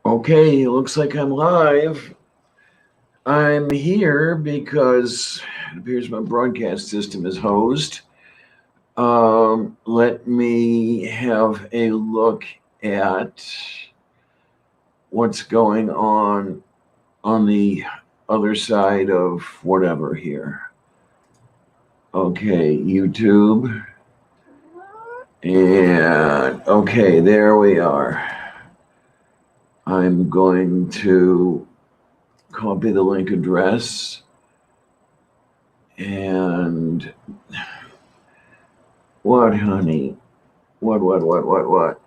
Okay, looks like I'm live. I'm here because it appears my broadcast system is hosed. Let me have a look at what's going on the other side of whatever here. Okay, YouTube. And okay, there we are. I'm going to copy the link address and what, honey? What?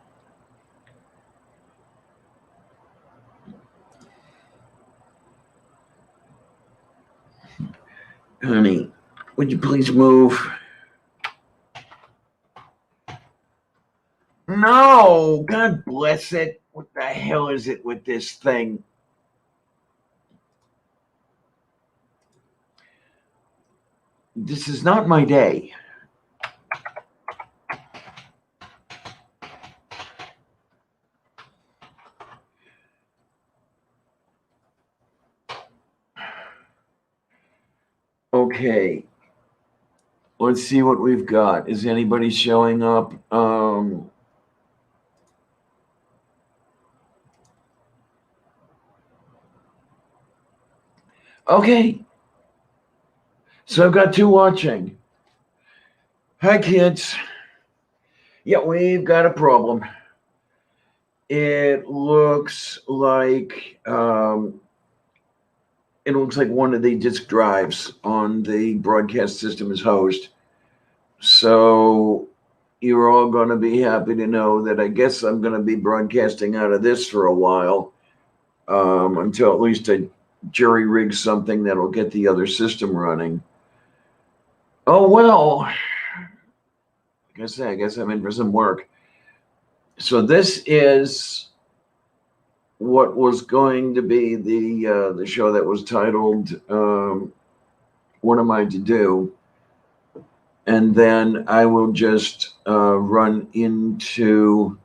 Honey, would you please move? No, God bless it. What the hell is it with this thing? This is not my day. Okay. Let's see what we've got. Is anybody showing up? Okay. So I've got two watching. Hi, kids. Yeah, we've got a problem. It looks like one of the disk drives on the broadcast system is hosed. So you're all going to be happy to know that I guess I'm going to be broadcasting out of this for a while until at least I jury rig something that'll get the other system running. Oh, well, I guess I'm in for some work. So this is what was going to be the show that was titled What Am I to Do? And then I will just run into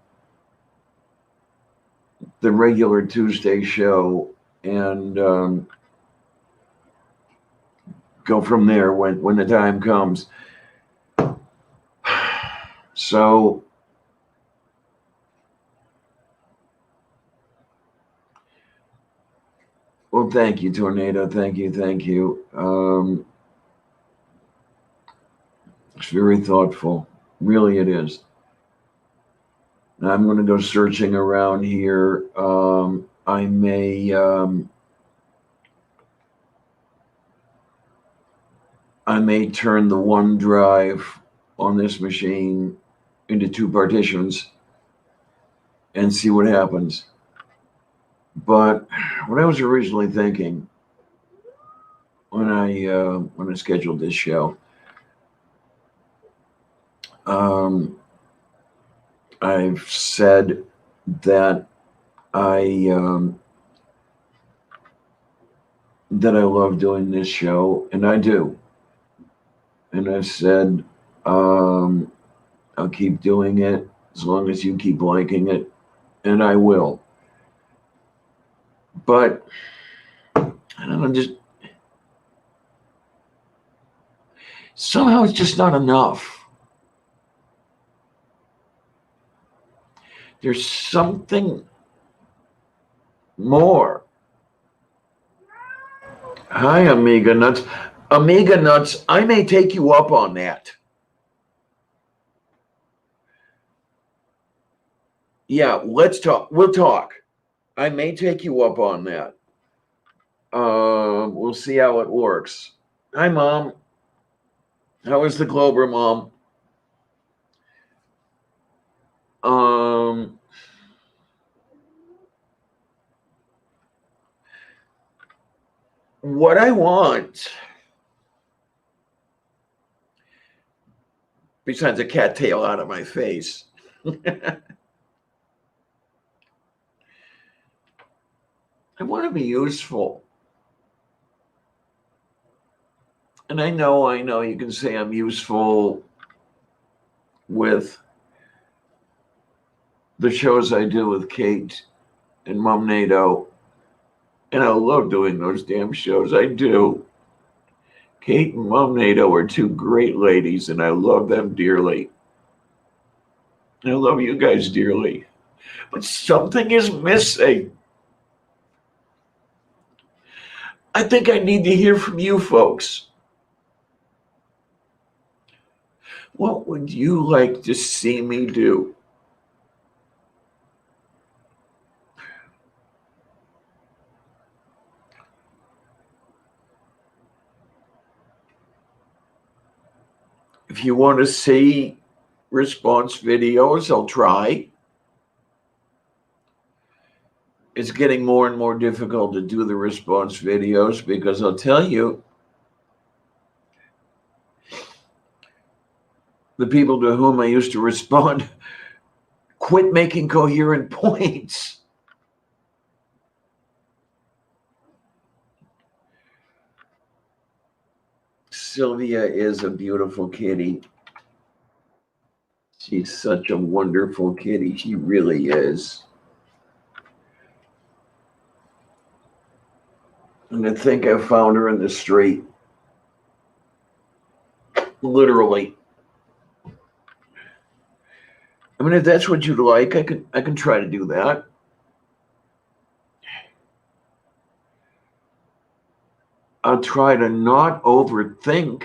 the regular Tuesday show and go from there when the time comes. So well, thank you, Tornado. Thank you. It's very thoughtful. Really, it is. Now I'm going to go searching around here. I may turn the OneDrive on this machine into two partitions and see what happens. But what I was originally thinking when I scheduled this show, I've said that I love doing this show, and I do. And I said I'll keep doing it as long as you keep liking it, and I will. But I don't know, just somehow it's just not enough. There's something more. Hi, Amiga Nuts. Amiga Nuts, I may take you up on that. Yeah, let's talk. We'll talk. I may take you up on that. We'll see how it works. Hi, Mom. How is the Glober, Mom? What I want, besides a cattail out of my face, I want to be useful. And I know you can say I'm useful with the shows I do with Kate and Mom Nato. And I love doing those damn shows. I do. Kate and Mom Nato are two great ladies, and I love them dearly. I love you guys dearly. But something is missing. I think I need to hear from you folks. What would you like to see me do? If you want to see response videos, I'll try. It's getting more and more difficult to do the response videos because I'll tell you, the people to whom I used to respond quit making coherent points. Sylvia is a beautiful kitty. She's such a wonderful kitty. She really is. And I think I found her in the street. Literally. I mean, if that's what you'd like, I can try to do that. I'll try to not overthink,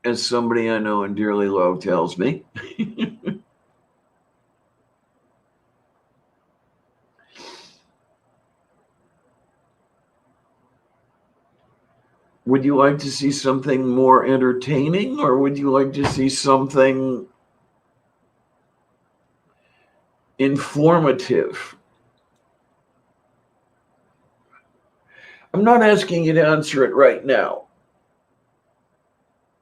as somebody I know and dearly love tells me. Would you like to see something more entertaining, or would you like to see something informative? I'm not asking you to answer it right now.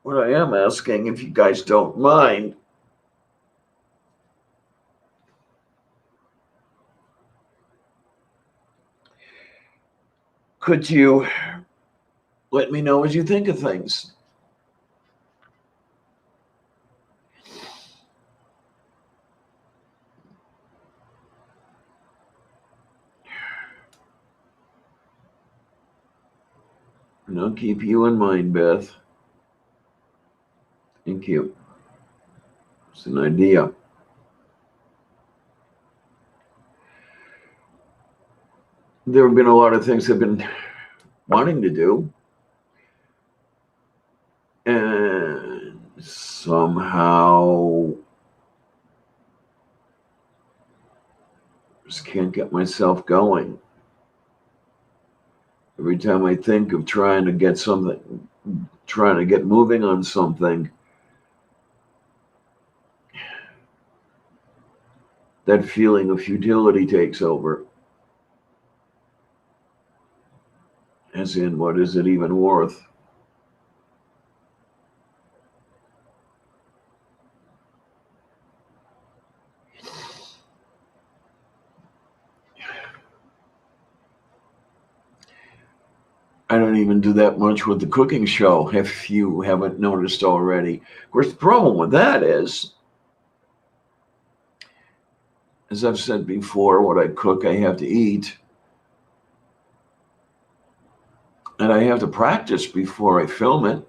What I am asking, if you guys don't mind, could you let me know what you think of things? And I'll keep you in mind, Beth. Thank you. It's an idea. There have been a lot of things I've been wanting to do, and somehow just can't get myself going. Every time I think of trying to get moving on something, that feeling of futility takes over. As in, what is it even worth? I don't even do that much with the cooking show, if you haven't noticed already. Of course, the problem with that is, as I've said before, what I cook, I have to eat. And I have to practice before I film it.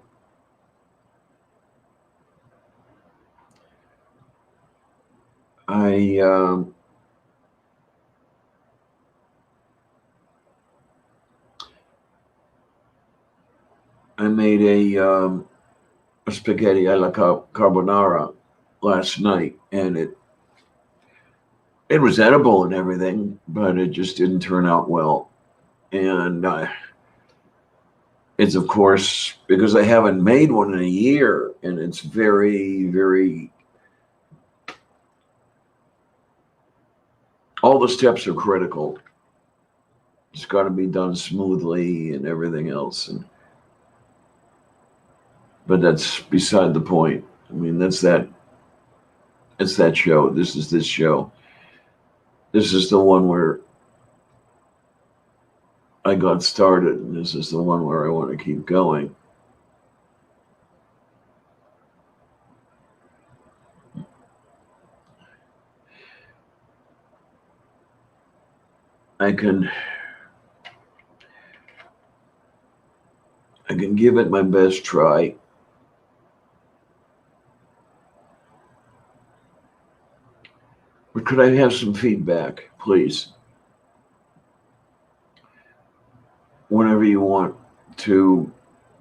I made a spaghetti alla carbonara last night, and it was edible and everything, but it just didn't turn out well. And it's, of course, because I haven't made one in a year, and it's very, very, all the steps are critical. It's got to be done smoothly and everything else. But that's beside the point. I mean, that's that show. This is this show. This is the one where I got started, and this is the one where I want to keep going. I can give it my best try. But could I have some feedback, please? Whenever you want to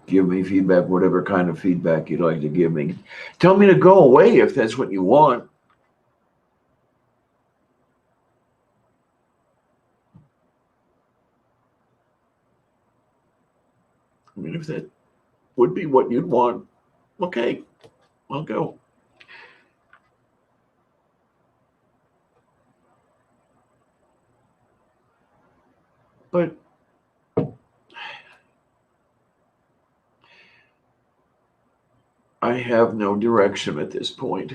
give me feedback, whatever kind of feedback you'd like to give me. Tell me to go away if that's what you want. I mean, if that would be what you'd want, okay, I'll go. But I have no direction at this point.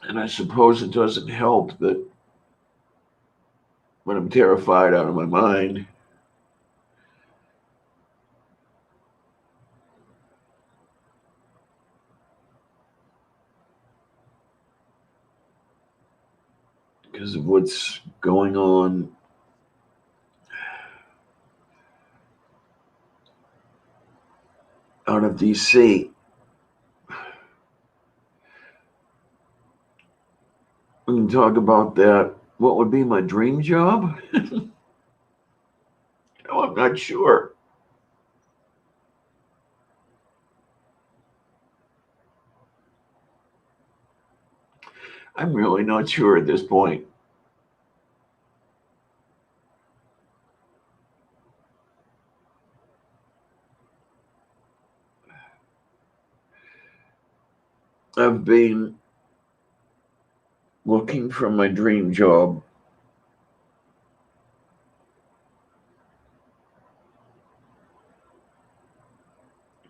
And I suppose it doesn't help that when I'm terrified out of my mind, because of what's going on out of DC. We can talk about that. What would be my dream job? Oh, I'm not sure. I'm really not sure at this point. I've been looking for my dream job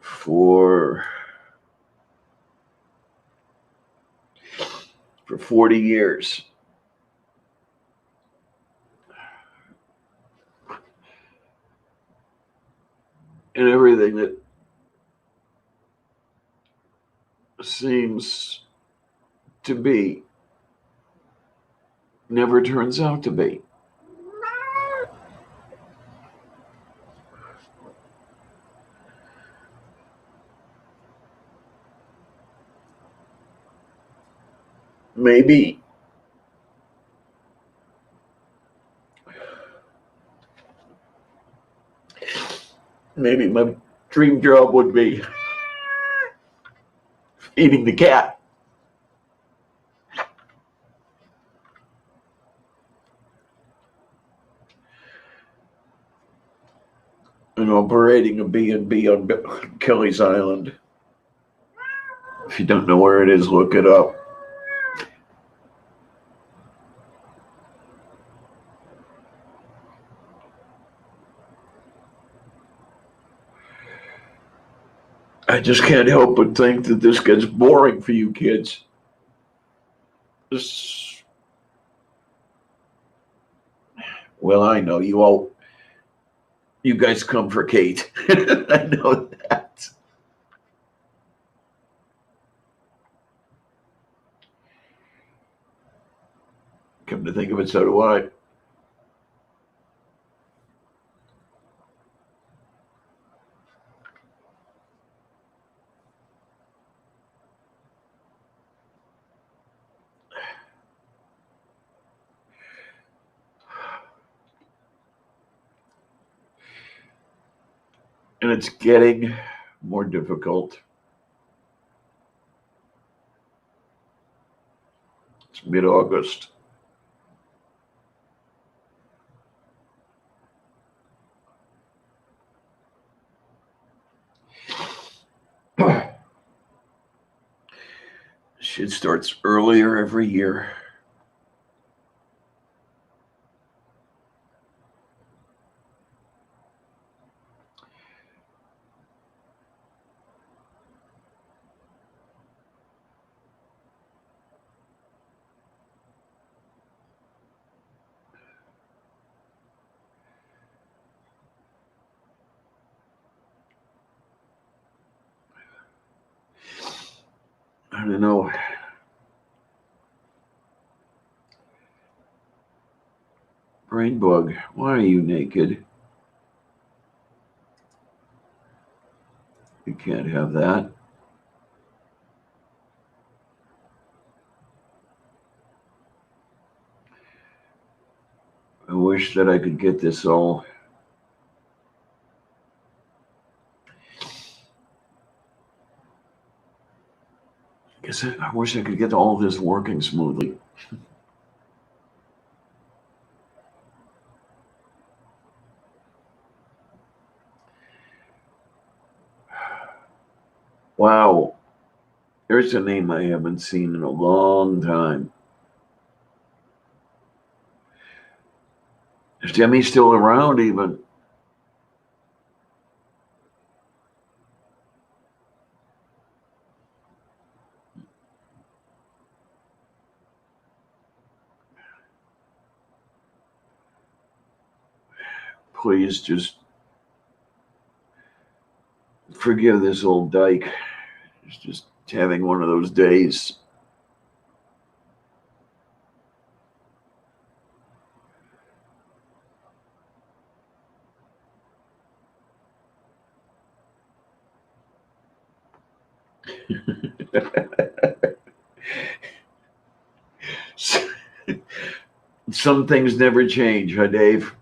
for 40 years. And everything that seems to be never turns out to be. Maybe my dream job would be feeding the cat and operating a B&B on Kelly's Island. If you don't know where it is, look it up. I just can't help but think that this gets boring for you kids. Well, I know you guys come for Kate. I know that. Come to think of it, so do I. And it's getting more difficult. It's mid-August. Shit starts earlier every year. I don't know. Brain bug, why are you naked? You can't have that. I wish that I could get this all. I wish I could get all this working smoothly. Wow. There's a name I haven't seen in a long time. Is Demi still around even? Please just forgive this old dyke. He's just having one of those days. Some things never change, huh, Dave?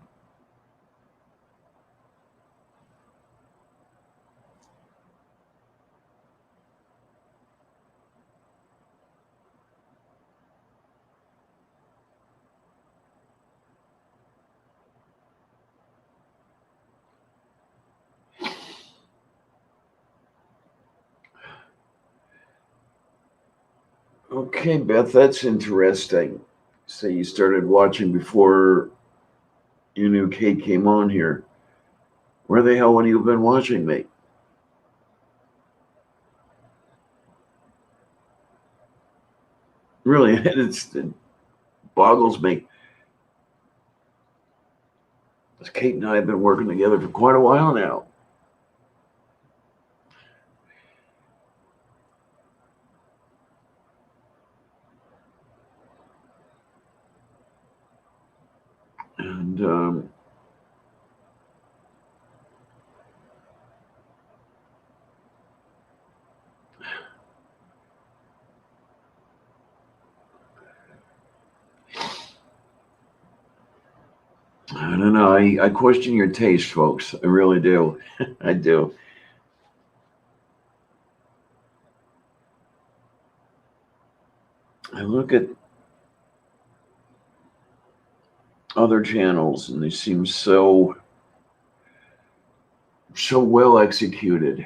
Okay, Beth, that's interesting. So you started watching before you knew Kate came on here. Where the hell have you been watching me? Really, it boggles me. Kate and I have been working together for quite a while now. And I don't know. I question your taste, folks. I really do. I do. I look at other channels and they seem so well executed.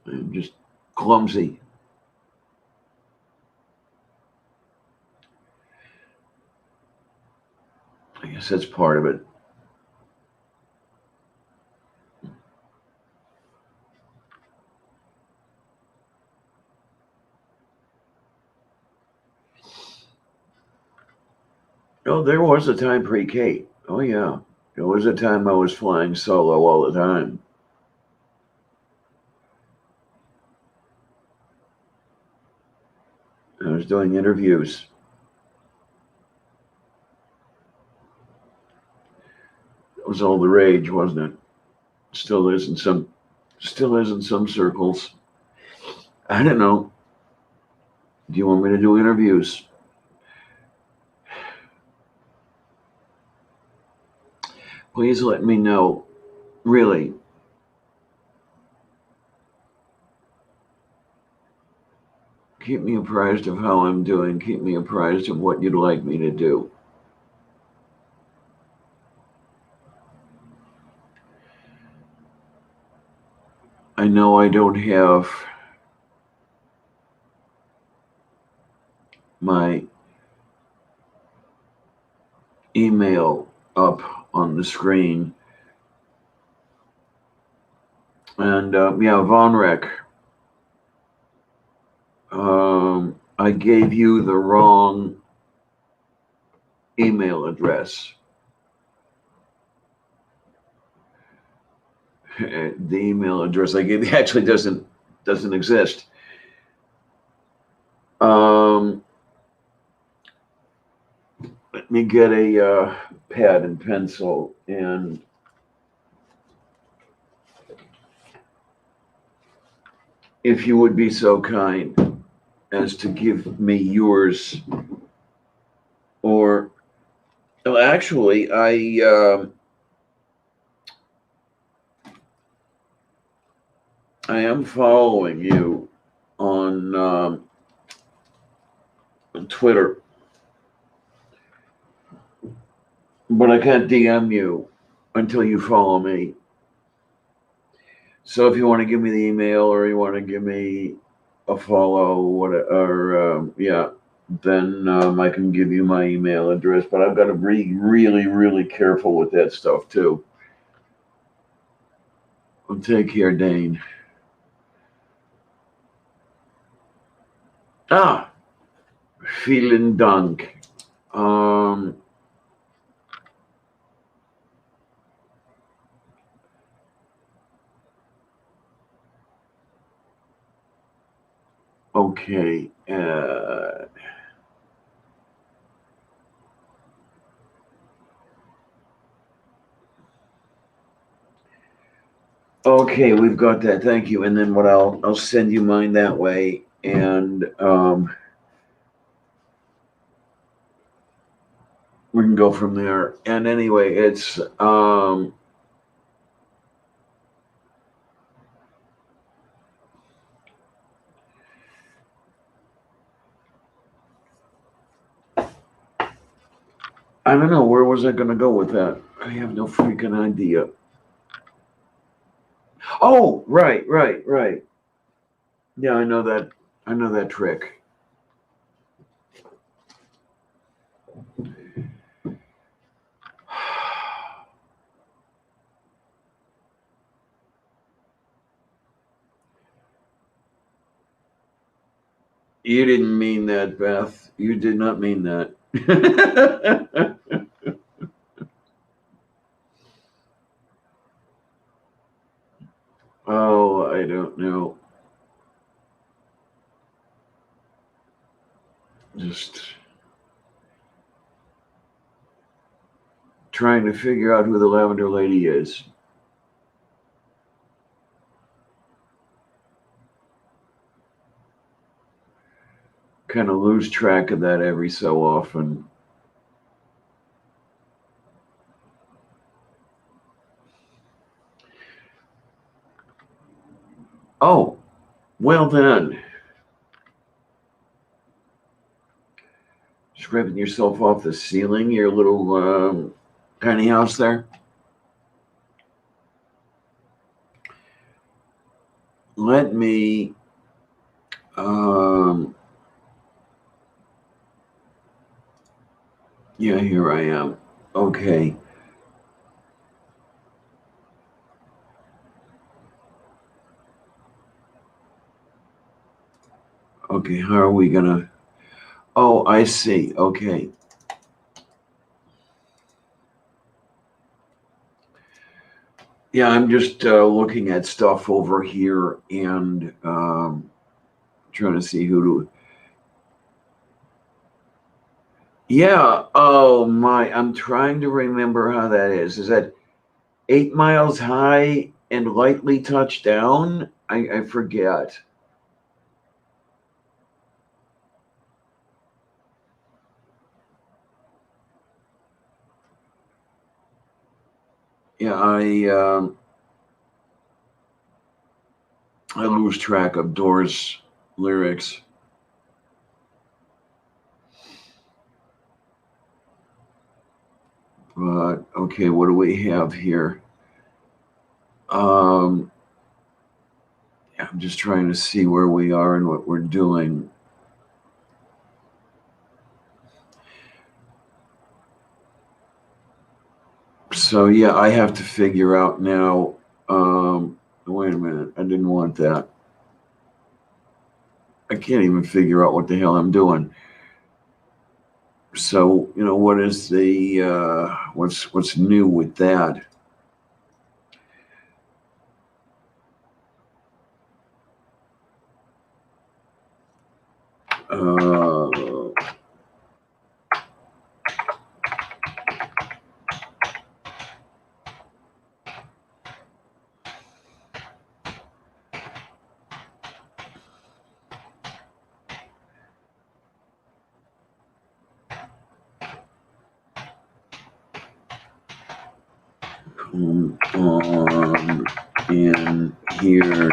And just clumsy. I guess that's part of it. Oh, there was a time pre-Kate. Oh yeah. There was a time I was flying solo all the time. I was doing interviews. It was all the rage, wasn't it? Still is in some circles. I don't know. Do you want me to do interviews? Please let me know. Really. Keep me apprised of how I'm doing. Keep me apprised of what you'd like me to do. I know I don't have my email up on the screen. And yeah, Von Reck. I gave you the wrong email address. The email address I gave you actually doesn't exist. Let me get a pad and pencil, and if you would be so kind as to give me yours, or well, actually, I am following you on Twitter, but I can't DM you until you follow me. So if you want to give me the email, or you want to give me a follow, yeah, then I can give you my email address. But I've got to be really, really careful with that stuff too. Well, take care, Dane. Vielen Dank. Okay. Okay, we've got that. Thank you. And then I'll send you mine that way, and we can go from there. And anyway, it's I don't know, where was I going to go with that? I have no freaking idea. Oh, right. Yeah, I know that trick. You didn't mean that, Beth. You did not mean that. Oh, I don't know. Just trying to figure out who the lavender lady is. Kind of lose track of that every so often. Oh, well then. Scraping yourself off the ceiling, your little tiny house there. Let me yeah, here I am. Okay. Okay, how are we gonna? Oh, I see. Okay. Yeah, I'm just looking at stuff over here and trying to see who to. Yeah. Oh my! I'm trying to remember how that is. Is that 8 miles high and lightly touched down? I forget. Yeah, I lose track of Doors lyrics. But okay, what do we have here? I'm just trying to see where we are and what we're doing. So yeah, I have to figure out now. Wait a minute, I didn't want that. I can't even figure out what the hell I'm doing. So what is the what's new with that? Uh, come on in here.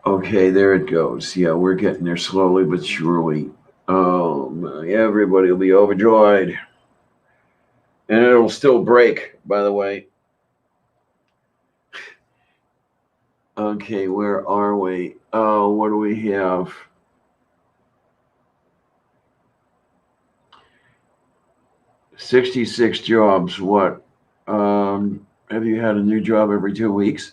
Okay, there it goes. Yeah, we're getting there slowly but surely. Everybody will be overjoyed. And it'll still break, by the way. Okay, where are we? Oh, what do we have? 66 jobs. What? Have you had a new job every 2 weeks?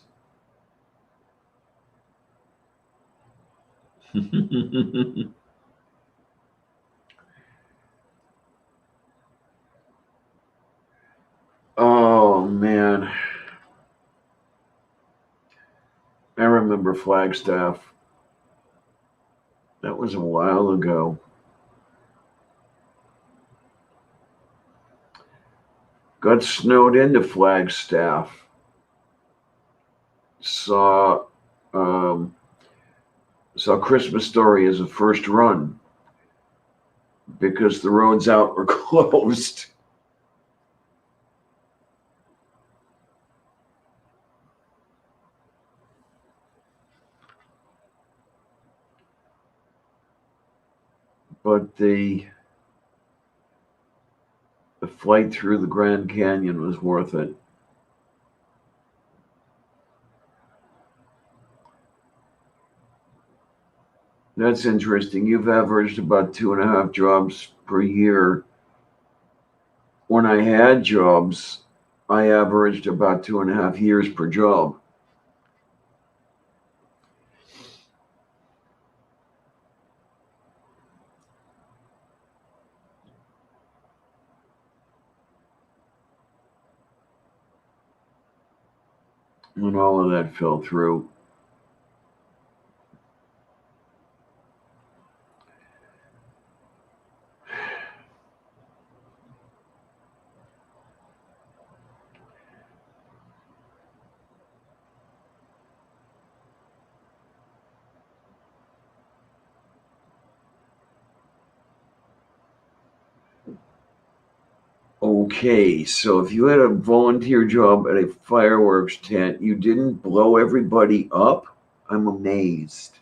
Oh, man. I remember Flagstaff. That was a while ago. Got snowed into Flagstaff. Saw um, saw Christmas Story as a first run because the roads out were closed. But the flight through the Grand Canyon was worth it. That's interesting. You've averaged about 2.5 jobs per year. When I had jobs, I averaged about 2.5 years per job. And all of that fell through. Okay, so if you had a volunteer job at a fireworks tent, you didn't blow everybody up? I'm amazed.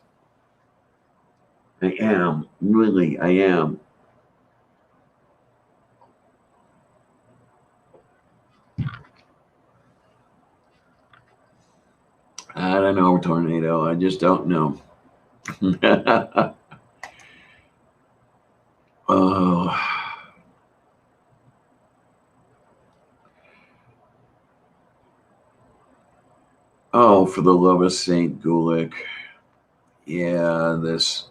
I am. Really, I am. I don't know, Tornado. I just don't know. Oh. Oh, for the love of Saint Gulick. Yeah, this.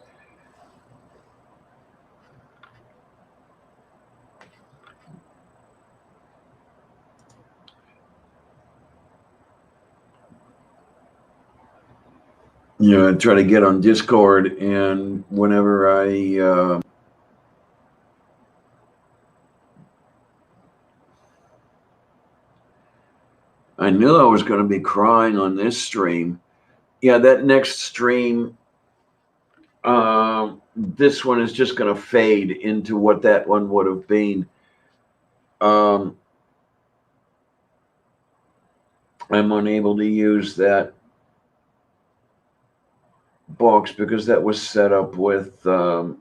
I try to get on Discord, and whenever I knew I was going to be crying on this stream. Yeah, that next stream, this one is just going to fade into what that one would have been. I'm unable to use that box because that was set up with the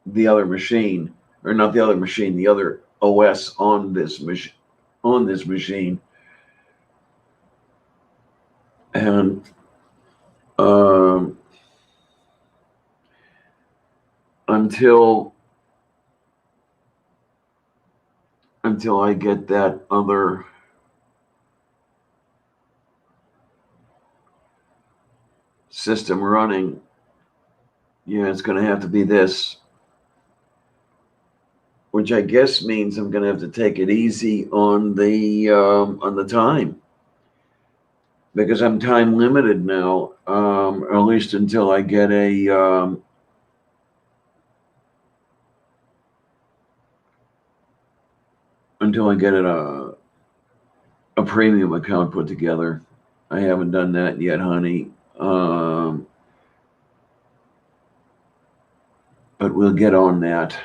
other machine, or not the other machine, the other OS on this machine. And until I get that other system running, it's going to have to be this, which I guess means I'm going to have to take it easy on the time, because I'm time limited now, or at least until I get a premium account put together. I haven't done that yet, honey. But we'll get on that.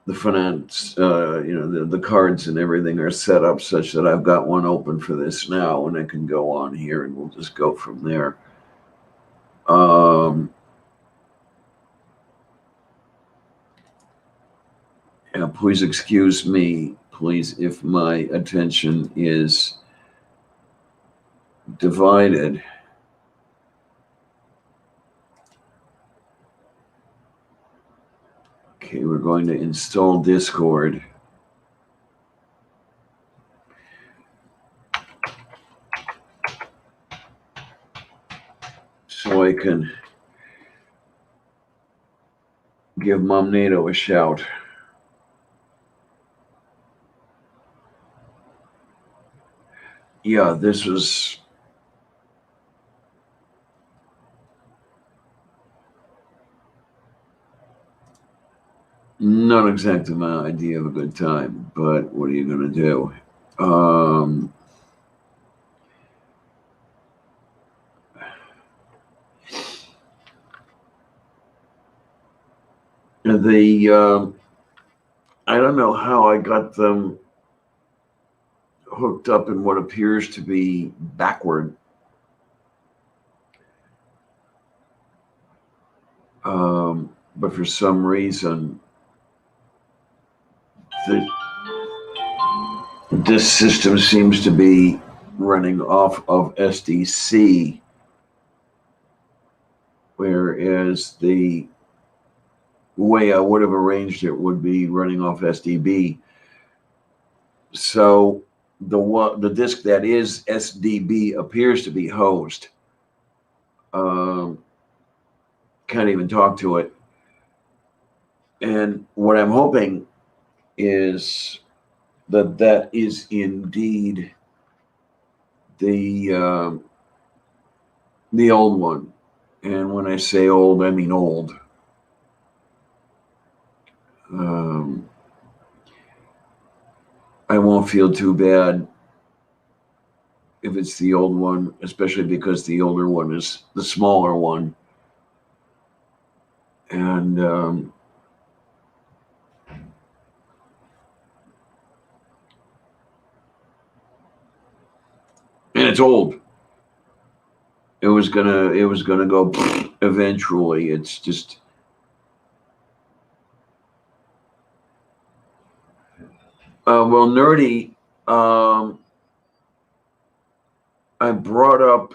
The finance, the cards and everything are set up such that I've got one open for this now, and I can go on here, and we'll just go from there. Please excuse me, please, if my attention is divided. Okay, we're going to install Discord. So I can give Mom NATO a shout. Yeah, this was not exactly my idea of a good time, but what are you going to do? I don't know how I got them hooked up in what appears to be backward. But for some reason, this system seems to be running off of SDC, whereas the way I would have arranged it would be running off SDB. So the disk that is SDB appears to be hosed. Can't even talk to it. And what I'm hoping is that is indeed the old one. And when I say old, I mean old. I won't feel too bad if it's the old one, especially because the older one is the smaller one. And it's old. It was gonna go eventually. It's just well, nerdy. I brought up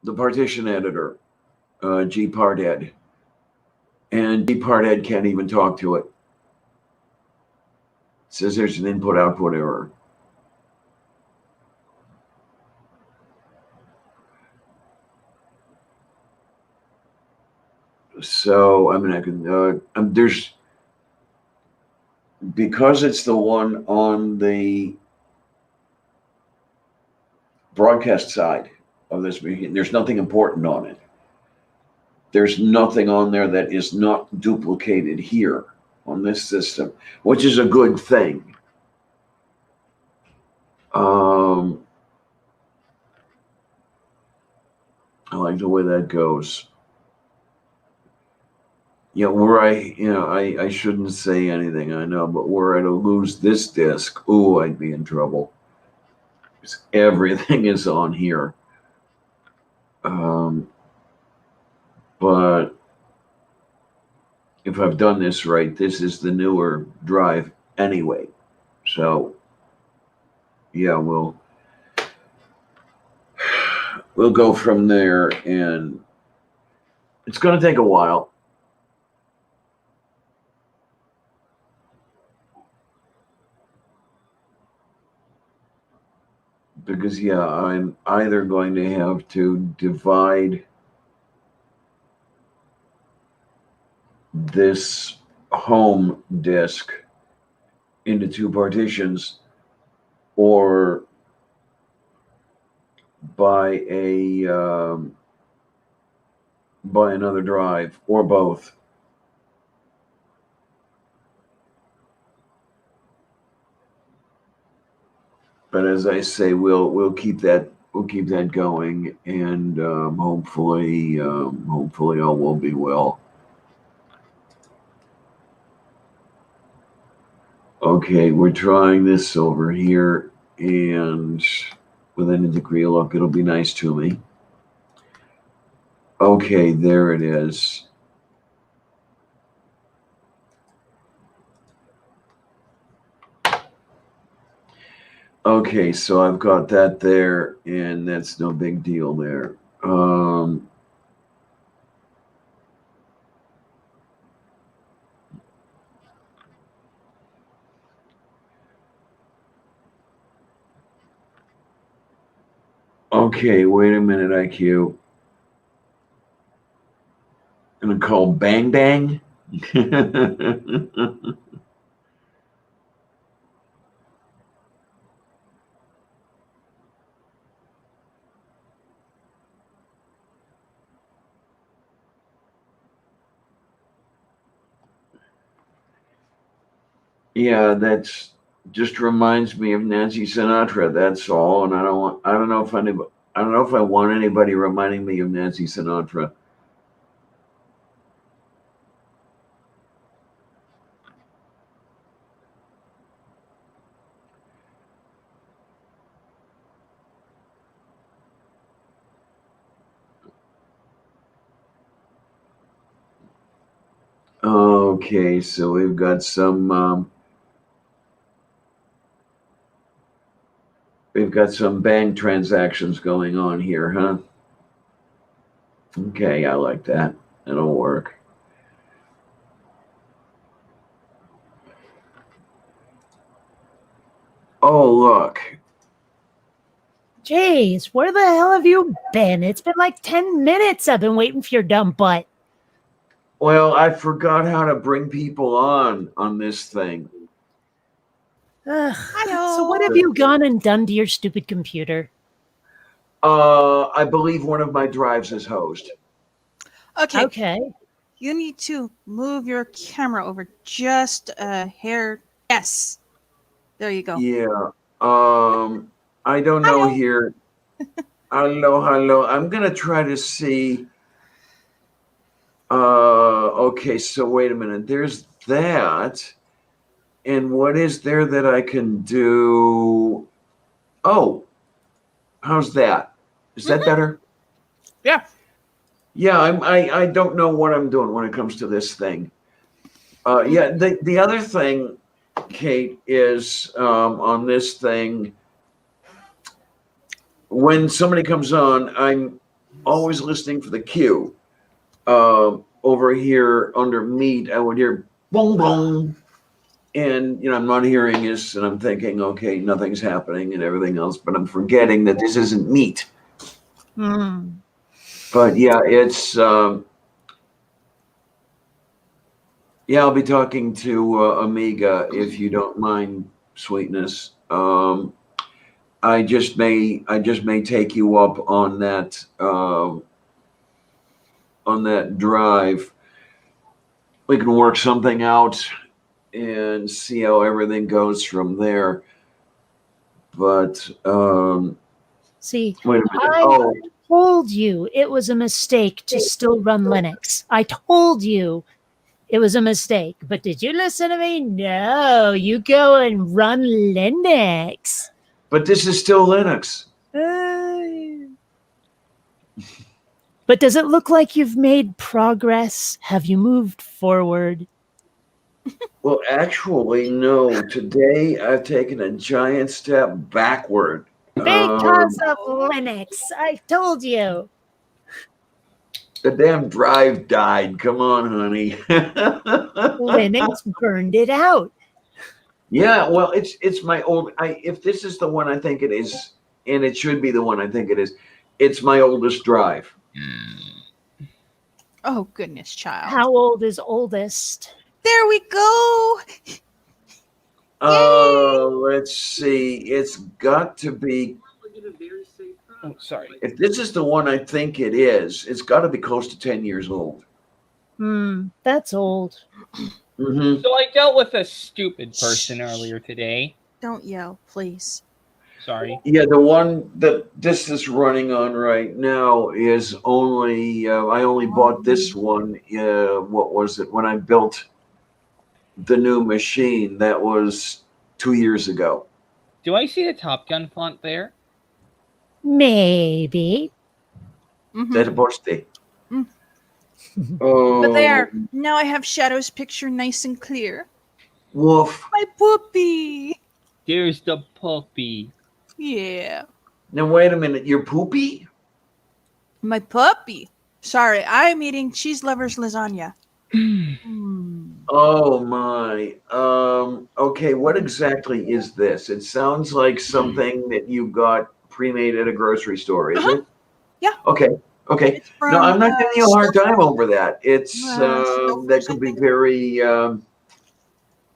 the partition editor, gparted, and gparted can't even talk to it. It says there's an input-output error. So I mean, I can. There's, because it's the one on the broadcast side of this meeting, there's nothing important on it. There's nothing on there that is not duplicated here on this system, which is a good thing. I like the way that goes. Yeah, were I shouldn't say anything, I know, but were I to lose this disc, ooh, I'd be in trouble. Because everything is on here. But if I've done this right, this is the newer drive anyway. So yeah, we'll go from there, and it's going to take a while. because yeah, I'm either going to have to divide this home disk into two partitions, or buy another drive, or both. But as I say, we'll keep that going, and hopefully all will be well. Okay, we're trying this over here, and with any degree of luck, it'll be nice to me. Okay, there it is. Okay, so I've got that there, and that's no big deal there. Okay, wait a minute, IQ. I'm gonna call Bang Bang. Yeah, that's just reminds me of Nancy Sinatra. That's all, and I don't know if I want anybody reminding me of Nancy Sinatra. Okay, so we've got some bank transactions going on here, huh? Okay, I like that. It'll work. Oh, look. Jeez, where the hell have you been? It's been like 10 minutes I've been waiting for your dumb butt. Well, I forgot how to bring people on this thing. So what have you gone and done to your stupid computer? I believe one of my drives is hosed. Okay. You need to move your camera over just a hair. Yes. There you go. Yeah. I don't know here. Hello. I'm gonna try to see. Okay, so wait a minute. There's that. And what is there that I can do? Oh, how's that? Is that better? Yeah. Yeah, I don't know what I'm doing when it comes to this thing. Yeah, the other thing, Kate, is on this thing, when somebody comes on, I'm always listening for the cue. Over here under Meet, I would hear boom, boom. And, I'm not hearing this, and I'm thinking, okay, nothing's happening and everything else, but I'm forgetting that this isn't Meet. But yeah, it's, yeah, I'll be talking to Amiga, if you don't mind, sweetness. I just may take you up on that drive. We can work something out and see how everything goes from there. But see, wait a minute. I told you it was a mistake to still run Linux. I told you it was a mistake, but did you listen to me? No, you go and run Linux. But this is still Linux. But does it look like you've made progress? Have you moved forward? Well, actually, no. Today, I've taken a giant step backward. Because of Linux. I told you. The damn drive died. Come on, honey. Linux burned it out. Yeah, well, it's my old. If this is the one I think it is, and it should be the one I think it is. It's my oldest drive. Oh, goodness, child. How old is oldest? There we go. Let's see. It's got to be. Oh, sorry. If this is the one I think it is, it's got to be close to 10 years old. That's old. Mm-hmm. So I dealt with a stupid person earlier today. Don't yell, please. Sorry. Yeah, the one that this is running on right now is only. I only bought this one. What was it when I built the new machine? That was 2 years ago. Do I see the Top Gun font there? Maybe. Mhm. That poste. Mm. Oh, But they are. Now I have Shadow's picture nice and clear. Woof. My puppy. There's the puppy. Yeah. Now wait a minute. You're poopy? My puppy. Sorry, I'm eating cheese lovers lasagna. Mm. Oh my. Okay, what exactly is this? It sounds like something that you got pre-made at a grocery store, is it? Yeah. Okay. Okay. It's from, No, I'm not giving you a hard time over that. It's Stouffer's, that I could be think. very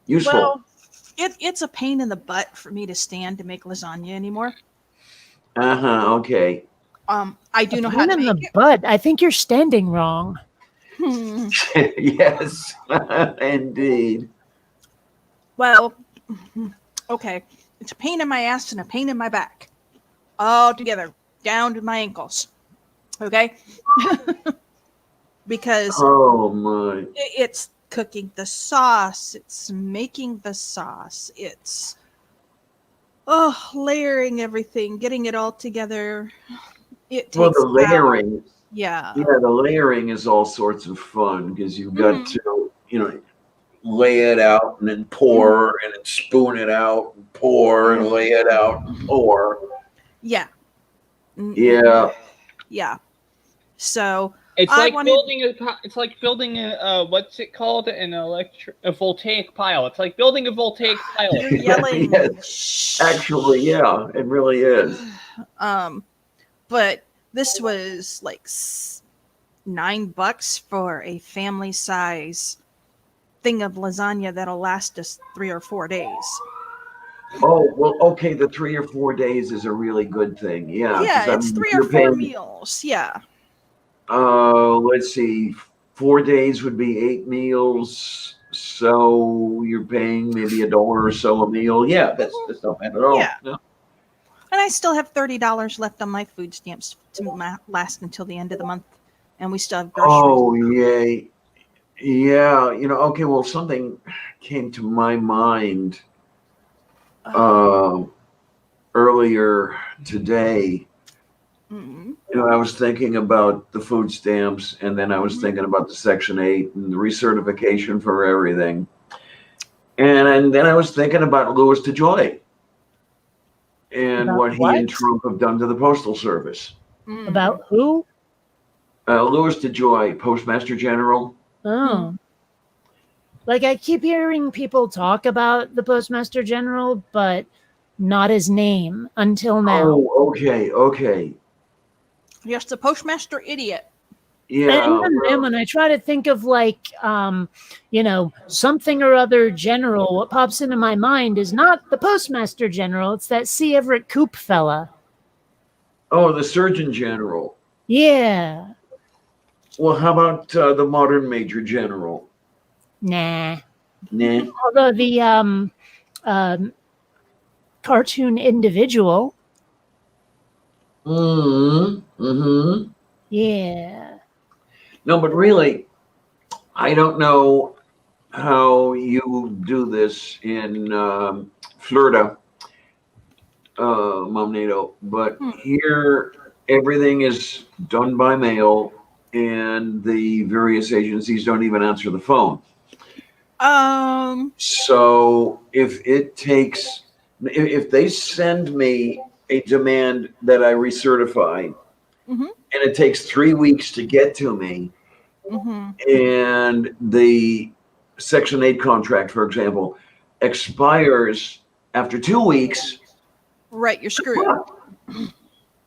useful. Well, it's a pain in the butt for me to stand to make lasagna anymore. Okay. I do know how Pain to in make the butt. I think you're standing wrong. it. Yes, indeed. Well, okay. It's a pain in my ass and a pain in my back. All together, down to my ankles. Okay? Because Oh my. it's cooking the sauce, it's making the sauce, it's layering everything, getting it all together. It takes Well, the layering. hours. Yeah. Yeah, the layering is all sorts of fun because you've got to, lay it out and then pour and then spoon it out and pour and lay it out and pour. Yeah. Yeah. Yeah. So It's I like wanted- building a what's it called? A voltaic pile. It's like building a voltaic pile. you're yelling. Yes. Shh. Actually, yeah, it really is. But this was like $9 for a family size thing of lasagna that'll last us 3 or 4 days. Oh, well, okay, the 3 or 4 days is a really good thing. Yeah. 'cause Yeah, I it's mean, 3 or you're 4 paying- meals. Yeah. Let's see, 4 days would be 8 meals. So you're paying maybe $1 or so a meal. Yeah, that's not bad at all. Yeah. No. And I still have $30 left on my food stamps to last until the end of the month. And we still have groceries. Oh, yay. Yeah, okay, well, something came to my mind earlier today. Mm. I was thinking about the food stamps, and then I was thinking about the Section 8 and the recertification for everything. And then I was thinking about Louis DeJoy and About what he what? and Trump have done to the Postal Service. Mm. About who? Louis DeJoy, Postmaster General. Oh. Like, I keep hearing people talk about the Postmaster General, but not his name until now. Oh, okay. Yes, the postmaster idiot. Yeah. And then when I try to think of, like, something or other general, what pops into my mind is not the Postmaster General. It's that C. Everett Koop fella. Oh, the Surgeon General. Yeah. Well, how about the modern Major General? Nah. Nah. Although the cartoon individual. Mm-hmm. Yeah. No, but really, I don't know how you do this in Florida, Momnado, but here everything is done by mail, and the various agencies don't even answer the phone. So if they send me a demand that I recertify, Mhm. and it takes 3 weeks to get to me, and the Section 8 contract, for example, expires after 2 weeks, Right, you're screwed.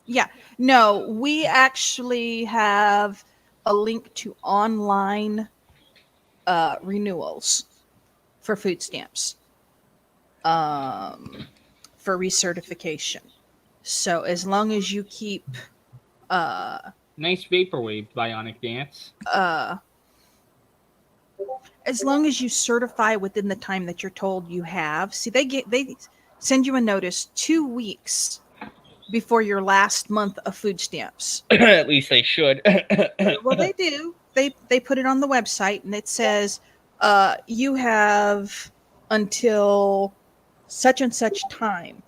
Yeah. No, we actually have a link to online renewals for food stamps for recertification. So as long as you keep Nice vaporwave, Bionic Dance. as long as you certify within the time that you're told you have. See, they send you a notice 2 weeks before your last month of food stamps. At least they should. Well, they do. They put it on the website, and it says you have until such and such time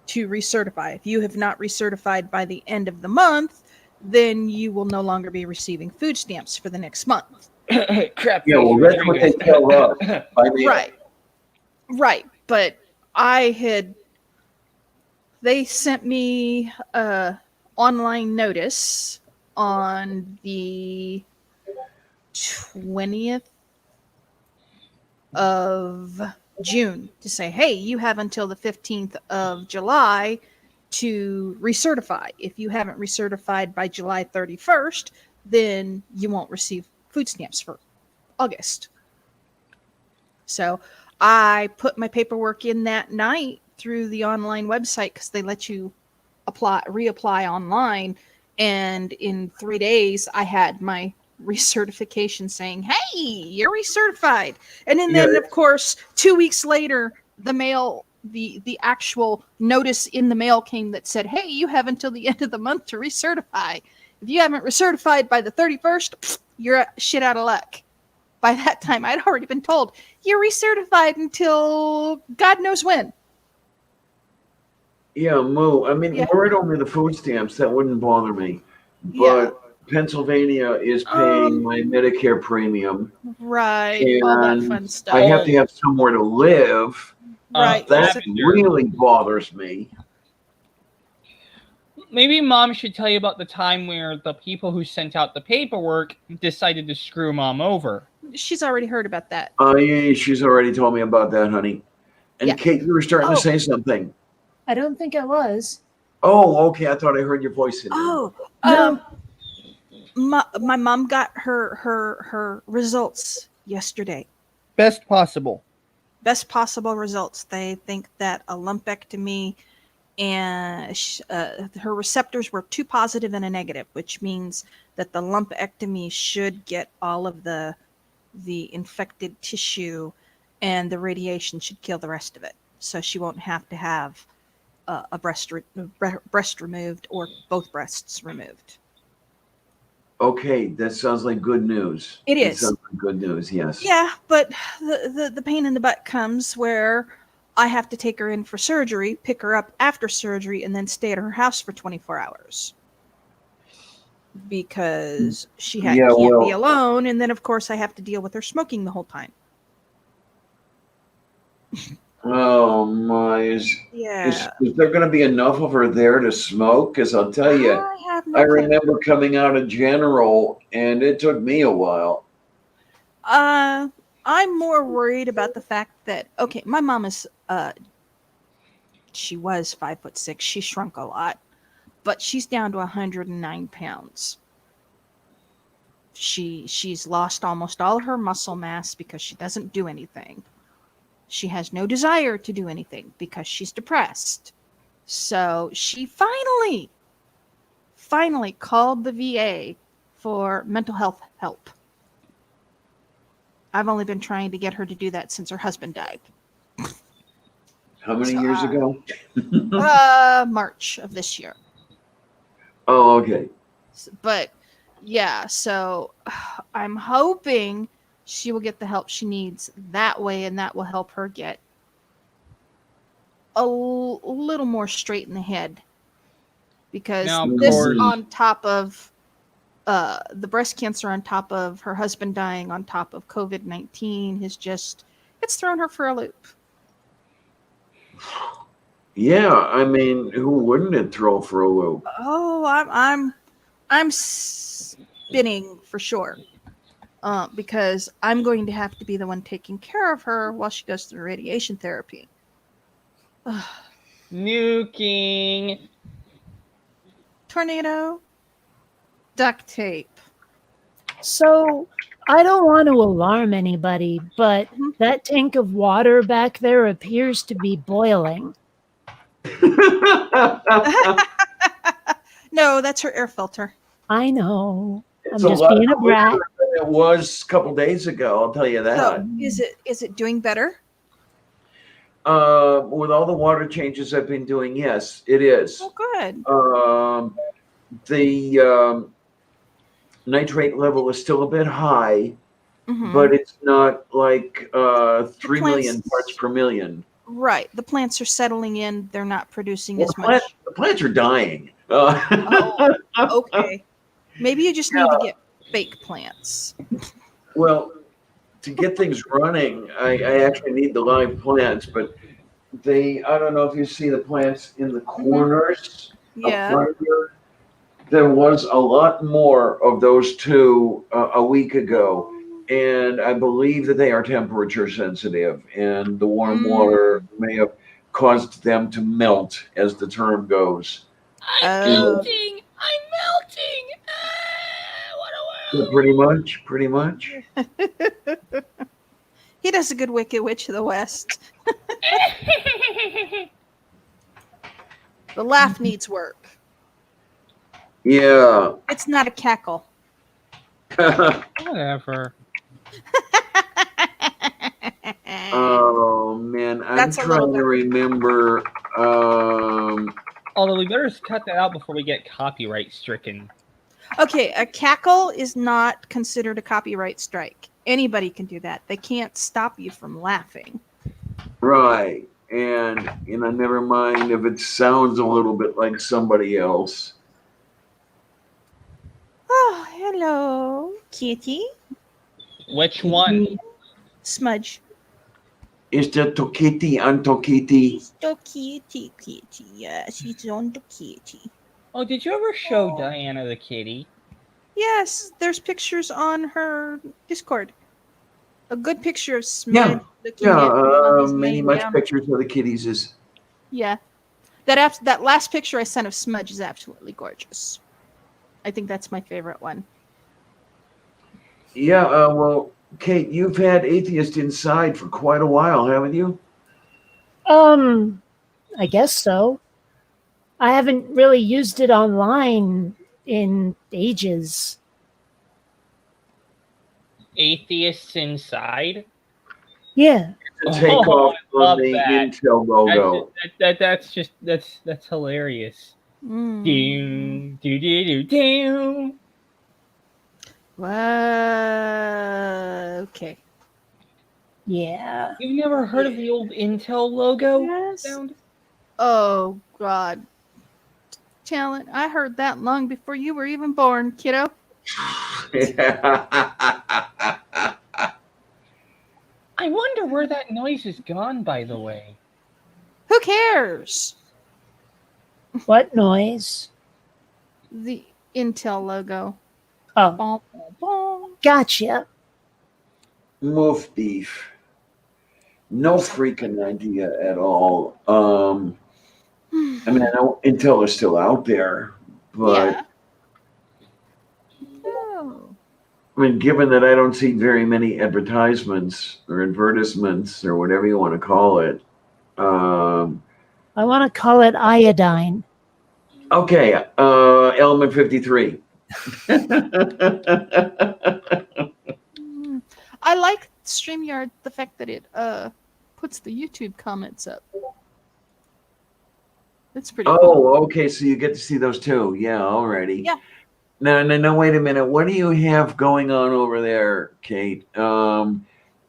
to recertify. If you have not recertified by the end of the month, then you will no longer be receiving food stamps for the next month. Crap. Yeah, well, that's what they tell us. By the Right. But they sent me a online notice on the 20th of June to say, hey, you have until the 15th of July to recertify. If you haven't recertified by July 31st, then you won't receive food stamps for August. So I put my paperwork in that night through the online website because they let you reapply online. And in 3 days, I had my recertification saying, hey, you're recertified. And then of course, 2 weeks later, the actual notice in the mail came that said, hey, you have until the end of the month to recertify. If you haven't recertified by the 31st, you're shit out of luck. By that time, I'd already been told, you're recertified until God knows when. Yeah, Moo. I mean, Yeah. were it only the food stamps, that wouldn't bother me. But Yeah. Pennsylvania is paying my Medicare premium. Right. All that And fun stuff. I have to have somewhere to live. Right. That Lavender. really bothers me. Maybe Mom should tell you about the time where the people who sent out the paperwork decided to screw Mom over. She's already heard about that. Yeah, she's already told me about that, honey. And Yeah. Kate, you were starting to say something. I don't think I was. Oh, okay. I thought I heard your voice in there. Oh, No. my mom got her results yesterday. Best possible. Best possible results. They think that a lumpectomy and her receptors were 2 positive and a negative, which means that the lumpectomy should get all of the infected tissue, and the radiation should kill the rest of it. So she won't have to have a breast removed or both breasts removed. Okay, that sounds like good news. It is. Sounds like good news, yes. Yeah, but the pain in the butt comes where I have to take her in for surgery, pick her up after surgery, and then stay at her house for 24 hours. Because she can't be alone, and then of course I have to deal with her smoking the whole time. Oh my! Is there going to be enough of her there to smoke? Because I'll tell you, I have no I clue. remember coming out of General, and it took me a while. I'm more worried about the fact that my mom is she was 5'6". She shrunk a lot, but she's down to 109 pounds. She's lost almost all her muscle mass because she doesn't do anything. She has no desire to do anything because she's depressed. So she finally called the VA for mental health help. I've only been trying to get her to do that since her husband died. How many years ago? March of this year. Oh, okay. But yeah, so I'm hoping she will get the help she needs that way, and that will help her get a little more straight in the head. Because Now, of this course- on top of the breast cancer, on top of her husband dying, on top of COVID-19, it's thrown her for a loop. Yeah, I mean, who wouldn't it throw for a loop? Oh, I'm spinning for sure. Because I'm going to have to be the one taking care of her while she goes through radiation therapy. Nuking. tornado, duct tape. So I don't want to alarm anybody, but Mhm. that tank of water back there appears to be boiling. No, that's her air filter. I know. It's I'm a just lot being a brat. quicker than it was a couple days ago. I'll tell you that. So is it doing better? With all the water changes I've been doing, yes, it is. Oh, good. The nitrate level is still a bit high, Mhm. but it's not like 3 million plants- parts per million. Right. The plants are settling in. They're not producing Well, as much. the plants are dying. Oh, okay. Maybe you just need to get fake plants. Well, to get things running, I actually need the live plants, but I don't know if you see the plants in the corners up Yeah. front here. There was a lot more of those two a week ago, and I believe that they are temperature sensitive, and the warm water may have caused them to melt, as the term goes. I'm Oh. melting. I'm melting. Ah, what a world. Pretty much. He does a good Wicked Witch of the West. The laugh needs work. Yeah. It's not a cackle. Whatever. Oh man, I'm That's a little trying to remember. Although we better cut that out before we get copyright stricken. Okay, a cackle is not considered a copyright strike. Anybody can do that. They can't stop you from laughing. Right, and never mind if it sounds a little bit like somebody else. Oh, hello, kitty. Which one? Smudge. Is that Tokiti and Tokiti? She's the kitty. Yeah, she's on the kitty. Oh, did you ever show Diana the kitty? Yes, there's pictures on her Discord. A good picture of Smudge looking at Molly's many laying much down. pictures of the kitties is. Yeah, that last picture I sent of Smudge is absolutely gorgeous. I think that's my favorite one. Yeah, well, Kate, you've had Atheist Inside for quite a while, haven't you? I guess so. I haven't really used it online in ages. Atheists Inside? Yeah. To take Oh, off I love on the that. Intel logo. That's hilarious. Mm. Doom, doo doo doo doom. Wow. Okay. Yeah. You've never heard of the old Intel logo Yes. sound? Oh God. Talent. I heard that long before you were even born, kiddo. I wonder where that noise has gone, by the way. Who cares? What noise? The Intel logo. Oh, Bom, bom, bom. gotcha. Moof beef. No freaking idea at all. I mean, I know Intel is still out there, but Yeah. Oh. I mean, given that I don't see very many advertisements or advertisements or whatever you want to call it. I want to call it iodine. Okay, Element 53. I like StreamYard, the fact that it puts the YouTube comments up. That's pretty cool. Oh, okay, so you get to see those too. Yeah, alrighty. Yeah. No, wait a minute. What do you have going on over there, Kate?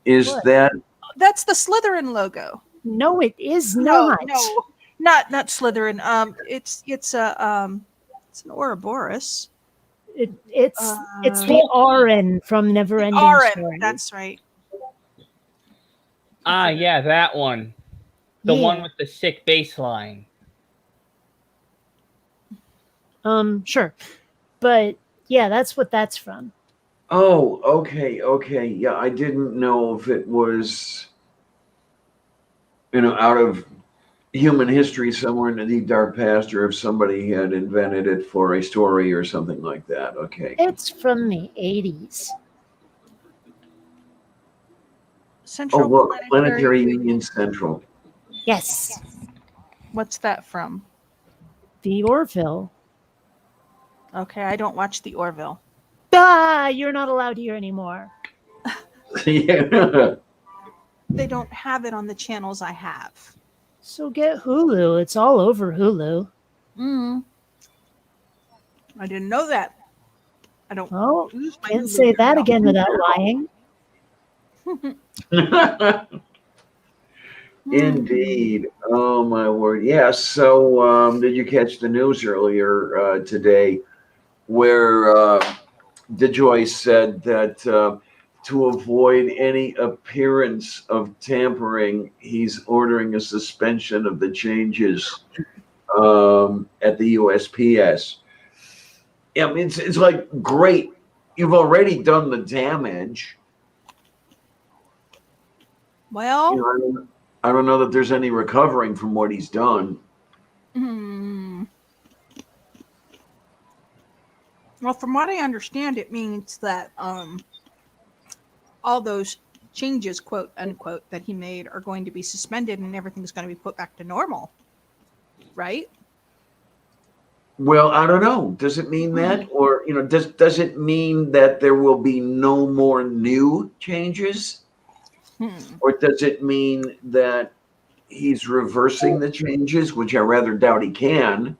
Is What? that That's the Slytherin logo. No, it is No, not. not Slytherin. It's an Ouroboros. It's the Auron from Neverending Auron, Story. that's right. Ah, yeah, that one. The Yeah. one with the sick bass line. Sure. But yeah, that's what that's from. Oh, okay. Yeah, I didn't know if it was, out of human history somewhere in the deep dark past, or if somebody had invented it for a story or something like that. Okay. It's from the 80s. Central Oh, look, Planetary Union. Union Central. Yes, What's that from? the Orville. Okay, I don't watch the Orville. Ah, you're not allowed here anymore. Yeah. They don't have it on the channels I have. So get Hulu. It's all over Hulu. Mm. I didn't know that. I don't Oh, use my can't Hulu say that account. again without lying. Indeed. Oh my word. Yeah. So, did you catch the news earlier today, where DeJoy said that to avoid any appearance of tampering, he's ordering a suspension of the changes at the USPS. Yeah, I mean, it's like, great. You've already done the damage. Well, You know, I don't know that there's any recovering from what he's done. well, from what I understand, it means that all those changes, quote unquote, that he made are going to be suspended and everything's going to be put back to normal. Right? Well, I don't know. Does it mean that, or does it mean that there will be no more new changes, or does it mean that he's reversing the changes, which I rather doubt he can?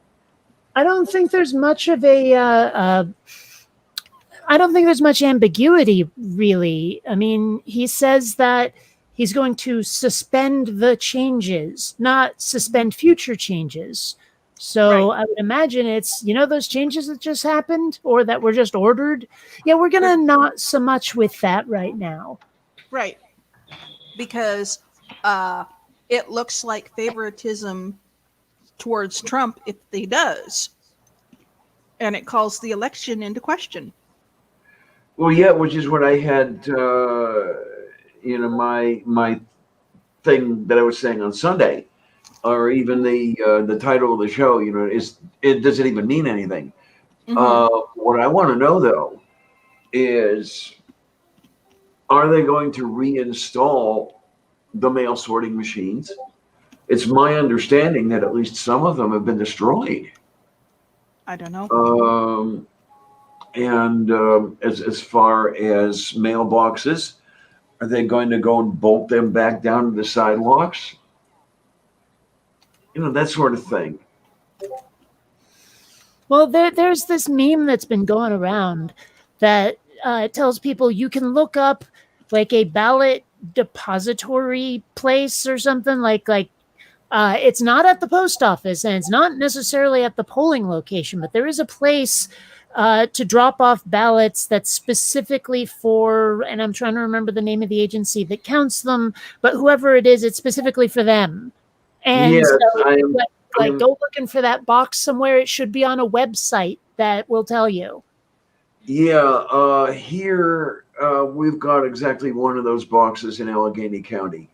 I don't think there's much of I don't think there's much ambiguity, really. I mean, he says that he's going to suspend the changes, not suspend future changes. So I would imagine it's, those changes that just happened or that were just ordered. Yeah, we're going to not so much with that right now. Right. Because it looks like favoritism towards Trump if he does. And it calls the election into question. Well, yeah, which is what I had, my thing that I was saying on Sunday, or even the title of the show. Does it even mean anything? What I want to know though is, are they going to reinstall the mail sorting machines? It's my understanding that at least some of them have been destroyed. I don't know. And as far as mailboxes, are they going to go and bolt them back down to the sidewalks? That sort of thing. Well, there's this meme that's been going around that tells people you can look up like a ballot depository place or something like it's not at the post office and it's not necessarily at the polling location, but there is a place to drop off ballots that's specifically for, and I'm trying to remember the name of the agency that counts them, but whoever it is, it's specifically for them. And Yes, so, go looking for that box somewhere. It should be on a website that will tell you. Yeah, here we've got exactly one of those boxes in Allegheny County.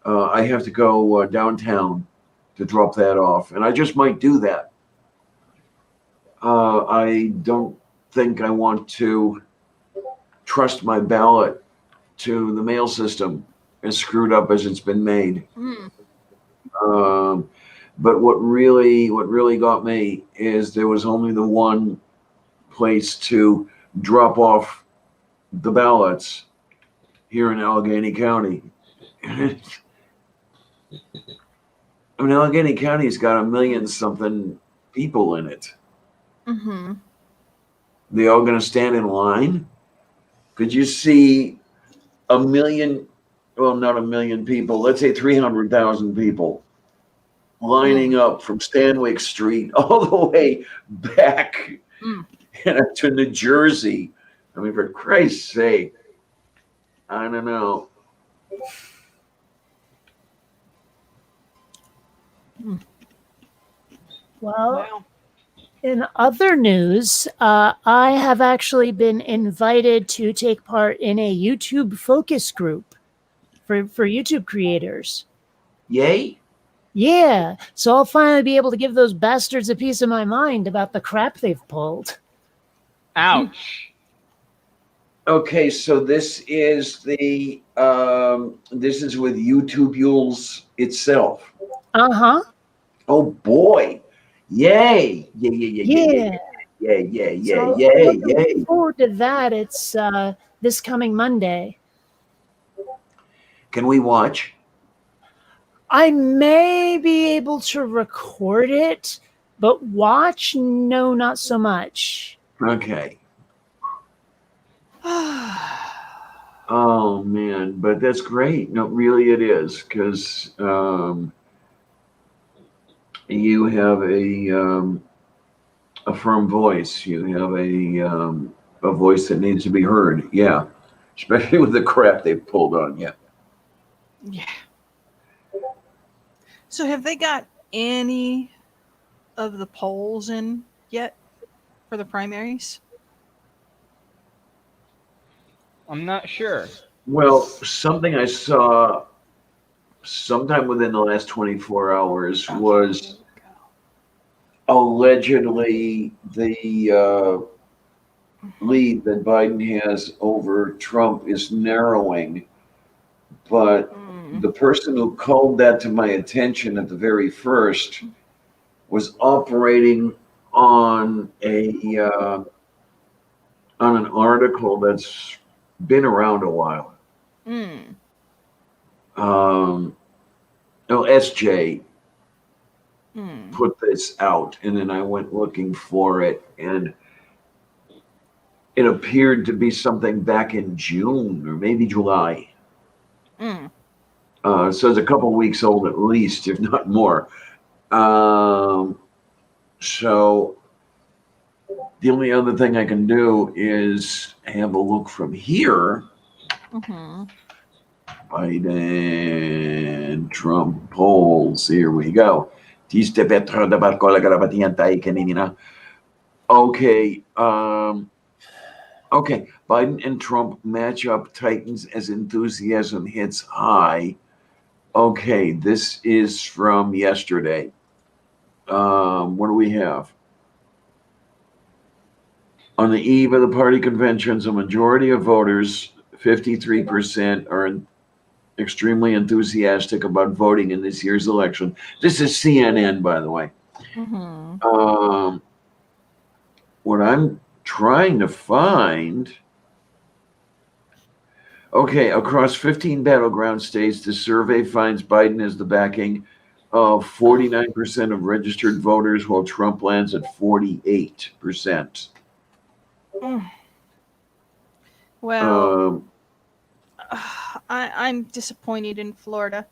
I have to go downtown to drop that off, and I just might do that. I don't think I want to trust my ballot to the mail system as screwed up as it's been made. But what really got me is there was only the one place to drop off the ballots here in Allegheny County. I mean, Allegheny County's got 1 million something people in it. They all going to stand in line? Could you see 1 million? Well, not 1 million people. Let's say 300,000 people lining up from Stanwyck Street all the way back to New Jersey. I mean, for Christ's sake, I don't know. Well, in other news, I have actually been invited to take part in a YouTube focus group for YouTube creators. Yay? Yeah, so I'll finally be able to give those bastards a piece of my mind about the crap they've pulled. Ouch. Okay, so this is this is with YouTubules itself. Uh-huh. Oh boy. Yay. Yeah. So I'm Yay. looking forward to that. It's this coming Monday. Can we watch? I may be able to record it, but watch, no, not so much. Okay. Oh man, but that's great. No, really it is, because you have a firm voice. You have a voice that needs to be heard. Yeah. Especially with the crap they've pulled on you. Yeah. So have they got any of the polls in yet for the primaries? I'm not sure. Well, something I saw sometime within the last 24 hours was allegedly the lead that Biden has over Trump is narrowing. But the person who called that to my attention at the very first was operating on an article that's been around a while. SJ put this out, and then I went looking for it, and it appeared to be something back in June or maybe July. So it's a couple weeks old at least, if not more. So the only other thing I can do is have a look from here. Biden, Trump polls. Here we go. Okay. Okay. Biden and Trump matchup tightens as enthusiasm hits high. Okay. This is from yesterday. What do we have? On the eve of the party conventions, a majority of voters, 53%, are extremely enthusiastic about voting in this year's election. This is CNN, by the way. What I'm trying to find. Okay, across 15 battleground states, the survey finds Biden as the backing of 49% of registered voters, while Trump lands at 48%. Well, I'm disappointed in Florida.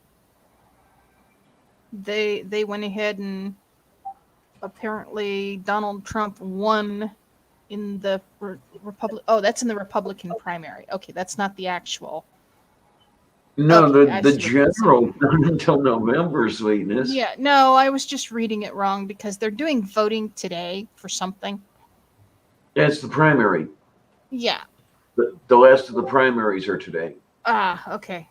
They went ahead and apparently Donald Trump won in the Republic. Oh, that's in the Republican primary. Okay, that's not the actual. No, Okay, the general, not until November, sweetness. Yeah, no, I was just reading it wrong because they're doing voting today for something. That's the primary. Yeah. The last of the primaries are today. Ah, okay.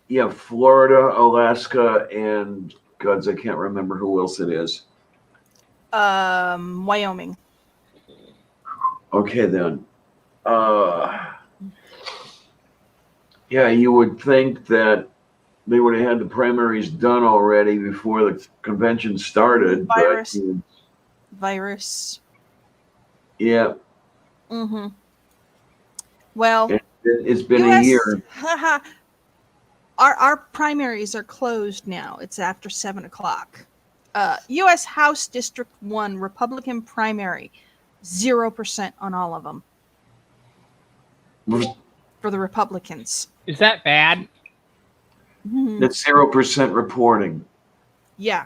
Yeah, Florida, Alaska, and gods, I can't remember who else it is. Wyoming. Okay, then. Yeah, you would think that they would have had the primaries done already before the convention started. Virus. Yeah. Well, it's been a year. Our primaries are closed now. It's after 7:00. U.S. House District 1 Republican primary, 0% on all of them for the Republicans. Is that bad? That's 0% reporting. Yeah.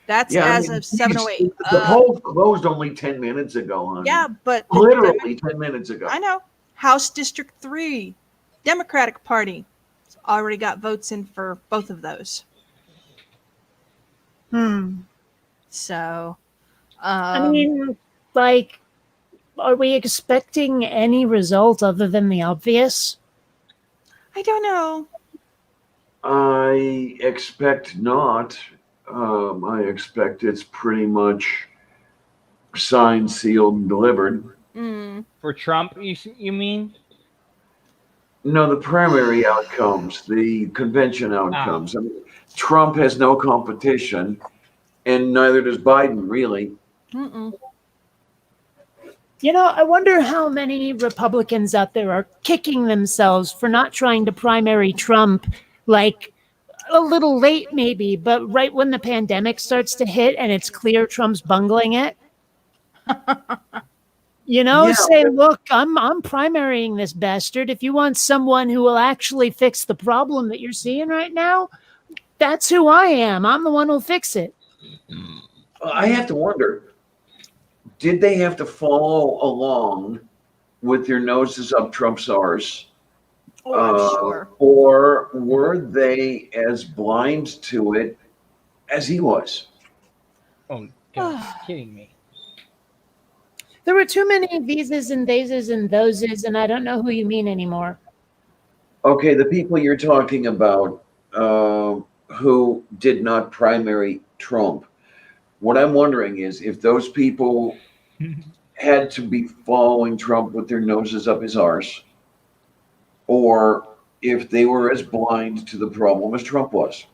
That's as of 7:08. The poll closed only 10 minutes ago, honey. Yeah, but literally 10 minutes ago. I know. House District 3, Democratic Party, already got votes in for both of those. So, I mean, like, are we expecting any result other than the obvious? I don't know. I expect not. I expect it's pretty much signed, sealed, and delivered. Mm. For Trump, you mean? No, the primary outcomes, the convention outcomes. I mean, Trump has no competition, and neither does Biden, really. Mm-mm. You know, I wonder how many Republicans out there are kicking themselves for not trying to primary Trump, like a little late, maybe, but right when the pandemic starts to hit and it's clear Trump's bungling it. You know, Yeah, say, look, I'm primarying this bastard. If you want someone who will actually fix the problem that you're seeing right now, that's who I am. I'm the one who'll fix it. I have to wonder, did they have to follow along with their noses up Trump's arse? Oh, I'm sure. Or were they as blind to it as he was? Oh, God, you're kidding me. There were too many theses and theses and thoses, and I don't know who you mean anymore. Okay, the people you're talking about who did not primary Trump, what I'm wondering is if those people had to be following Trump with their noses up his arse, or if they were as blind to the problem as Trump was.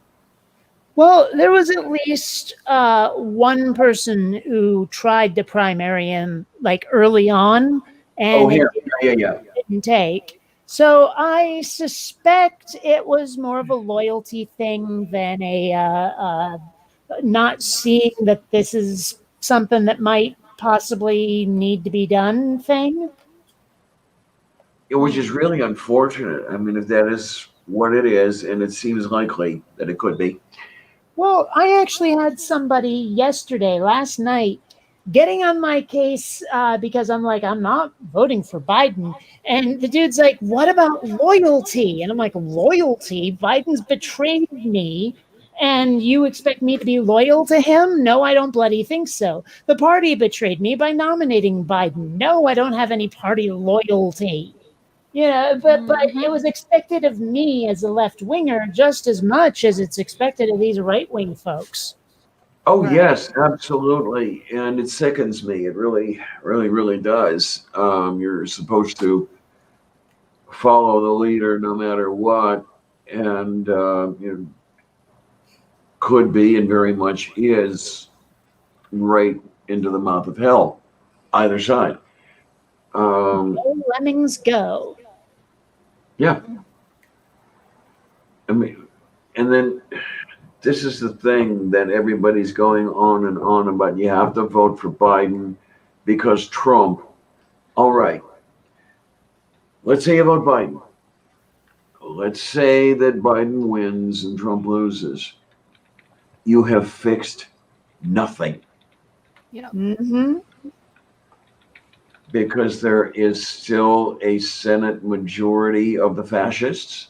Well, there was at least one person who tried to primary him like early on, Oh, and here, yeah. didn't take. So I suspect it was more of a loyalty thing than a not seeing that this is something that might possibly need to be done thing. Which is really unfortunate. I mean, if that is what it is, and it seems likely that it could be. Well, I actually had somebody last night, getting on my case because I'm like, I'm not voting for Biden. And the dude's like, what about loyalty? And I'm like, loyalty? Biden's betrayed me. And you expect me to be loyal to him? No, I don't bloody think so. The party betrayed me by nominating Biden. No, I don't have any party loyalty. You know, but it was expected of me as a left winger just as much as it's expected of these right wing folks. Oh, Right. yes, absolutely. And it sickens me. It really does. You're supposed to follow the leader no matter what. And it could be and very much is right into the mouth of hell, either side. Go Lemmings go. Yeah. I mean, and then this is the thing that everybody's going on and on about. You have to vote for Biden because Trump. All right. Let's say you vote Biden. Let's say that Biden wins and Trump loses. You have fixed nothing Mm-hmm. because there is still a Senate majority of the fascists.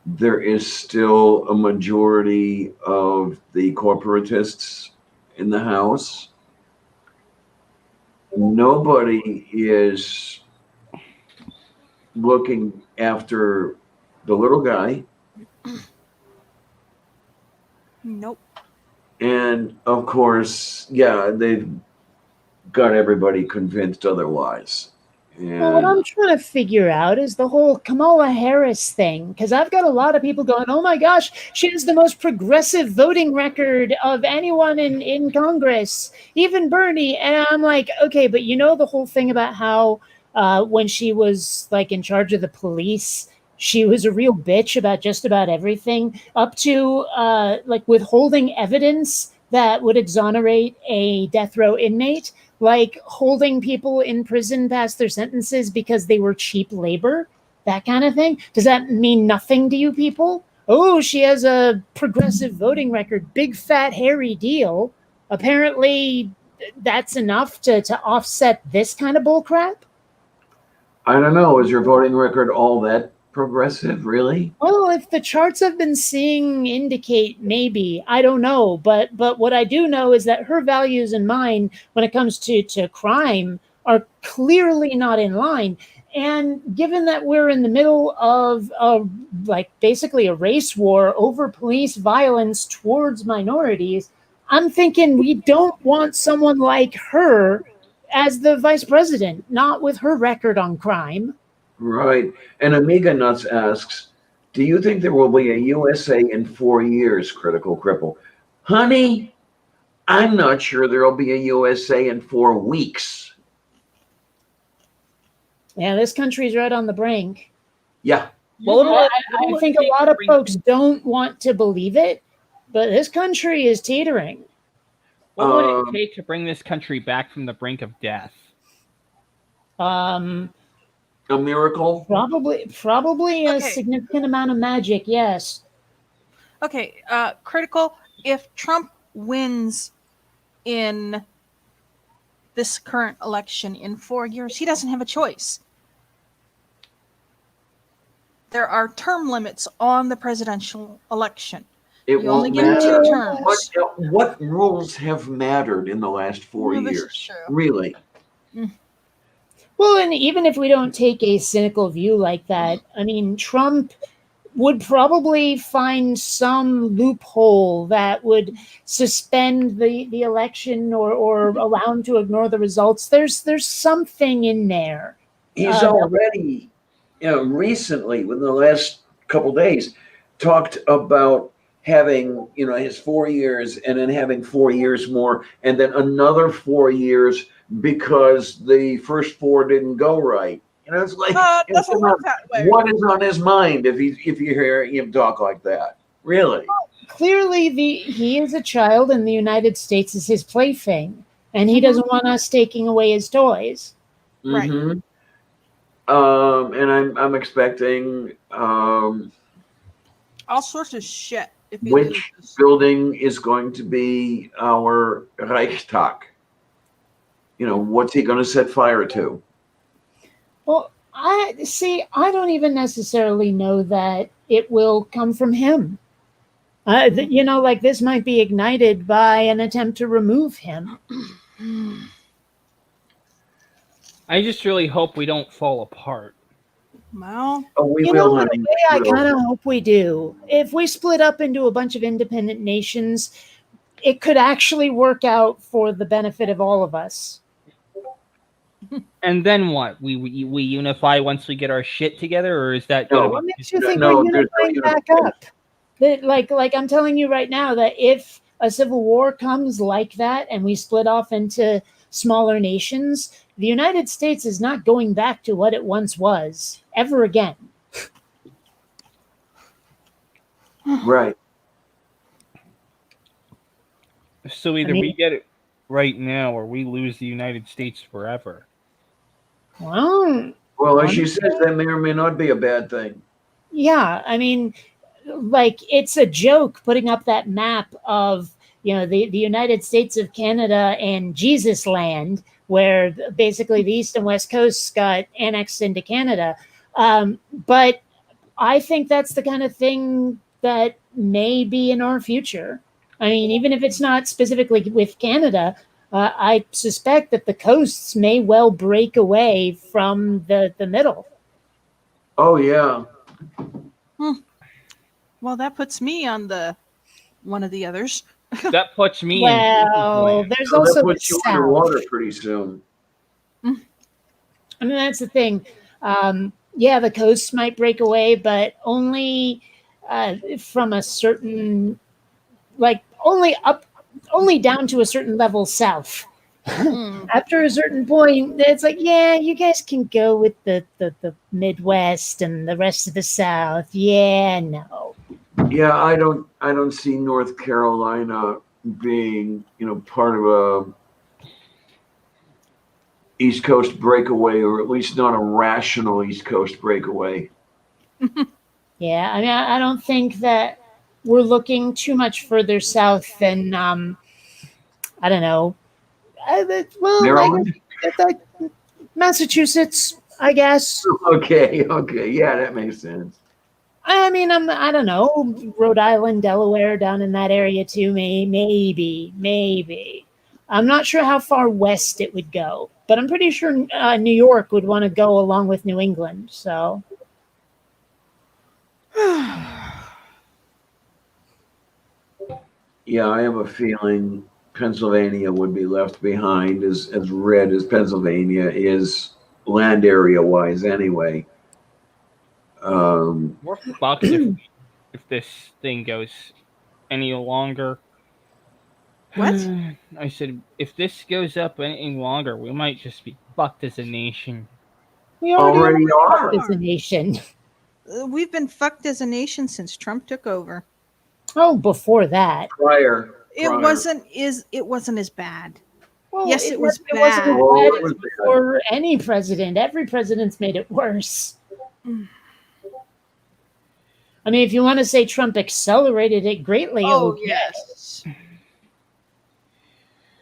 There is still a majority of the corporatists in the House. Nobody is looking after the little guy. Nope. And of course, yeah, they've got everybody convinced otherwise. Well, what And I'm trying to figure out is the whole Kamala Harris thing, because I've got a lot of people going, oh my gosh, she has the most progressive voting record of anyone in Congress, even Bernie. And I'm like, okay, but you know the whole thing about how when she was like in charge of the police, she was a real bitch about just about everything, up to like withholding evidence that would exonerate a death row inmate, like holding people in prison past their sentences because they were cheap labor, that kind of thing. Does that mean nothing to you people? Oh, she has a progressive voting record, big fat hairy deal. Apparently that's enough to offset this kind of bullcrap. I don't know, is your voting record all that progressive, really? Well, if the charts I've been seeing indicate, maybe, I don't know, but what I do know is that her values and mine when it comes to crime are clearly not in line. And given that we're in the middle of like basically a race war over police violence towards minorities, I'm thinking we don't want someone like her as the vice president, not with her record on crime. Right. And Amiga Nuts asks, do you think there will be a USA in 4 years, Critical Cripple? Honey, I'm not sure there'll be a USA in 4 weeks. Yeah, this country's right on the brink. Yeah. I think a lot of folks don't want to believe it, but this country is teetering. What would it take to bring this country back from the brink of death? A miracle? Probably a Okay. significant amount of magic, yes. Okay, Critical, if Trump wins in this current election in 4 years, he doesn't have a choice. There are term limits on the presidential election. It You only won't get him matter. 2 terms. What rules have mattered in the last 4 Well, this is years? true. Really? Well, and even if we don't take a cynical view like that, I mean, Trump would probably find some loophole that would suspend the election or allow him to ignore the results. There's something in there. He's already, recently, within the last couple days, talked about having, his 4 years and then having 4 years more and then another 4 years because the first 4 didn't go right. It's like, Doesn't work that way. what is on his mind if you hear him talk like that? Really? Clearly, he is a child, and the United States is his plaything, and he doesn't want us taking away his toys. Right. Mhm. And I'm expecting All sorts of shit. If he which loses. building is going to be our Reichstag. What's he going to set fire to? Well, I don't even necessarily know that it will come from him. Like this might be ignited by an attempt to remove him. I just really hope we don't fall apart. Well, Oh, we You will, know, in a honey. way, I We will. kind of hope we do. If we split up into a bunch of independent nations, it could actually work out for the benefit of all of us. And then what? We unify once we get our shit together, or is that No. gonna What be makes you think No, we're there's no unifying back unification. up? That, like I'm telling you right now, that if a civil war comes like that and we split off into smaller nations, the United States is not going back to what it once was ever again. Right. So either we get it right now, or we lose the United States forever. Well, Well, as she says, that may or may not be a bad thing. yeah, I mean, like it's a joke putting up that map of the United States of Canada and Jesus land, where basically the east and west coasts got annexed into Canada. But I think that's the kind of thing that may be in our future. I mean, even if it's not specifically with Canada, I suspect that the coasts may well break away from the middle. Oh, yeah. well, that puts me on the one of the others. That puts me Well, in. there's So also that the puts you South. underwater pretty soon. I mean, that's the thing. Yeah, the coasts might break away, but only from a certain, like only down to a certain level south. After a certain point, it's like, yeah, you guys can go with the Midwest and the rest of the South. Yeah, no. Yeah, I don't see North Carolina being, part of a East Coast breakaway, or at least not a rational East Coast breakaway. Yeah, I mean, I don't think that we're looking too much further south than, I don't know. Well, Maryland? like Massachusetts, I guess. Okay, yeah, that makes sense. I mean, I don't know, Rhode Island, Delaware, down in that area too. Maybe. I'm not sure how far west it would go, but I'm pretty sure New York would want to go along with New England. So Yeah, I have a feeling Pennsylvania would be left behind, as red as Pennsylvania is land area wise anyway. We're fucked if this thing goes any longer. What? I said, if this goes up any longer, we might just be fucked as a nation. we Already are are. as a nation. We've been fucked as a nation since Trump took over. Oh, before that. Prior. It wasn't as bad. Well, Yes, it was It wasn't as bad. Oh, bad it as was bad. before any president. Every president's made it worse. I mean, if you want to say Trump accelerated it greatly, Oh okay. yes.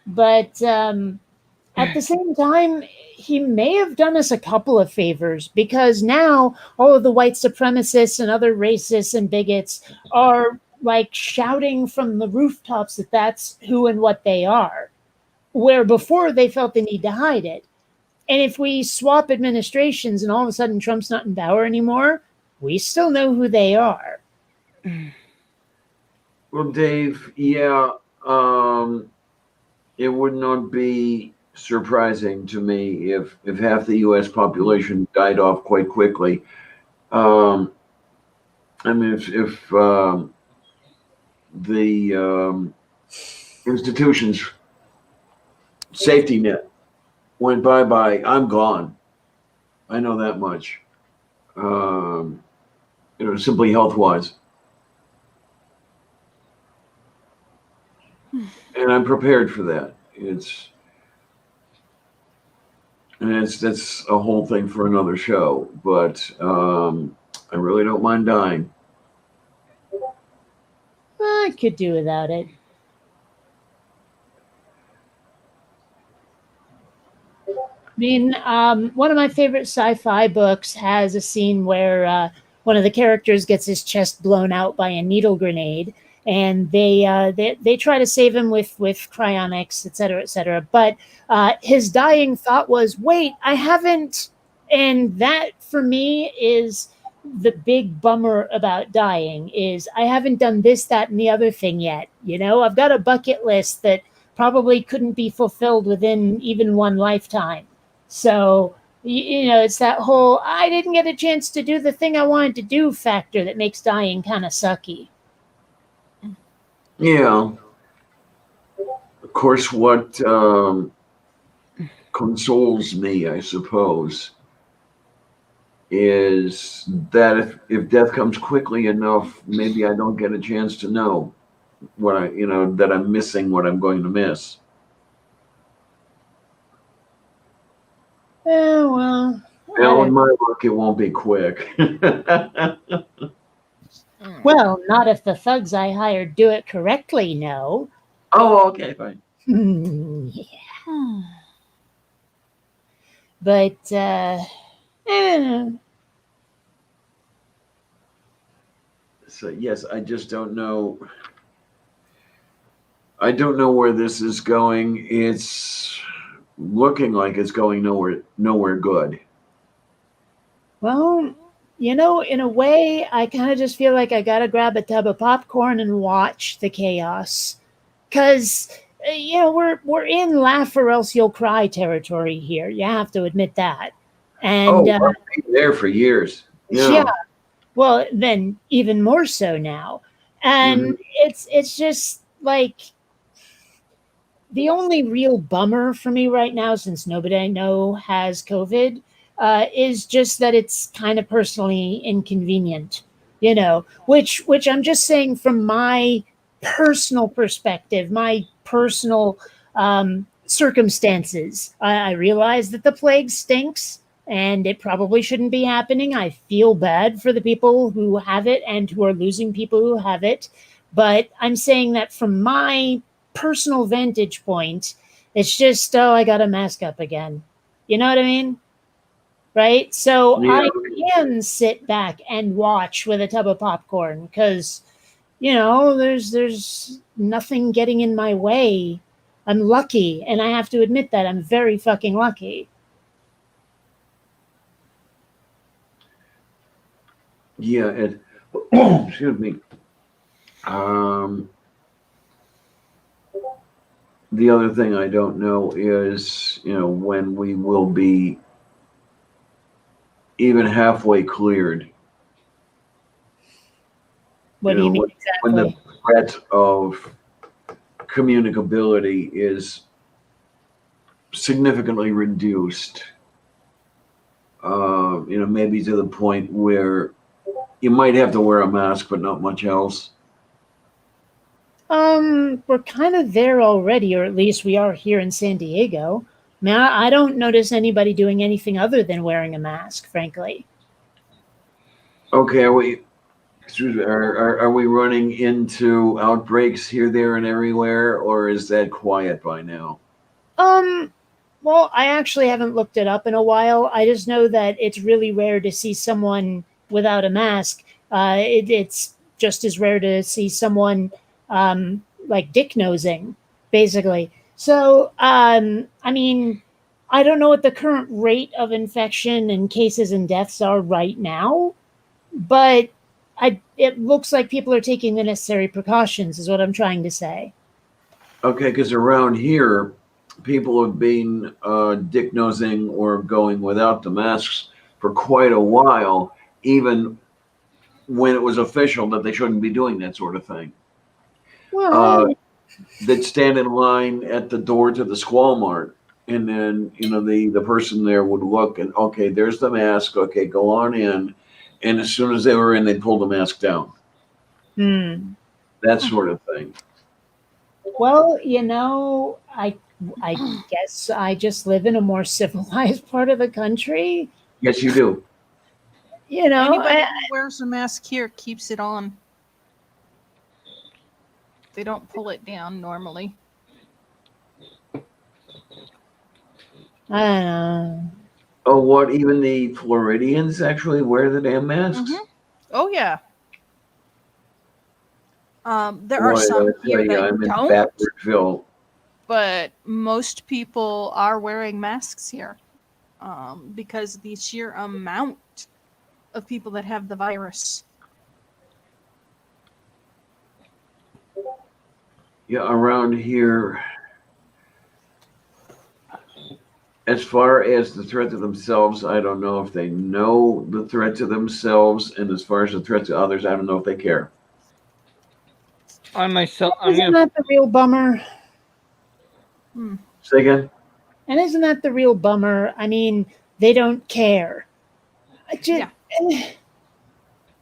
But at the same time, he may have done us a couple of favors, because now all of the white supremacists and other racists and bigots are like shouting from the rooftops that that's who and what they are, where before they felt the need to hide it. And if we swap administrations and all of a sudden Trump's not in power anymore, we still know who they are. Well, Dave, yeah, it would not be surprising to me if half the U.S. population died off quite quickly. I mean, if the institutions safety net went bye-bye, I'm gone. I know that much. Simply health-wise. And I'm prepared for that. That's a whole thing for another show, but I really don't mind dying. I could do without it. I mean, one of my favorite sci-fi books has a scene where one of the characters gets his chest blown out by a needle grenade, and they try to save him with cryonics, et cetera, et cetera. But his dying thought was, "Wait, I haven't," and that for me is the big bummer about dying, is I haven't done this, that, and the other thing yet. You know, I've got a bucket list that probably couldn't be fulfilled within even one lifetime. So, it's that whole I didn't get a chance to do the thing I wanted to do factor that makes dying kind of sucky. Yeah. Of course, what consoles me, I suppose, is that if death comes quickly enough, maybe I don't get a chance to know that I'm missing what I'm going to miss. Oh, well. Now, in my luck, it won't be quick. Well, not if the thugs I hired do it correctly, no. Oh, okay, fine. Yeah. But, So, yes, I just don't know. I don't know where this is going. It's looking like it's going nowhere good. well, in a way, I kind of just feel like I got to grab a tub of popcorn and watch the chaos. Because, we're in laugh or else you'll cry territory here. You have to admit that. And I've been there for years. yeah. Well, then even more so now. And it's just like the only real bummer for me right now, since nobody I know has COVID, is just that it's kind of personally inconvenient, which I'm just saying from my personal perspective, my personal circumstances. I realize that the plague stinks and it probably shouldn't be happening. I feel bad for the people who have it and who are losing people who have it. But I'm saying that from my personal vantage point, it's just, I got to mask up again. You know what I mean? Right? So Yeah. I can sit back and watch with a tub of popcorn because, there's nothing getting in my way I'm lucky, and I have to admit that I'm very fucking lucky. Yeah, excuse me. The other thing I don't know is, when we will be even halfway cleared. What do you mean When the exactly? threat of communicability is significantly reduced. Maybe to the point where you might have to wear a mask, but not much else. We're kind of there already, or at least we are here in San Diego. Man, I don't notice anybody doing anything other than wearing a mask, frankly. Okay, are we running into outbreaks here, there, and everywhere, or is that quiet by now? Well, I actually haven't looked it up in a while. I just know that it's really rare to see someone without a mask. It's just as rare to see someone like dick nosing, basically. So, I mean, I don't know what the current rate of infection and cases and deaths are right now, but it looks like people are taking the necessary precautions, is what I'm trying to say. Okay, because around here, people have been dick nosing or going without the masks for quite a while, even when it was official that they shouldn't be doing that sort of thing. Well, They'd stand in line at the door to the Squall Mart, and then the person there would look and, okay, there's the mask. Okay, go on in. And as soon as they were in, they'd pull the mask down. That sort of thing. well, I guess I just live in a more civilized part of the country. Yes, you do. Anybody who wears a mask here keeps it on. They don't pull it down normally. I don't know. Oh, what? Even the Floridians actually wear the damn masks? Mhm. Oh yeah. There are Boy, some I tell here you, that I'm in don't, Backwardville. but most people are wearing masks here because the sheer amount of people that have the virus. Yeah, around here, as far as the threat to themselves, I don't know if they know the threat to themselves, and as far as the threat to others, I don't know if they care. I myself, Isn't that the real bummer? Say again? And isn't that the real bummer? I mean, they don't care. Yeah.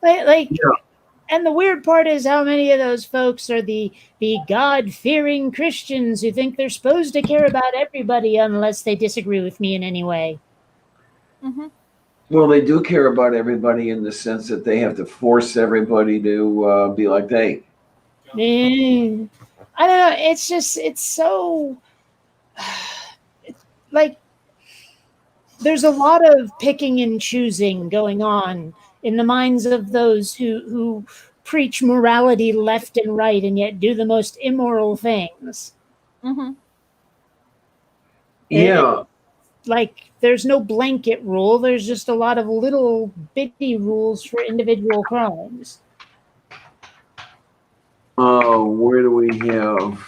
Like, Yeah. and the weird part is how many of those folks are the God-fearing Christians who think they're supposed to care about everybody unless they disagree with me in any way. Mm-hmm. Well, they do care about everybody in the sense that they have to force everybody to be like they. I don't know. It's so like there's a lot of picking and choosing going on in the minds of those who preach morality left and right and yet do the most immoral things. Mm-hmm. Yeah. Like there's no blanket rule. There's just a lot of little bitty rules for individual crimes. Oh, where do we have?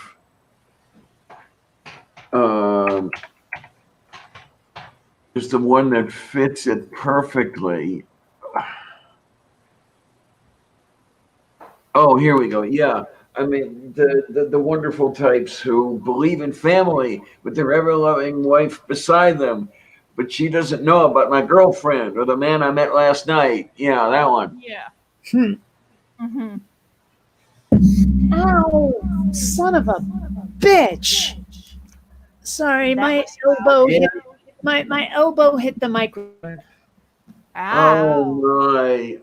Just the one that fits it perfectly. Oh, here we go. Yeah. I mean, the wonderful types who believe in family with their ever-loving wife beside them, but she doesn't know about my girlfriend or the man I met last night. Yeah, that one. Yeah. Mm-hmm. Ow, son of a bitch. Sorry, my elbow hit my elbow hit the microphone. Oh my.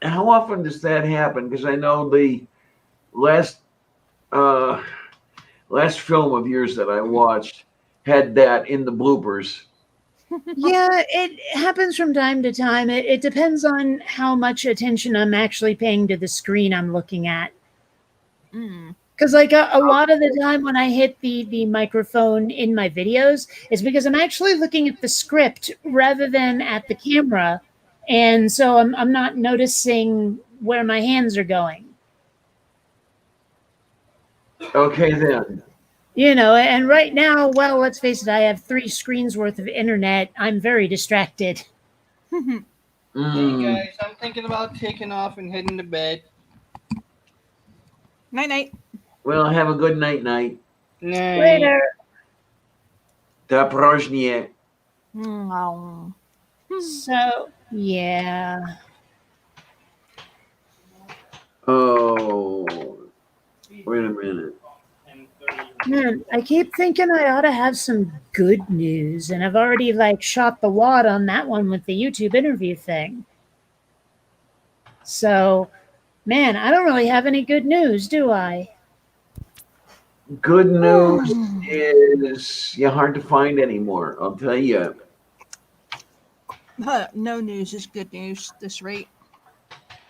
How often does that happen? Because I know the last film of yours that I watched had that in the bloopers. Yeah, it happens from time to time. It depends on how much attention I'm actually paying to the screen I'm looking at. Because like a lot of the time when I hit the microphone in my videos, it's because I'm actually looking at the script rather than at the camera, and so I'm not noticing where my hands are going. Okay, then. You know, and right now, well, let's face it, I have 3 screens worth of internet. I'm very distracted. Hey Mm. guys, I'm thinking about taking off and heading to bed. Night night. Well, have a good night. Night. Later. Da prožnie. Mm, So, yeah. Oh, wait a minute. Man, I keep thinking I ought to have some good news, and I've already like shot the wad on that one with the YouTube interview thing. So, man, I don't really have any good news, do I? Good news is hard to find anymore. I'll tell you. No news is good news at this rate.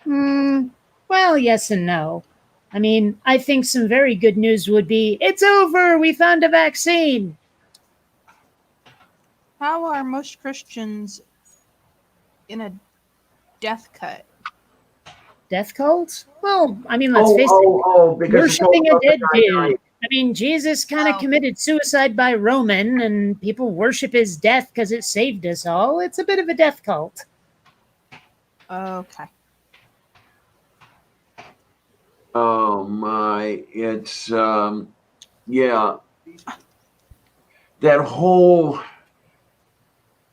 Well, yes and no. I mean, I think some very good news would be, it's over, we found a vaccine. How are most Christians in a death cut? Death cult? Well, I mean, let's face it, Because it's all worshiping a about the dead guy dude. dying. I mean, Jesus kind of Oh. committed suicide by Roman, and people worship his death because it saved us all. It's a bit of a death cult. Okay. Oh my, it's yeah. That whole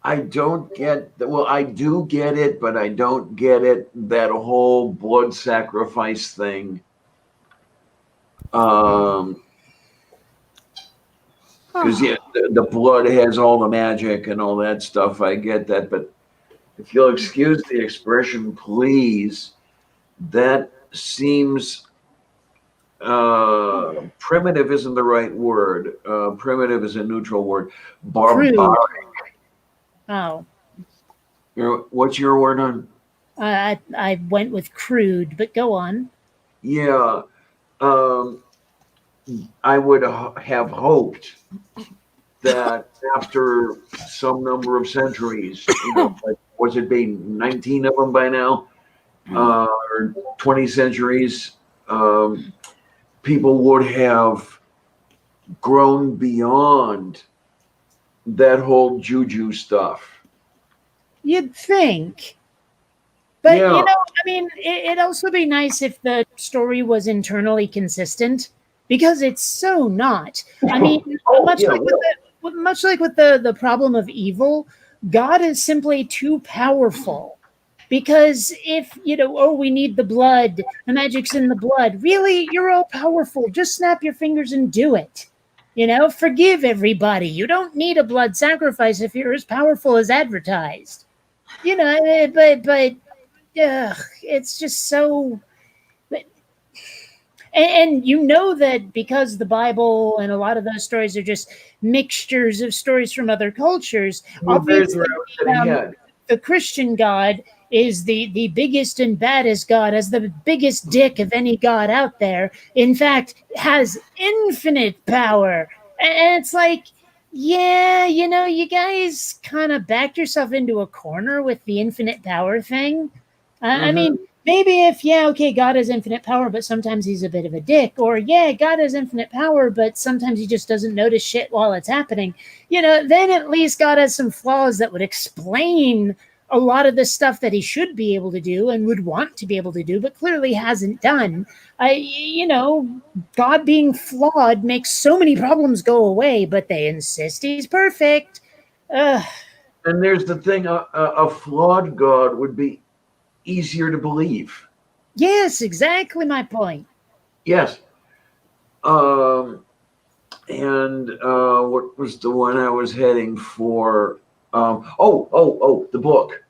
I don't get well, I do get it, but I don't get it. That whole blood sacrifice thing. Because yeah, the blood has all the magic and all that stuff. I get that, but if you'll excuse the expression, please, that seems primitive isn't the right word. Primitive is a neutral word. Barbaric. Oh, What's your word on? I went with crude, but go on. Yeah. I would have hoped that after some number of centuries, like, was it being 19 of them by now, or 20 centuries, people would have grown beyond that whole juju stuff. You'd think. But, Yeah. you know, I mean, it'd also be nice if the story was internally consistent, because it's so not. I mean, much like with the problem of evil, God is simply too powerful. Because if, we need the blood, the magic's in the blood. Really, you're all powerful. Just snap your fingers and do it. Forgive everybody. You don't need a blood sacrifice if you're as powerful as advertised. But it's just so. And that because the Bible and a lot of those stories are just mixtures of stories from other cultures, obviously the Christian God is the biggest and baddest God, has the biggest dick of any God out there. In fact, has infinite power. And it's like, yeah, you guys kind of backed yourself into a corner with the infinite power thing. I mean, maybe if, God has infinite power, but sometimes he's a bit of a dick. Or, God has infinite power, but sometimes he just doesn't notice shit while it's happening. Then at least God has some flaws that would explain a lot of the stuff that he should be able to do and would want to be able to do, but clearly hasn't done. God being flawed makes so many problems go away, but they insist he's perfect. And there's the thing, a flawed God would be easier to believe. Yes, exactly my point. Yes. And what was the one I was heading for? The book.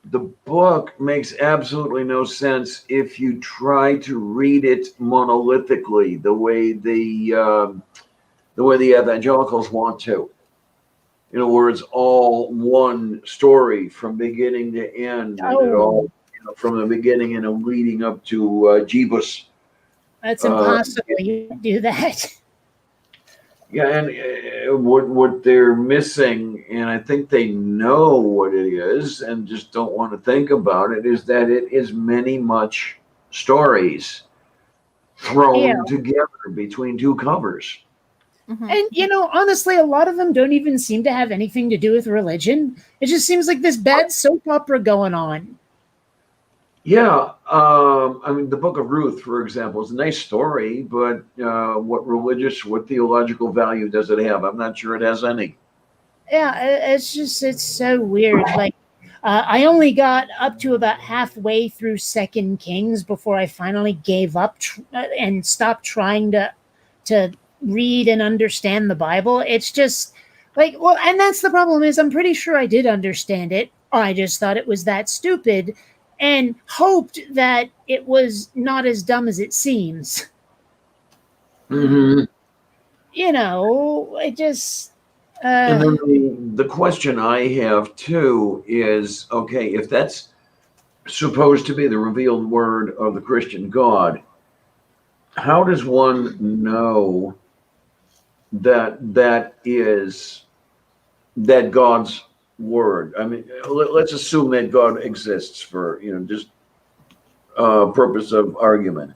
The book makes absolutely no sense if you try to read it monolithically, the way the evangelicals want to. Where it's all one story from beginning to end, and it all from the beginning and leading up to Jeebus. That's impossible. You can't do that. Yeah, and what they're missing, and I think they know what it is, and just don't want to think about it, is that it is many much stories thrown Yeah. together between two covers. Mhm. And honestly, a lot of them don't even seem to have anything to do with religion. It just seems like this bad soap opera going on. Yeah, I mean, the Book of Ruth, for example, is a nice story, but what theological value does it have? I'm not sure it has any. Yeah, it's so weird. Like, I only got up to about halfway through Second Kings before I finally gave up and stopped trying to read and understand the Bible. It's just like, well, and that's the problem is I'm pretty sure I did understand it. I just thought it was that stupid and hoped that it was not as dumb as it seems. Mm-hmm. It just. And then the question I have too is, okay, if that's supposed to be the revealed word of the Christian God, how does one know that is that God's word? I mean, let's assume that God exists for just purpose of argument.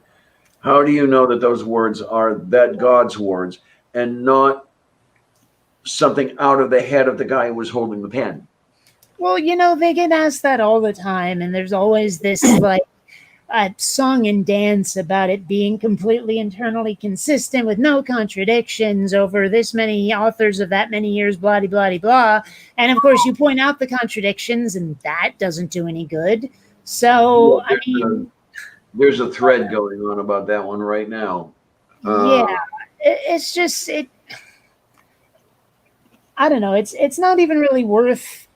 How do you know that those words are that God's words and not something out of the head of the guy who was holding the pen? Well, they get asked that all the time, and there's always this like song and dance about it being completely internally consistent with no contradictions over this many authors of that many years, blah, blah, blah, blah. And of course, you point out the contradictions, and that doesn't do any good. So, I mean, there's a thread going on about that one right now. Yeah, it's just it. I don't know. It's not even really worth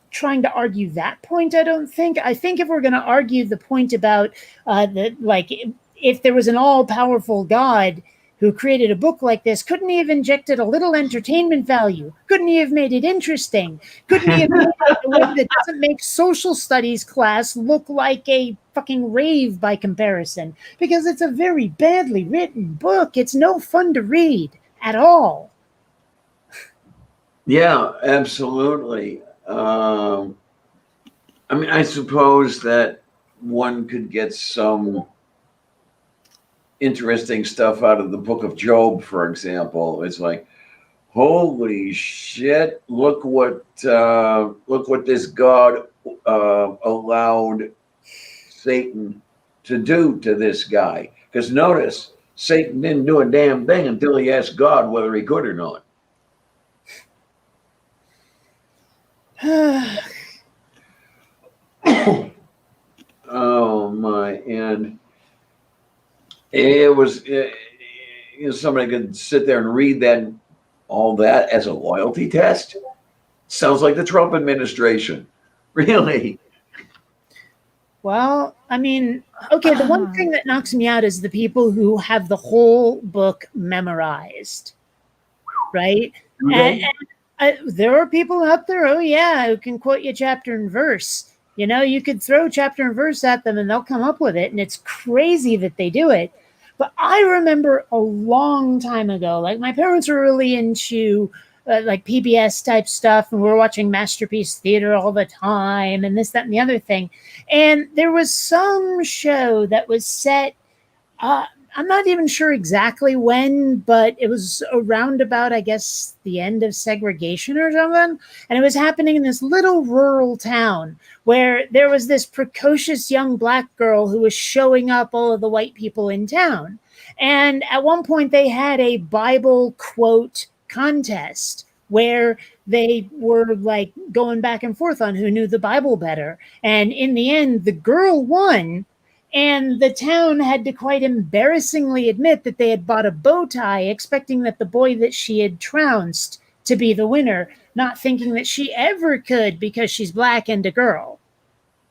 trying to argue that point. I don't think. I think if we're going to argue the point about if there was an all-powerful God who created a book like this, couldn't he have injected a little entertainment value? Couldn't he have made it interesting? Couldn't he have made it in a way that doesn't make social studies class look like a fucking rave by comparison? Because it's a very badly written book. It's no fun to read at all. Yeah, absolutely. I mean, I suppose that one could get some interesting stuff out of the Book of Job, for example. It's like, holy shit! Look what this God allowed Satan to do to this guy. Because notice, Satan didn't do a damn thing until he asked God whether he could or not. Oh my! And it was somebody could sit there and read that all that as a loyalty test. Sounds like the Trump administration, really. Well, I mean, okay, the one thing that knocks me out is the people who have the whole book memorized, right? And there are people out there, oh yeah, who can quote you chapter and verse. You could throw chapter and verse at them and they'll come up with it. And it's crazy that they do it. But I remember a long time ago, like my parents were really into like PBS type stuff. And we were watching Masterpiece Theater all the time and this, that, and the other thing. And there was some show that was set, I'm not even sure exactly when, but it was around about, I guess, the end of segregation or something. And it was happening in this little rural town where there was this precocious young black girl who was showing up all of the white people in town. And at one point they had a Bible quote contest where they were like going back and forth on who knew the Bible better. And in the end, the girl won. And the town had to quite embarrassingly admit that they had bought a bow tie, expecting that the boy that she had trounced to be the winner, not thinking that she ever could because she's black and a girl.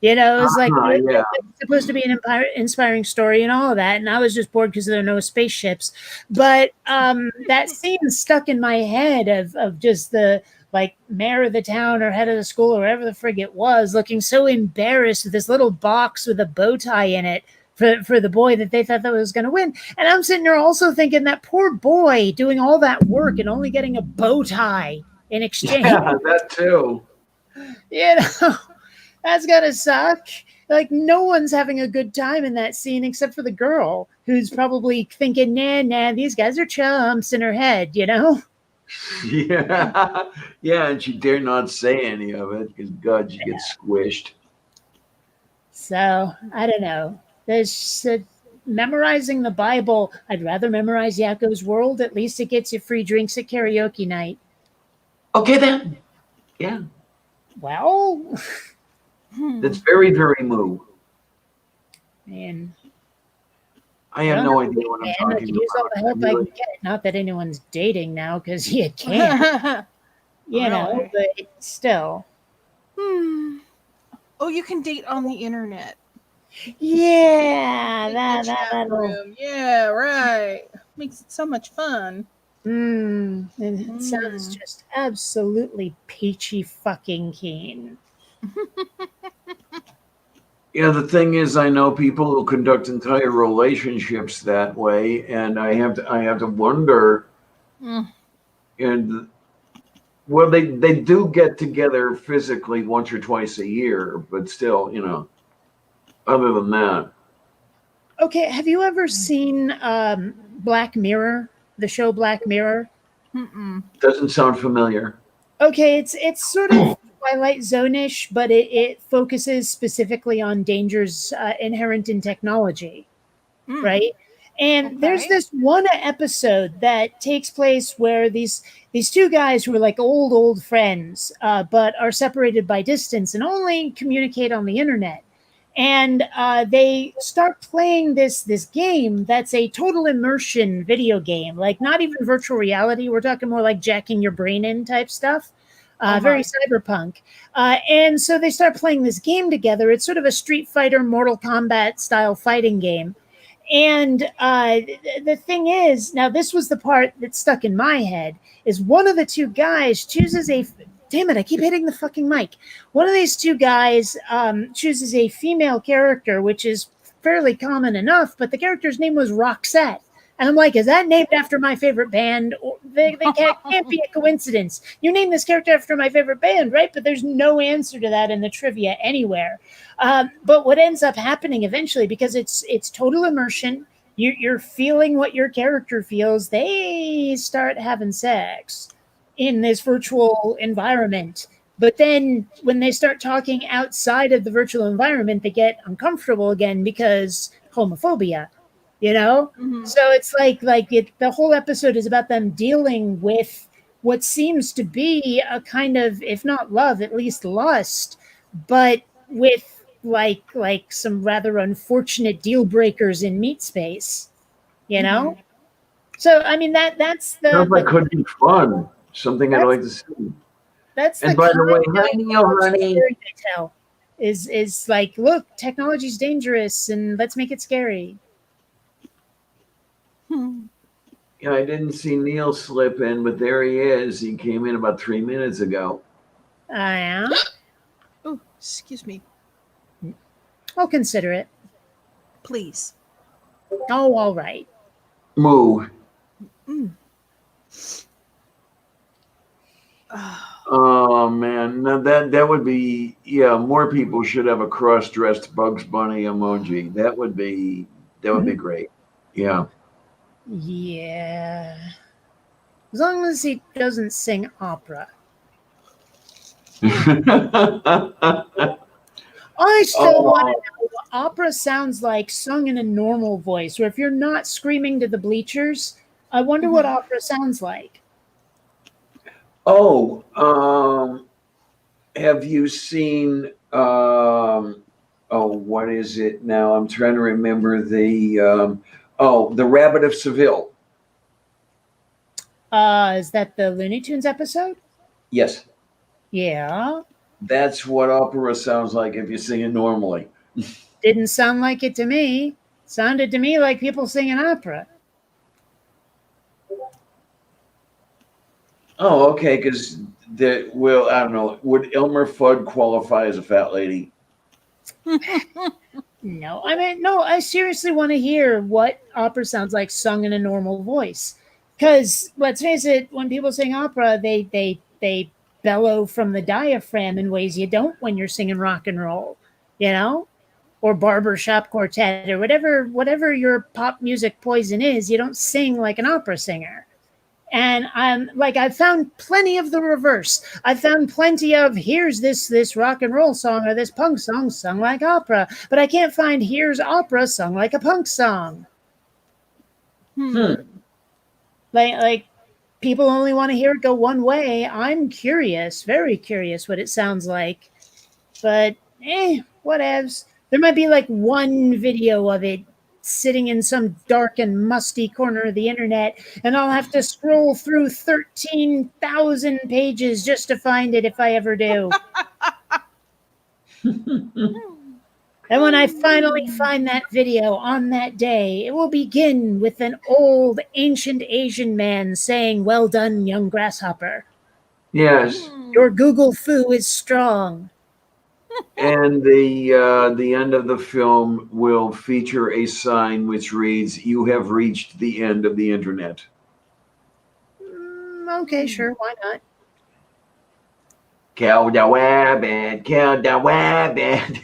It was like it's supposed to be an inspiring story and all of that. And I was just bored because there are no spaceships. But that scene stuck in my head of just the like mayor of the town or head of the school or whatever the frig it was, looking so embarrassed with this little box with a bow tie in it, for the boy that they thought that was going to win. And I'm sitting there also thinking that poor boy doing all that work and only getting a bow tie in exchange. Yeah, that too. You know, that's gotta suck. Like no one's having a good time in that scene except for the girl who's probably thinking, nah, these guys are chumps in her head, you know? Yeah, yeah, and she dare not say any of it because God, she gets squished. So I don't know. There's memorizing the Bible. I'd rather memorize Yakko's World. At least it gets you free drinks at karaoke night. Okay, then. Yeah, Well, that's very, very moo. man, I have no idea what I'm I talking could use all the help about. I can get. Not that anyone's dating now, because you can't, you know. Really? But still, Oh, you can date on the internet. yeah, Make a chat that'll. room. Yeah, right. Makes it so much fun. It sounds Mm. just absolutely peachy fucking keen. Yeah, the thing is, I know people who conduct entire relationships that way, and I have to wonder. Mm. And well, they do get together physically once or twice a year, but still, you know. Other than that, Okay, have you ever seen Black Mirror, the show Black Mirror? Mm-mm. doesn't sound familiar. Okay, it's sort of Twilight Zone-ish, but it focuses specifically on dangers inherent in technology, Mm. right? And there's Okay. this one episode that takes place where these two guys who are like old friends, but are separated by distance and only communicate on the internet. And they start playing this game that's a total immersion video game, like not even virtual reality. We're talking more like jacking your brain in type stuff. Very cyberpunk. And so they start playing this game together. It's sort of a Street Fighter, Mortal Kombat style fighting game. And the thing is, now this was the part that stuck in my head, is one of the two guys chooses a, damn it, I keep hitting the fucking mic. One of these two guys chooses a female character, which is fairly common enough, but the character's name was Roxette. And I'm like, is that named after my favorite band? Or they can't be a coincidence. You named this character after my favorite band, right? But there's no answer to that in the trivia anywhere. But what ends up happening eventually, because it's total immersion, you're feeling what your character feels. They start having sex in this virtual environment. But then when they start talking outside of the virtual environment, they get uncomfortable again because homophobia, you know? Mhm. So it's the whole episode is about them dealing with what seems to be a kind of, if not love, at least lust, but with like some rather unfortunate deal breakers in meat space, you know? So I mean that's the Sounds like could be fun. Something I'd like to see. that's And the by the way, kind hi of Neil, honey. story they tell is like, look, technology's dangerous and let's make it scary. Yeah, I didn't see Neil slip in, but there he is. He came in about 3 minutes ago. I am. Oh, excuse me. I'll consider it. Please. Oh, all right. Moo. Oh man, now that would be, yeah. More people should have a cross-dressed Bugs Bunny emoji. That would be great. Yeah. Yeah. As long as he doesn't sing opera. I still want to know what opera sounds like sung in a normal voice, or if you're not screaming to the bleachers, I wonder what opera sounds like. Have you seen what is it now? I'm trying to remember the Rabbit of Seville. Is that the Looney Tunes episode? Yes. Yeah. That's what opera sounds like if you sing it normally. Didn't sound like it to me. Sounded to me like people singing opera. Oh, okay, because I don't know. Would Elmer Fudd qualify as a fat lady? No, I mean, no, I seriously want to hear what opera sounds like sung in a normal voice. Because let's face it, when people sing opera, they bellow from the diaphragm in ways you don't when you're singing rock and roll, you know, or barbershop quartet or whatever your pop music poison is. You don't sing like an opera singer. And I'm like, I've found plenty of the reverse. I've found plenty of here's this rock and roll song or this punk song sung like opera, but I can't find here's opera sung like a punk song. Like people only want to hear it go one way. I'm curious, very curious what it sounds like. But whatevs. There might be like one video of it sitting in some dark and musty corner of the internet, and I'll have to scroll through 13,000 pages just to find it if I ever do. And when I finally find that video on that day, it will begin with an old ancient Asian man saying, "Well done, young grasshopper. Yes. Your Google foo is strong." And the end of the film will feature a sign which reads, "You have reached the end of the internet." Okay, sure, why not? Kill the rabbit, kill the rabbit.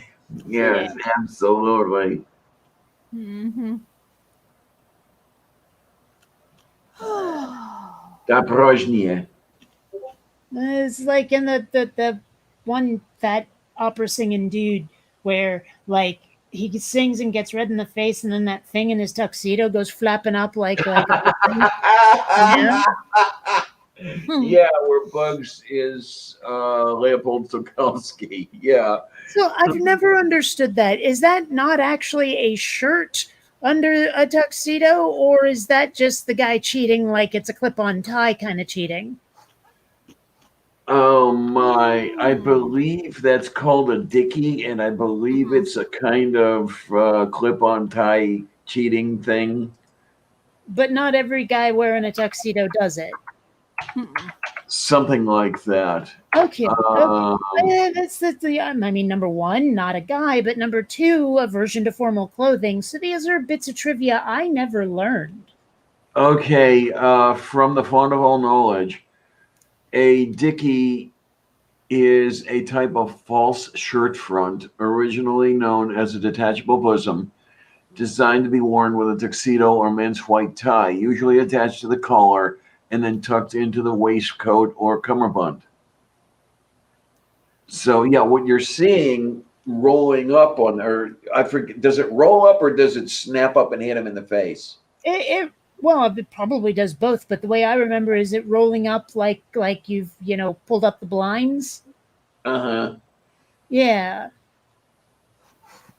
Yes, absolutely. Mm-hmm. Daprozhnie. It's like in the one fat opera singing dude where like he sings and gets red in the face, and then that thing in his tuxedo goes flapping up like yeah. Yeah, where Bugs is Leopold Stokowski. Yeah. So I've never understood that. Is that not actually a shirt under a tuxedo, or is that just the guy cheating like it's a clip-on tie kind of cheating? Oh my, I believe that's called a dickie, and I believe it's a kind of clip-on tie cheating thing. But not every guy wearing a tuxedo does it. Something like that. Okay. Um, That's the. I mean, number one, not a guy, but number two, aversion to formal clothing. So these are bits of trivia I never learned. Okay, from the font of all knowledge, a dickie is a type of false shirt front, originally known as a detachable bosom, designed to be worn with a tuxedo or men's white tie, usually attached to the collar and then tucked into the waistcoat or cummerbund. So yeah, what you're seeing rolling up on, or I forget, does it roll up or does it snap up and hit him in the face? Well, it probably does both, but the way I remember is it rolling up like you've pulled up the blinds. Uh-huh. Yeah.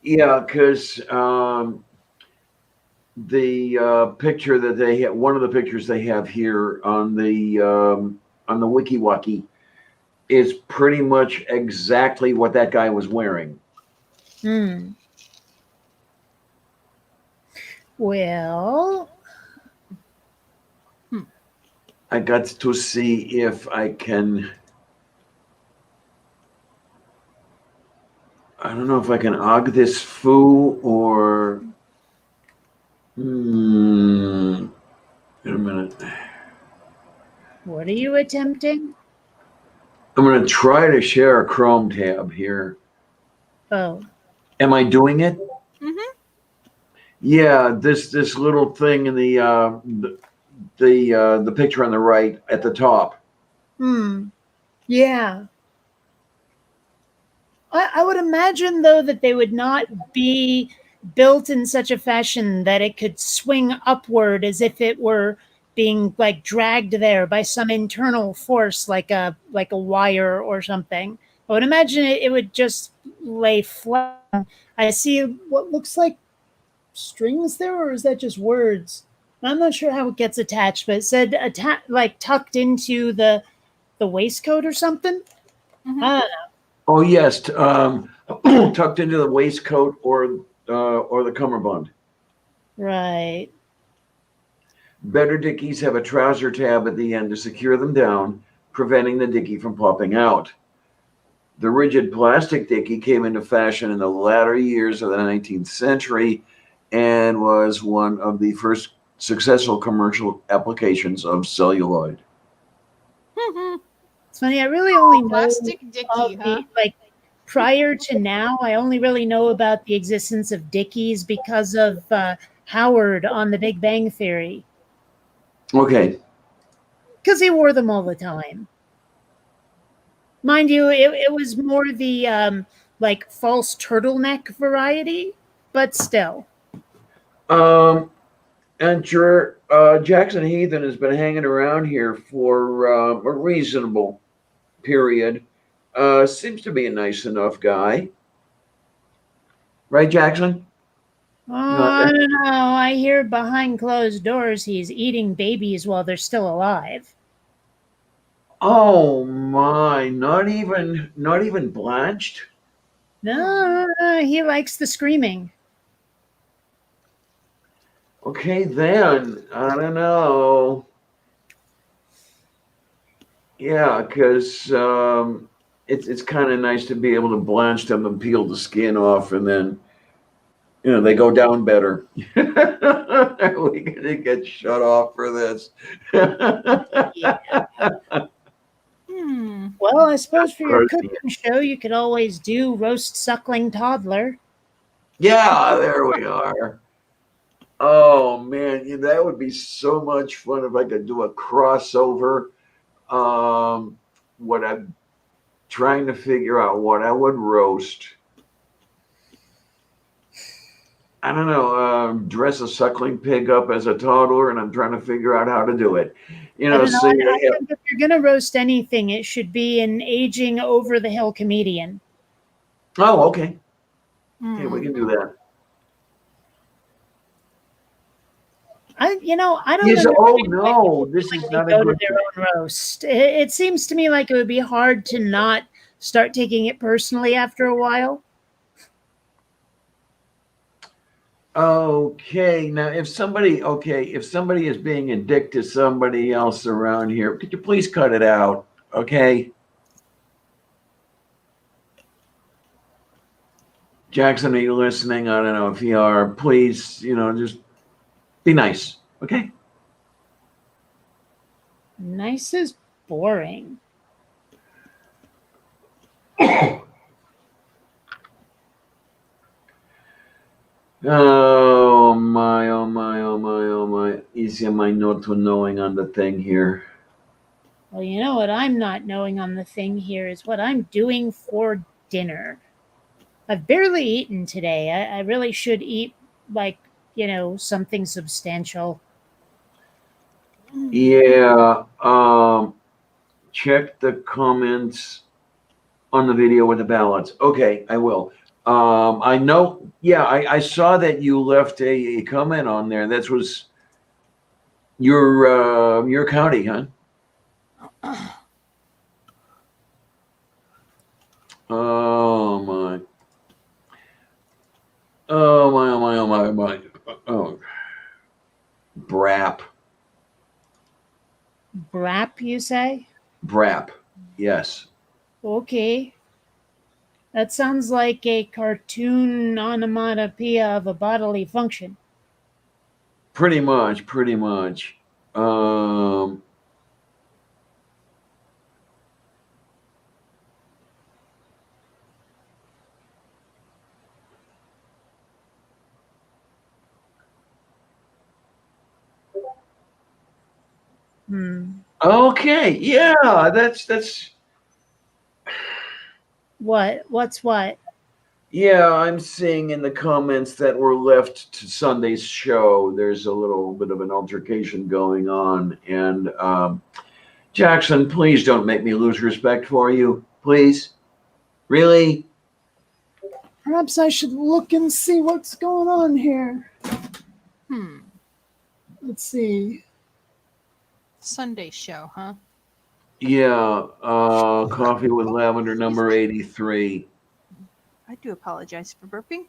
Yeah, because the picture that they have, one of the pictures they have here on the WikiWaki is pretty much exactly what that guy was wearing. Well, I got to see if I can. I don't know if I can og this foo or. Wait a minute. what are you attempting? I'm going to try to share a Chrome tab here. Oh. Am I doing it? Mm-hmm. Yeah, this little thing in the picture on the right at the top. Yeah. I would imagine, though, that they would not be built in such a fashion that it could swing upward as if it were being like dragged there by some internal force, like a wire or something. I would imagine it would just lay flat. I see what looks like strings there, or is that just words? I'm not sure how it gets attached, but it said like tucked into the waistcoat or something. Mm-hmm. I don't know. Oh yes, tucked into the waistcoat or the cummerbund. Right. Better dickies have a trouser tab at the end to secure them down, preventing the dickie from popping out. The rigid plastic dicky came into fashion in the latter years of the 19th century and was one of the first successful commercial applications of celluloid. It's funny. I really only know Plastic of dicky, huh? the, like, prior to now, I only really know about the existence of Dickies because of Howard on The Big Bang Theory, Okay. because he wore them all the time. Mind you, it was more the like false turtleneck variety, but still. And Jackson Heathen has been hanging around here for a reasonable period. Seems to be a nice enough guy. Right, Jackson? Oh, I don't know. I hear behind closed doors he's eating babies while they're still alive. Oh my, not even blanched? No, he likes the screaming. Okay, then. I don't know. Yeah, because it's kind of nice to be able to blanch them and peel the skin off, and then they go down better. Are we gonna get shut off for this? Well, I suppose for your cooking show, you could always do roast suckling toddler. Yeah, there we are. Oh man, that would be so much fun if I could do a crossover. What I'm trying to figure out what I would roast. I don't know, dress a suckling pig up as a toddler, and I'm trying to figure out how to do it. I don't know. I think if you're going to roast anything, it should be an aging over the hill comedian. Oh, okay. Okay, we can do that. I don't Yes, know. oh no, this is not go a to good their own roast. It seems to me like it would be hard to not start taking it personally after a while. Okay, now if somebody is being a dick to somebody else around here, could you please cut it out? Okay. Jackson, are you listening? I don't know if you are. Please, just be nice. Okay. Nice is boring. Oh my, oh my, oh my, oh my. Easy am I not knowing on the thing here. Well, you know what I'm not knowing on the thing here is what I'm doing for dinner. I've barely eaten today. I really should eat, like, something substantial. Yeah. Check the comments on the video with the ballots. Okay, I will. I know. Yeah, I saw that you left a comment on there. That was your county, huh? Oh my. Oh my, oh my, oh my, oh my. Oh. Brap. Brap, you say? Brap. Yes. Okay. That sounds like a cartoon onomatopoeia of a bodily function. Pretty much. Okay, yeah, that's What's what? yeah, I'm seeing in the comments that were left to Sunday's show, there's a little bit of an altercation going on. And Jackson, please don't make me lose respect for you. Please. Really? Perhaps I should look and see what's going on here. Let's see. Sunday show, huh? Yeah, coffee with lavender number 83. I do apologize for burping.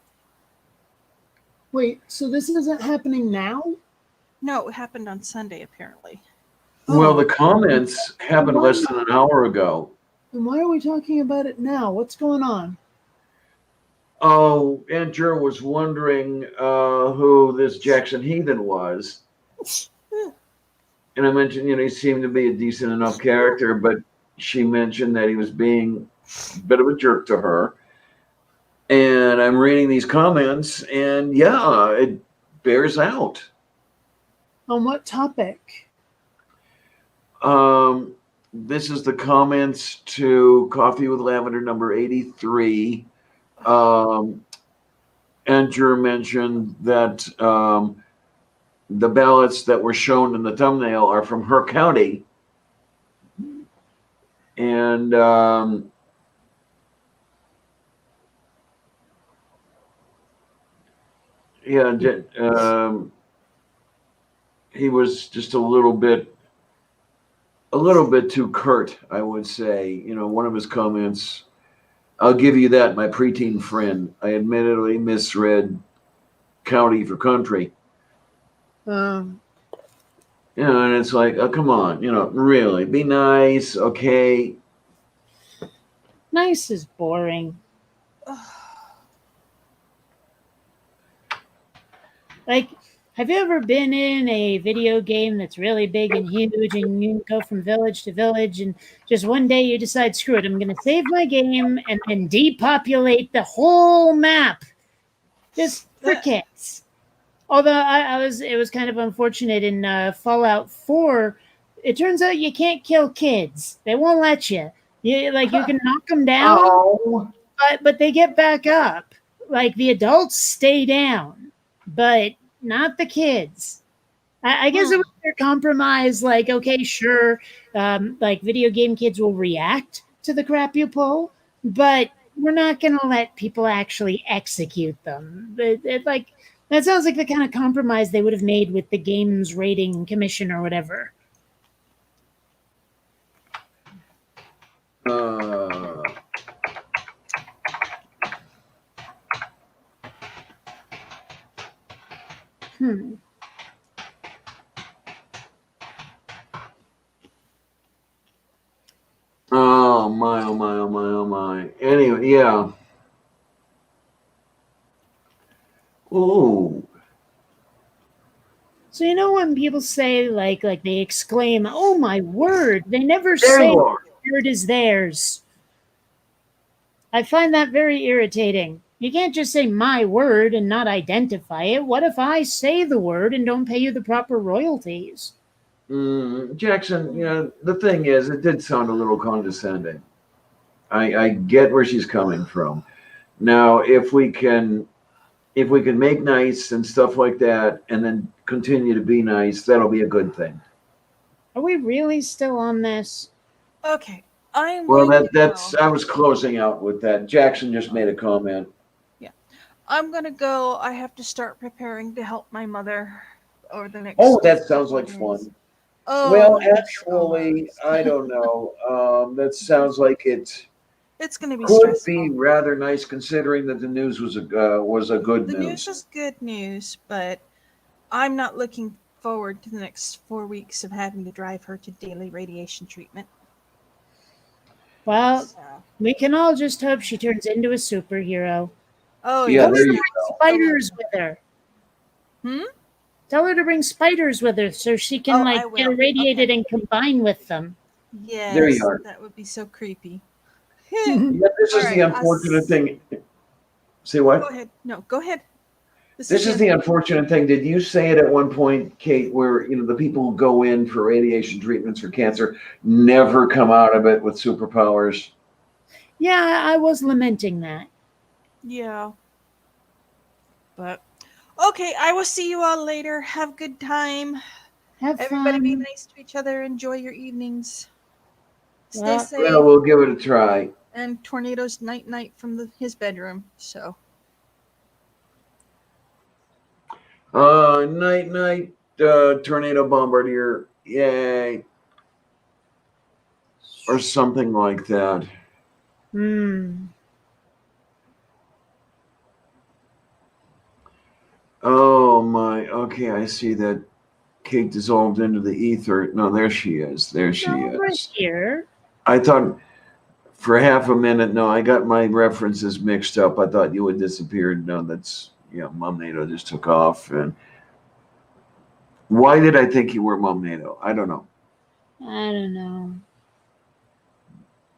Wait, so this isn't happening now? No, it happened on Sunday, apparently. Well, the comments happened less than an hour ago. And why are we talking about it now? What's going on? Oh, Enter was wondering who this Jackson Heathen was. And I mentioned, he seemed to be a decent enough character, but she mentioned that he was being a bit of a jerk to her. And I'm reading these comments, and yeah, it bears out. On what topic? This is the comments to Coffee with Lavender number 83. Enter mentioned that the ballots that were shown in the thumbnail are from her county. And he was just a little bit too curt, I would say. One of his comments, "I'll give you that, my preteen friend. I admittedly misread county for country." And it's like, oh, come on, really, be nice, okay? Nice is boring. Like, have you ever been in a video game that's really big and huge and you go from village to village and just one day you decide, screw it, I'm going to save my game and then depopulate the whole map just for kids? Although it was kind of unfortunate in Fallout 4. It turns out you can't kill kids. They won't let you. You can knock them down, but they get back up. Like, the adults stay down, but not the kids. I guess it was their compromise. Like, okay, sure, like video game kids will react to the crap you pull, but we're not going to let people actually execute them. That sounds like the kind of compromise they would have made with the Games Rating Commission or whatever. Oh my, oh my, oh my, oh my. Anyway, yeah. Ooh. So when people say like they exclaim, "Oh my word," they never There say you are. the word is theirs. I find that very irritating. You can't just say my word and not identify it. What if I say the word and don't pay you the proper royalties? Jackson, the thing is, it did sound a little condescending. I get where she's coming from. Now, if we can make nice and stuff like that, and then continue to be nice, that'll be a good thing. Are we really still on this? Okay. I was closing out with that. Jackson just made a comment. Yeah. I'm going to go. I have to start preparing to help my mother over the next. Oh, that sounds like fun. Oh, well, actually, I don't know. That sounds like it's going to be could stressful. be rather nice, considering that the news was a good The news. news was good news, but I'm not looking forward to the next 4 weeks of having to drive her to daily radiation treatment. Well, So. we can all just hope she turns into a superhero. Oh, Yeah, yeah. there you go. Spiders with her. Tell her to bring spiders with her so she can I get will. irradiated Okay. and combine with them. Yes, There you are. that would be so creepy. Yeah, this is the unfortunate thing. Say what? Go ahead. No, go ahead. This is the unfortunate thing. Did you say it at one point, Kate, where the people who go in for radiation treatments for cancer never come out of it with superpowers? Yeah, I was lamenting that. Yeah. But okay, I will see you all later. Have a good time. Have Everybody fun. be nice to each other. Enjoy your evenings. Stay Well, safe. Well, we'll give it a try. And Tornado's night from his bedroom. So. Night, Tornado Bombardier. Yay. Or something like that. Oh my. Okay, I see that Kate dissolved into the ether. No, there she is. There she No, we're is. here. I thought For half a minute, no, I got my references mixed up. I thought you had disappeared. No, that's, Mom NATO just took off. And why did I think you were Mom NATO? I don't know. I don't know.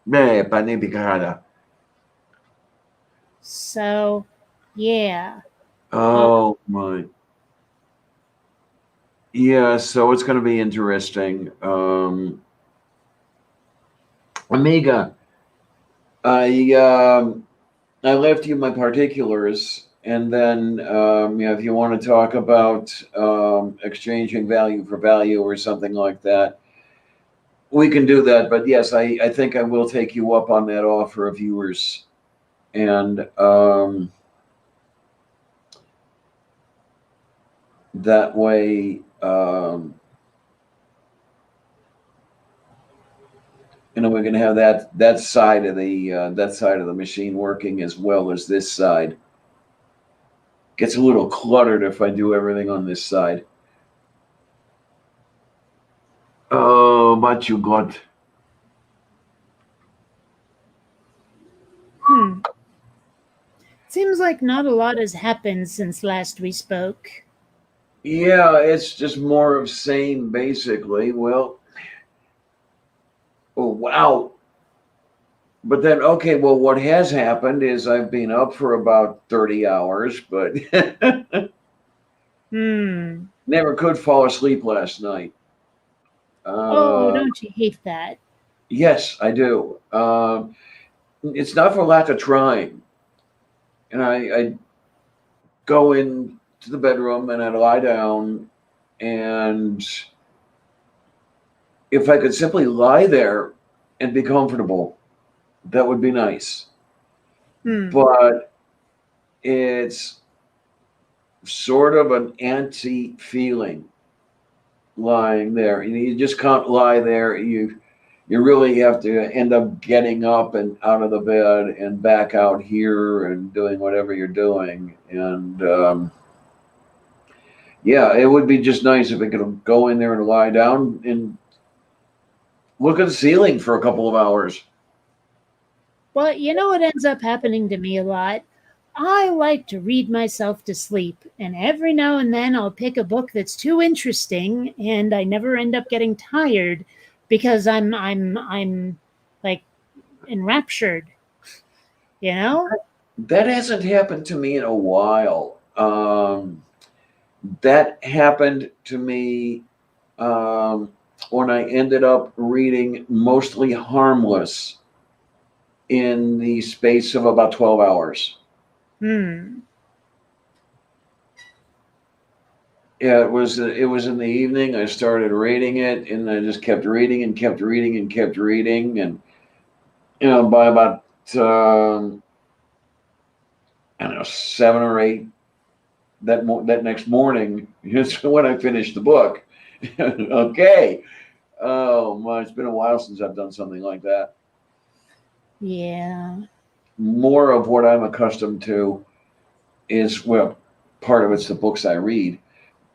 Panipicada. So, yeah. Oh my. Yeah, so it's going to be interesting. Amiga, I left you my particulars, and then if you want to talk about exchanging value for value or something like that, we can do that. But yes, I think I will take you up on that offer of viewers, and that way. We're going to have that side of the machine working as well as this side. Gets a little cluttered if I do everything on this side. Oh, what you got? Seems like not a lot has happened since last we spoke. Yeah, it's just more of same, basically. Well, oh, wow. But then, okay, well, what has happened is I've been up for about 30 hours, but never could fall asleep last night. Oh, don't you hate that? Yes, I do. It's not for lack of trying. And I go into the bedroom and I'd lie down, and if I could simply lie there and be comfortable, that would be nice. But it's sort of an anti-feeling lying there. You just can't lie there. You really have to end up getting up and out of the bed and back out here and doing whatever you're doing. And yeah, it would be just nice if I could go in there and lie down and look at the ceiling for a couple of hours. Well, you know what ends up happening to me a lot? I like to read myself to sleep, and every now and then I'll pick a book that's too interesting, and I never end up getting tired because I'm like enraptured. You know? That hasn't happened to me in a while. That happened to me when I ended up reading Mostly Harmless in the space of about 12 hours. Yeah, it was in the evening. I started reading it, and I just kept reading and kept reading and kept reading, and by about I don't know, 7 or 8 that next morning is when I finished the book. Okay. Oh my, it's been a while since I've done something like that. Yeah. More of what I'm accustomed to is, well, part of it's the books I read,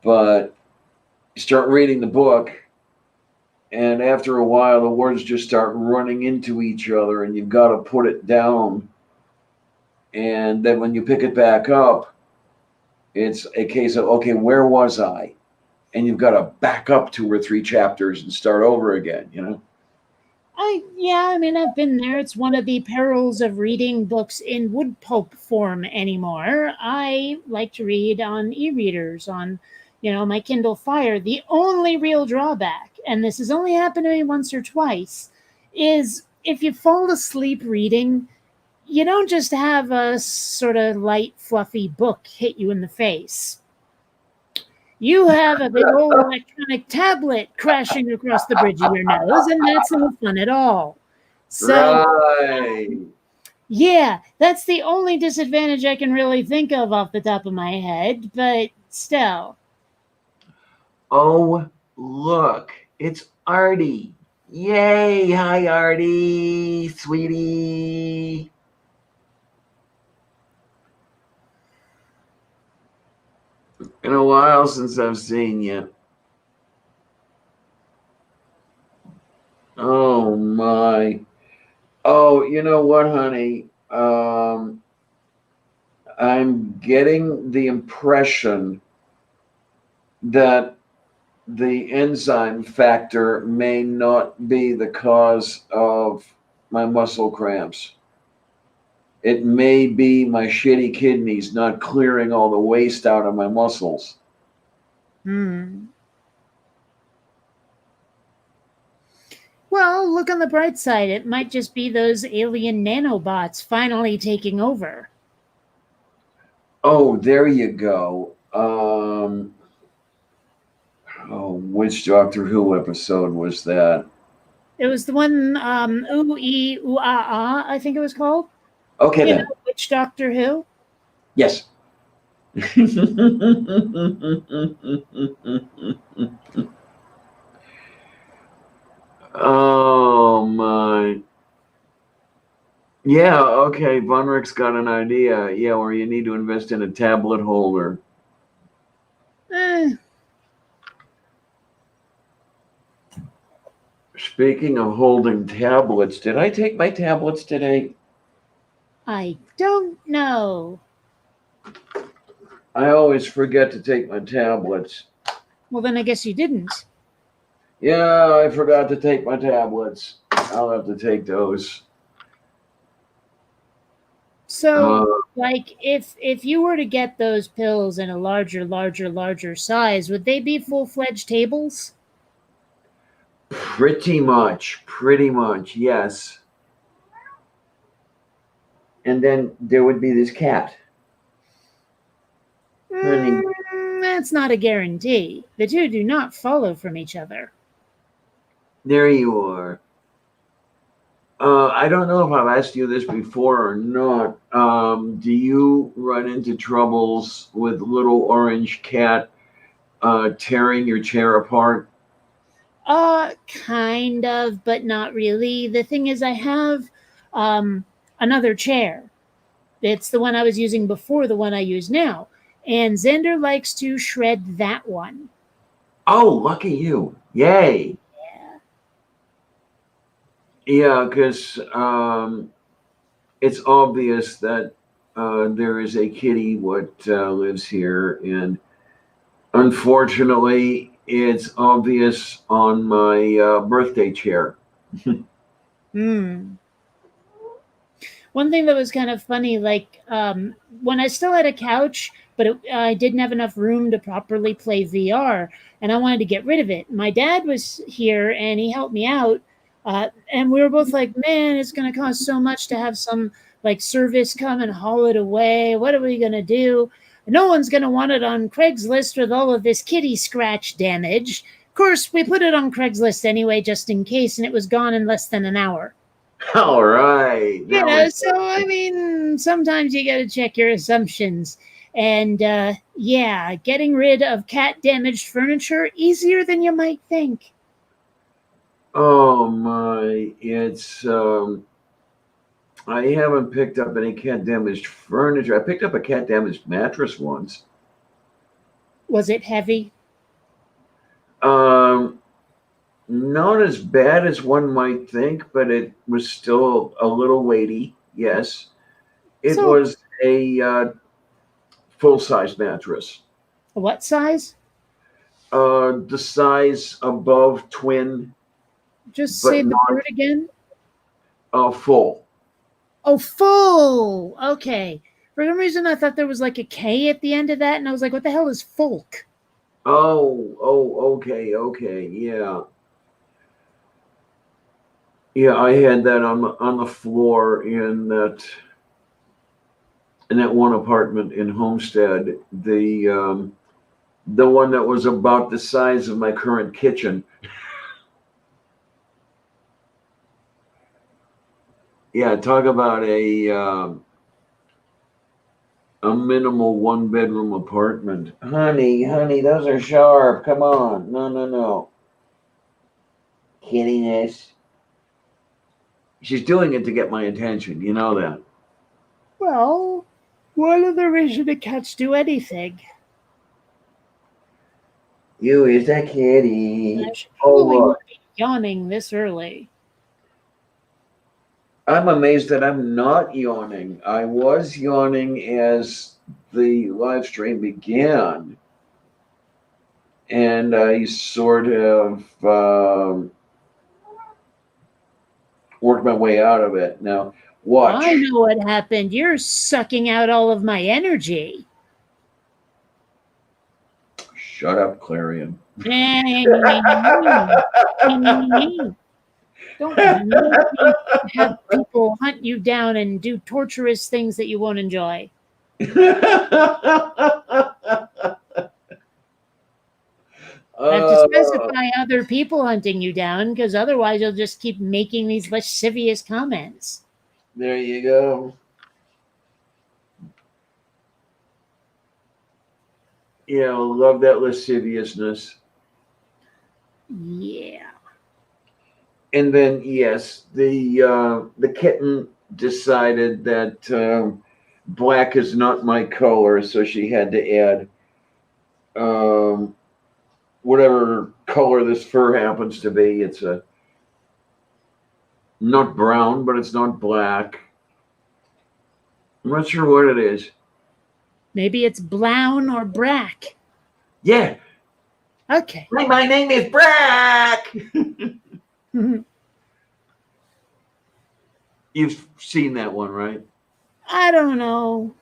but you start reading the book, and after a while the words just start running into each other, and you've got to put it down. And then when you pick it back up, it's a case of, okay, where was I? And you've got to back up 2 or 3 chapters and start over again, I mean, I've been there. It's one of the perils of reading books in wood pulp form anymore. I like to read on e-readers, on, my Kindle Fire. The only real drawback, and this has only happened to me once or twice, is if you fall asleep reading, you don't just have a sort of light, fluffy book hit you in the face. You have a big old electronic tablet crashing across the bridge of your nose, and that's no fun at all. So, right. Yeah, that's the only disadvantage I can really think of off the top of my head, but still. Oh, look, it's Artie. Yay. Hi, Artie, sweetie. Been a while since I've seen you. Oh my. Oh, you know what, honey? I'm getting the impression that the enzyme factor may not be the cause of my muscle cramps. It may be my shitty kidneys not clearing all the waste out of my muscles. Hmm. Well, look on the bright side. It might just be those alien nanobots finally taking over. Oh, there you go. Oh, which Doctor Who episode was that? It was the one, Ooh Ee Ooh Ah Ah, I think it was called. Okay, You then. know, which Doctor Who? Yes. Oh my. Yeah, okay. Von Rick's got an idea. Yeah, where you need to invest in a tablet holder. Eh, Speaking of holding tablets, did I take my tablets today? I don't know. I always forget to take my tablets. Well, then I guess you didn't. Yeah, I forgot to take my tablets. I'll have to take those. So, Uh, like, if you were to get those pills in a larger size, would they be full-fledged tables? pretty much, yes. And then there would be this cat. Honey. That's not a guarantee. The two do not follow from each other. There you are. I don't know if I've asked you this before or not. Do you run into troubles with little orange cat tearing your chair apart? Kind of, but not really. The thing is, I have another chair. It's the one I was using before the one I use now. And Xander likes to shred that one. Oh, lucky you. Yay. Yeah, because it's obvious that there is a kitty what lives here, and unfortunately, it's obvious on my birthday chair. Hmm. One thing that was kind of funny, like when I still had a couch, but I didn't have enough room to properly play VR, and I wanted to get rid of it. My dad was here and he helped me out, and we were both like, "Man, it's going to cost so much to have some like service come and haul it away. What are we going to do? No one's going to want it on Craigslist with all of this kitty scratch damage." Of course, we put it on Craigslist anyway, just in case, and it was gone in less than an hour. All right. You know, so I mean, sometimes you got to check your assumptions. And yeah, getting rid of cat damaged furniture easier than you might think. Oh my, it's I haven't picked up any cat damaged furniture. I picked up a cat damaged mattress once. Was it heavy? Um Not as bad as one might think, but it was still a little weighty. Yes. It So, was a full-size mattress. what size? The size above twin, Just but say the not word again. full. Oh, full. Okay. For some reason, I thought there was like a K at the end of that, and I was like, what the hell is folk? Okay, yeah. Yeah, I had that on the floor in that one apartment in Homestead. The one that was about the size of my current kitchen. Yeah, talk about a minimal one bedroom apartment. Honey, those are sharp. Come on. No. Kittiness. She's doing it to get my attention. You know that. Well, what other reason do cats do anything? You is a kitty. I should Oh, probably look. not be yawning this early. I'm amazed that I'm not yawning. I was yawning as the live stream began, and I sort of worked my way out of it. Now, watch. I know what happened. You're sucking out all of my energy. Shut up, Clarion. Don't make me have people hunt you down and do torturous things that you won't enjoy. I have to specify other people hunting you down, because otherwise you'll just keep making these lascivious comments. There you go. Yeah, I love that lasciviousness. Yeah. And then, yes, the kitten decided that black is not my color, so she had to add whatever color this fur happens to be. It's not brown, but it's not black. I'm not sure what it is. Maybe it's brown or brack. Yeah. Okay. My name is Brack. You've seen that one, right? I don't know.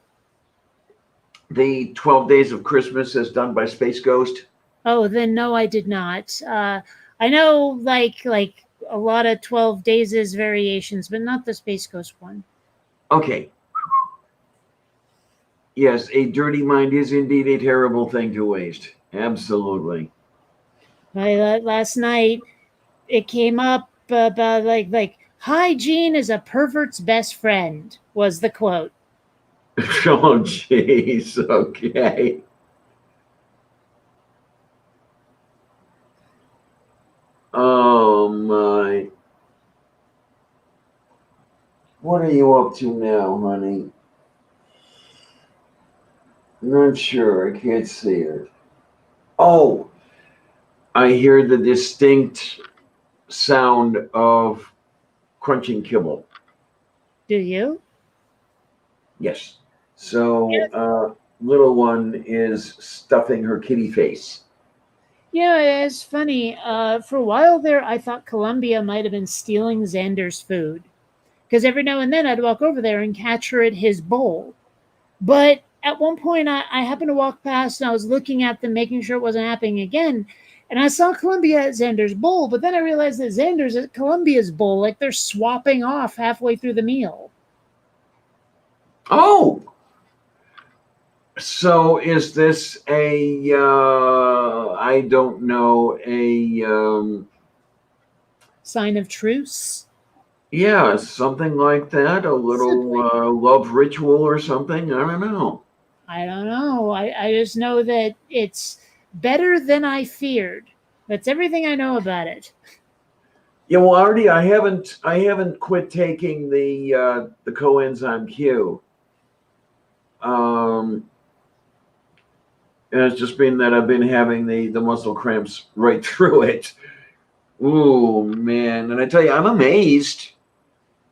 The 12 Days of Christmas as done by Space Ghost. Oh, then no, I did not. I know like a lot of 12 Days' variations, but not the Space Ghost one. Okay. Yes, a dirty mind is indeed a terrible thing to waste. Absolutely. Last night, it came up about like hygiene is a pervert's best friend was the quote. Oh, jeez. Okay. Oh, my. What are you up to now, honey? Not sure. I can't see her. Oh, I hear the distinct sound of crunching kibble. Do you? Yes. So, little one is stuffing her kitty face. Yeah, it's funny. For a while there, I thought Columbia might have been stealing Xander's food, because every now and then I'd walk over there and catch her at his bowl. But at one point, I happened to walk past and I was looking at them, making sure it wasn't happening again. And I saw Columbia at Xander's bowl, but then I realized that Xander's at Columbia's bowl, like they're swapping off halfway through the meal. Oh! So is this a, I don't know, a, Sign of truce? yeah, something like that? A little love ritual or something? I don't know. I don't know. I just know that it's better than I feared. That's everything I know about it. Yeah, well, Artie, I haven't quit taking the coenzyme Q. And it's just been that I've been having the muscle cramps right through it. Ooh, man. And I tell you, I'm amazed.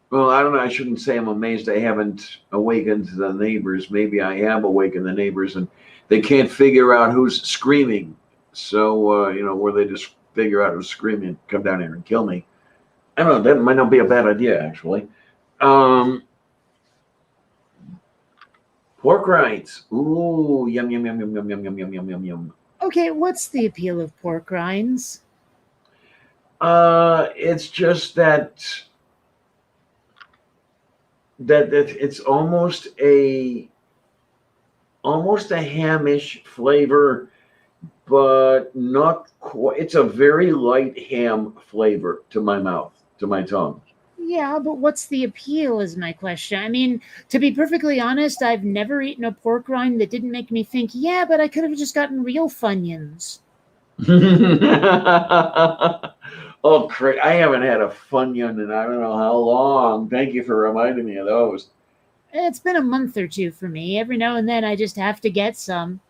Well, I don't know. I shouldn't say I'm amazed I haven't awakened the neighbors. Maybe I have awakened the neighbors and they can't figure out who's screaming. So, where they just figure out who's screaming, come down here and kill me. I don't know. That might not be a bad idea, actually. Pork rinds. Ooh, yum, yum, yum, yum, yum, yum, yum, yum, yum, yum, yum. Okay, what's the appeal of pork rinds? It's just that it's almost a hamish flavor, but not quite. It's a very light ham flavor to my mouth, to my tongue. Yeah, but what's the appeal is my question. I mean, to be perfectly honest, I've never eaten a pork rind that didn't make me think, yeah, but I could have just gotten real Funyuns. Oh, great. I haven't had a Funyun in I don't know how long. Thank you for reminding me of those. It's been a month or two for me. Every now and then I just have to get some.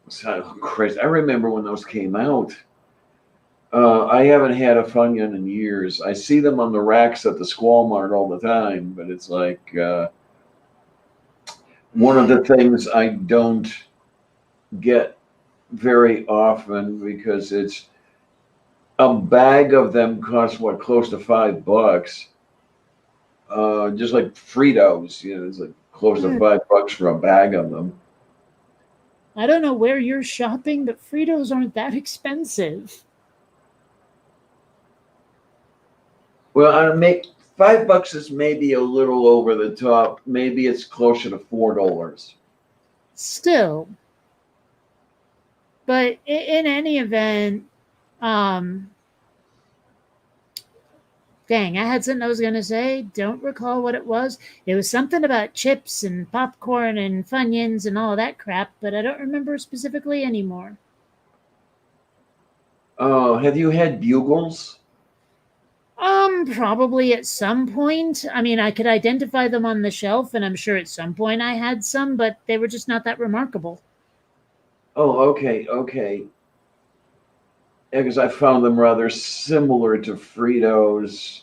So crazy. I remember when those came out. I haven't had a Funyun in years. I see them on the racks at the Squall Mart all the time, but it's like one of the things I don't get very often because it's a bag of them costs what, close to $5. Just like Fritos, it's like close to $5 for a bag of them. I don't know where you're shopping, but Fritos aren't that expensive. Well, I make $5 is maybe a little over the top. Maybe it's closer to $4. Still. But in any event, dang, I had something I was going to say. Don't recall what it was. It was something about chips and popcorn and Funyuns and all that crap, but I don't remember specifically anymore. Oh, have you had Bugles? Probably at some point. I mean, I could identify them on the shelf, and I'm sure at some point I had some, but they were just not that remarkable. Oh, okay. Yeah, because I found them rather similar to Fritos,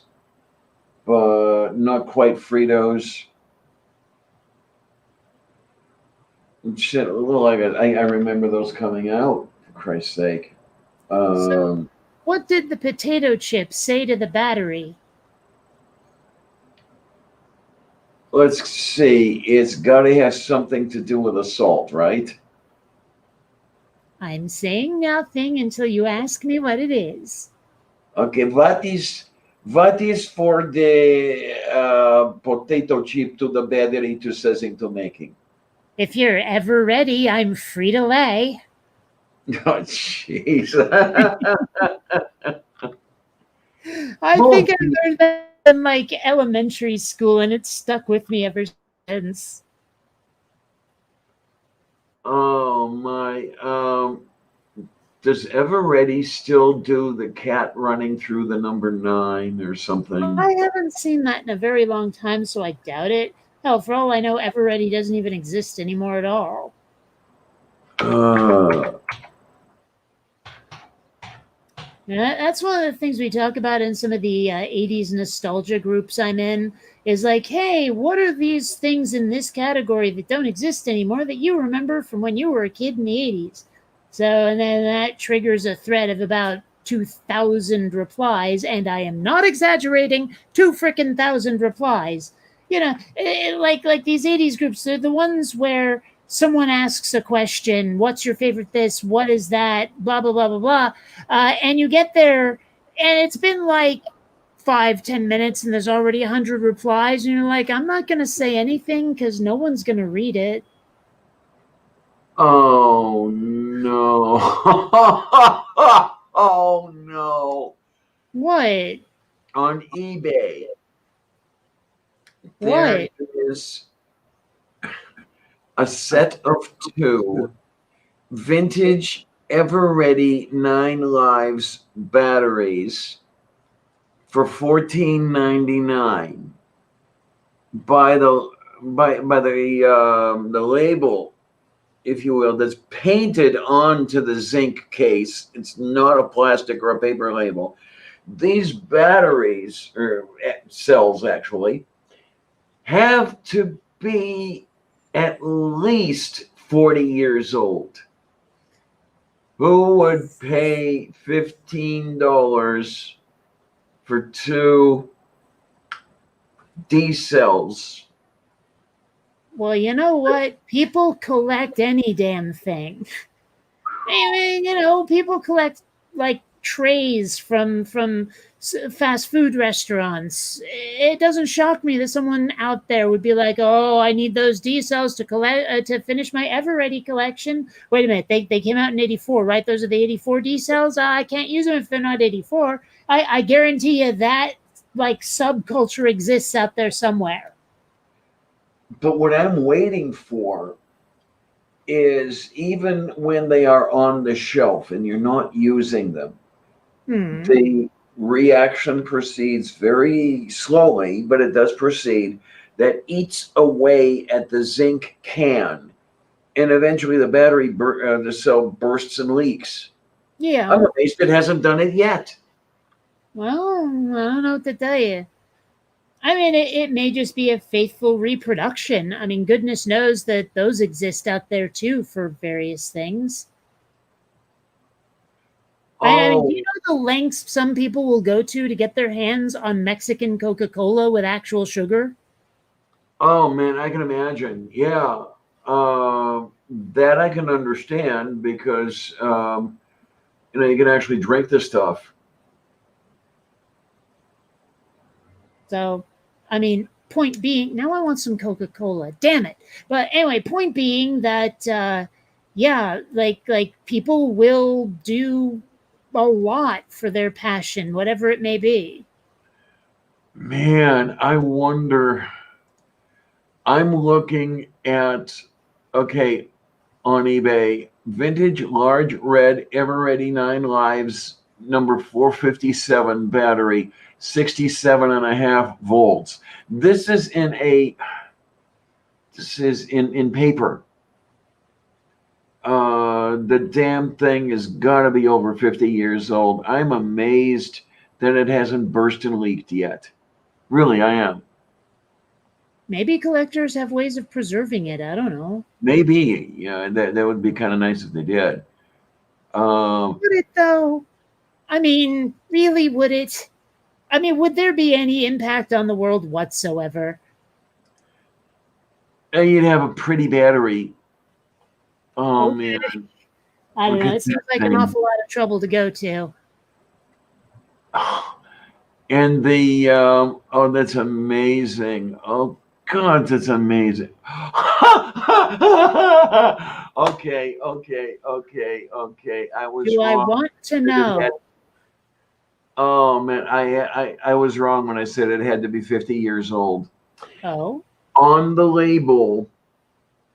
but not quite Fritos. Shit, well, I remember those coming out, for Christ's sake. So, what did the potato chips say to the battery? Let's see. It's got to have something to do with assault, right? I'm saying nothing until you ask me what it is. Okay, what is for the potato chip to the battery to setting to making? If you're ever ready, I'm Frito-Lay. Oh, jeez. I think I learned that in like elementary school, and it's stuck with me ever since. Oh my. Does Eveready still do the cat running through the number 9 or something? I haven't seen that in a very long time, so I doubt it. Hell, for all I know, Eveready doesn't even exist anymore at all. That's one of the things we talk about in some of the 80s nostalgia groups I'm in, is like, hey, what are these things in this category that don't exist anymore that you remember from when you were a kid in the 80s? So, and then that triggers a thread of about 2,000 replies, and I am not exaggerating, 2,000 replies. Like these 80s groups, they're the ones where someone asks a question, what's your favorite this, what is that, blah, blah, blah, blah, blah. And you get there, and it's been like 5-10 minutes, and there's already 100 replies, and you're like, I'm not going to say anything because no one's going to read it. Oh, no. Oh, no. What? On eBay, What? there is a set of 2 vintage Eveready 9 Lives batteries for $14.99 by the label, if you will, that's painted onto the zinc case. It's not a plastic or a paper label. These batteries, or cells actually, have to be at least 40 years old. Who would pay $15 for 2 D cells? Well, you know what? People collect any damn thing. I mean, people collect like trays from fast food restaurants. It doesn't shock me that someone out there would be like, "Oh, I need those D cells to collect to finish my Eveready collection." Wait a minute, they came out in '84, right? Those are the '84 D cells. I can't use them if they're not '84. I guarantee you that like subculture exists out there somewhere. But what I'm waiting for is, even when they are on the shelf and you're not using them, the reaction proceeds very slowly, but it does proceed, that eats away at the zinc can. And eventually the battery, the cell bursts and leaks. Yeah. I'm amazed it hasn't done it yet. Well, I don't know what to tell you. I mean, it may just be a faithful reproduction. I mean, goodness knows that those exist out there too for various things. I mean, do you Oh, know the lengths some people will go to get their hands on Mexican Coca-Cola with actual sugar? oh man, I can imagine. Yeah, that I can understand because you can actually drink this stuff. So, I mean, point being, now I want some Coca-Cola. Damn it! But anyway, point being that, yeah, like people will do a lot for their passion, whatever it may be. Man, I wonder. I'm looking at okay on eBay vintage large red Ever Ready 9 Lives number 457 battery 67.5 volts. This is in paper. The damn thing has got to be over 50 years old. I'm amazed that it hasn't burst and leaked yet. Really, I am. Maybe collectors have ways of preserving it. I don't know. Maybe, yeah, that would be kind of nice if they did. Would it though? I mean, really, would it? I mean, would there be any impact on the world whatsoever? And you'd have a pretty battery. Oh Okay. man, I don't look know. at It seems that like an thing. awful lot of trouble to go to. And oh, that's amazing. Oh God, that's amazing. Okay. I was Do I wrong. want to It know? had- oh man, I was wrong when I said it had to be 50 years old. Oh, On the label,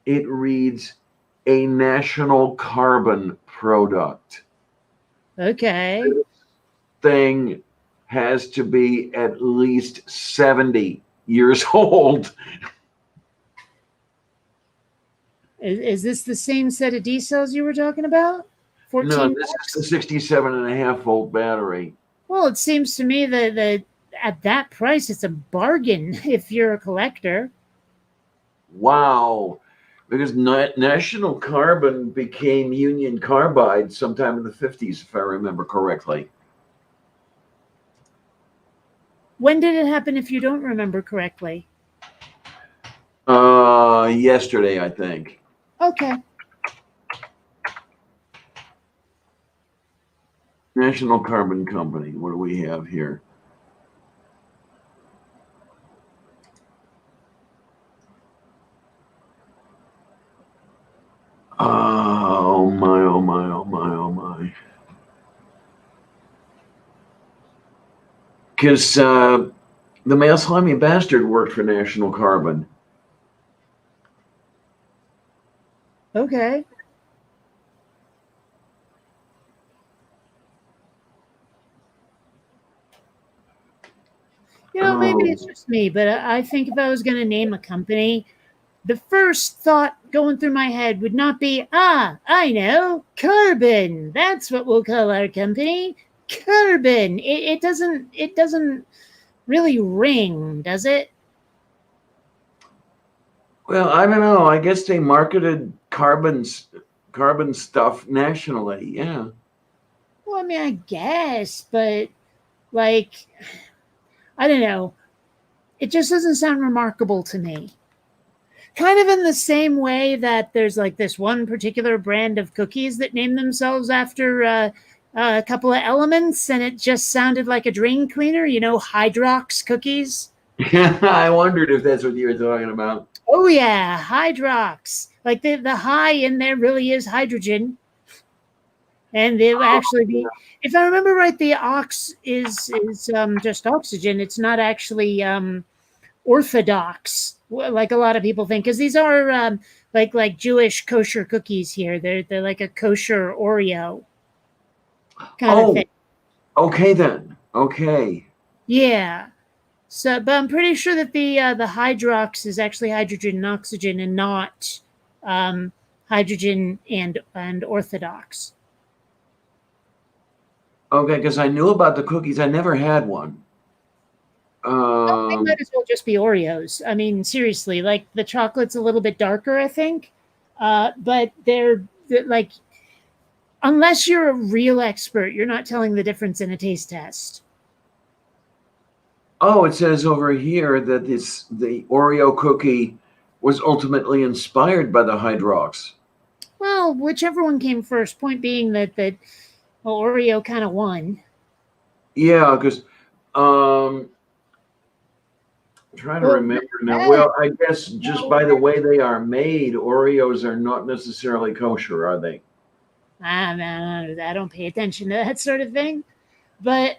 it reads a National Carbon product. okay. Thing has to be at least 70 years old. Is this the same set of D cells you were talking about? No, 14 this is bucks? the 67.5 volt battery. Well, it seems to me that at that price, it's a bargain if you're a collector. Wow. Because National Carbon became Union Carbide sometime in the 50s, if I remember correctly. When did it happen if you don't remember correctly? Yesterday, I think. Okay. National Carbon Company. What do we have here? Oh my, oh my, oh my, oh my. Because the male slimy bastard worked for National Carbon. Okay. You know, maybe it's just me, but I think if I was going to name a company, the first thought going through my head would not be, I know, Carbon. That's what we'll call our company. Carbon. It doesn't really ring, does it? Well, I don't know. I guess they marketed carbon stuff nationally. Yeah. Well, I mean, I guess, but like, I don't know. It just doesn't sound remarkable to me. Kind of in the same way that there's like this one particular brand of cookies that name themselves after a couple of elements, and it just sounded like a drain cleaner, you know, Hydrox cookies. I wondered if that's what you were talking about. Oh, yeah, Hydrox. Like the high in there really is hydrogen. And it actually be, if I remember right, the ox is just oxygen. It's not actually orthodox like a lot of people think, because these are like Jewish kosher cookies here. They're like a kosher Oreo kind of thing. Okay then. Okay. Yeah. So, but I'm pretty sure that the Hydrox is actually hydrogen and oxygen, and not hydrogen and orthodox. Okay, because I knew about the cookies. I never had one. They Um, might as well just be Oreos. I mean, seriously, like the chocolate's a little bit darker, I think. But they're like, unless you're a real expert, you're not telling the difference in a taste test. oh, it says over here that the Oreo cookie was ultimately inspired by the Hydrox. Well, whichever one came first. Point being that well, Oreo kind of won. Yeah, because um, trying to Well, remember now. Well, I guess just by the way they are made, Oreos are not necessarily kosher, are they? I don't pay attention to that sort of thing. But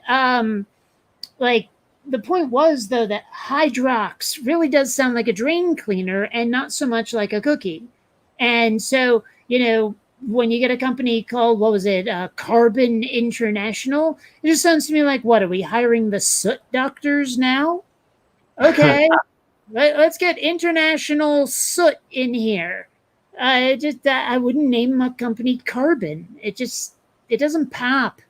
like the point was though that Hydrox really does sound like a drain cleaner and not so much like a cookie. And so, when you get a company called, what was it, Carbon International, it just sounds to me like, what, are we hiring the soot doctors now? Okay, let's get international soot in here. I wouldn't name my company Carbon. It doesn't pop,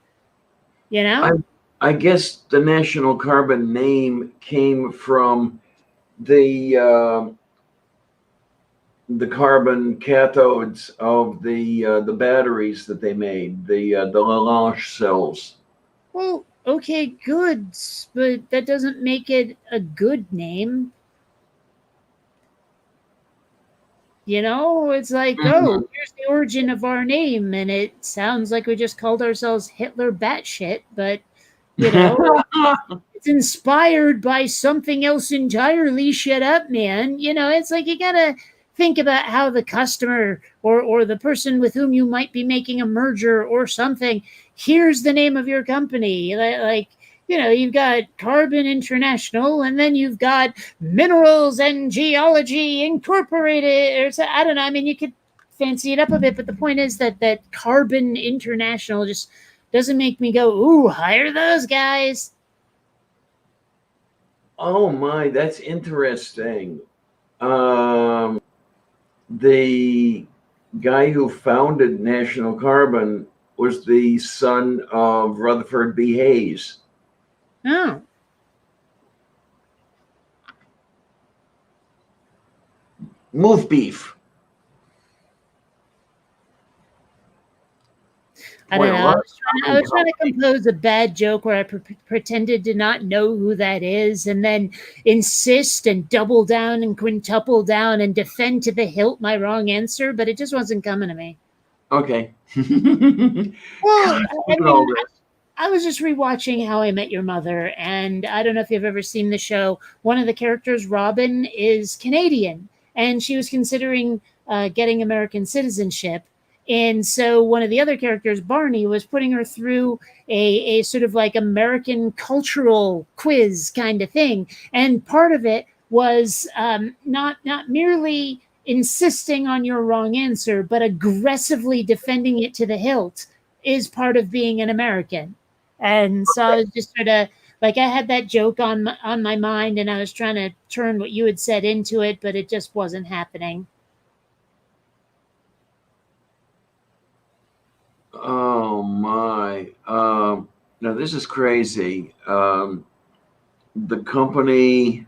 you I know? I guess the National Carbon name came from the uh, the carbon cathodes of the batteries that they made, the Lalange cells. Well, okay, good, but that doesn't make it a good name. It's like, oh, Mhm. here's the origin of our name, and it sounds like we just called ourselves Hitler batshit, but you know, it's inspired by something else entirely. Shut up, man. It's like you gotta think about how the customer or the person with whom you might be making a merger or something here's the name of your company. Like, you've got Carbon International, and then you've got Minerals and Geology Incorporated. Or so, I don't know. I mean, you could fancy it up a bit, but the point is that Carbon International just doesn't make me go, ooh, hire those guys. Oh my, that's interesting. Um, the guy who founded National Carbon was the son of Rutherford B. Hayes. Oh, Move beef. I Boy, don't a know. lot I of was trying to compose a bad joke where I pretended to not know who that is, and then insist and double down and quintuple down and defend to the hilt my wrong answer, but it just wasn't coming to me. okay. Well, I Look at all mean, this. I was just rewatching How I Met Your Mother, and I don't know if you've ever seen the show. One of the characters, Robin, is Canadian, and she was considering getting American citizenship. And so one of the other characters, Barney, was putting her through a sort of like American cultural quiz kind of thing. And part of it was not merely insisting on your wrong answer, but aggressively defending it to the hilt is part of being an American. And so I was just sort of like, I had that joke on my mind, and I was trying to turn what you had said into it, but it just wasn't happening. Oh my. Now this is crazy. The company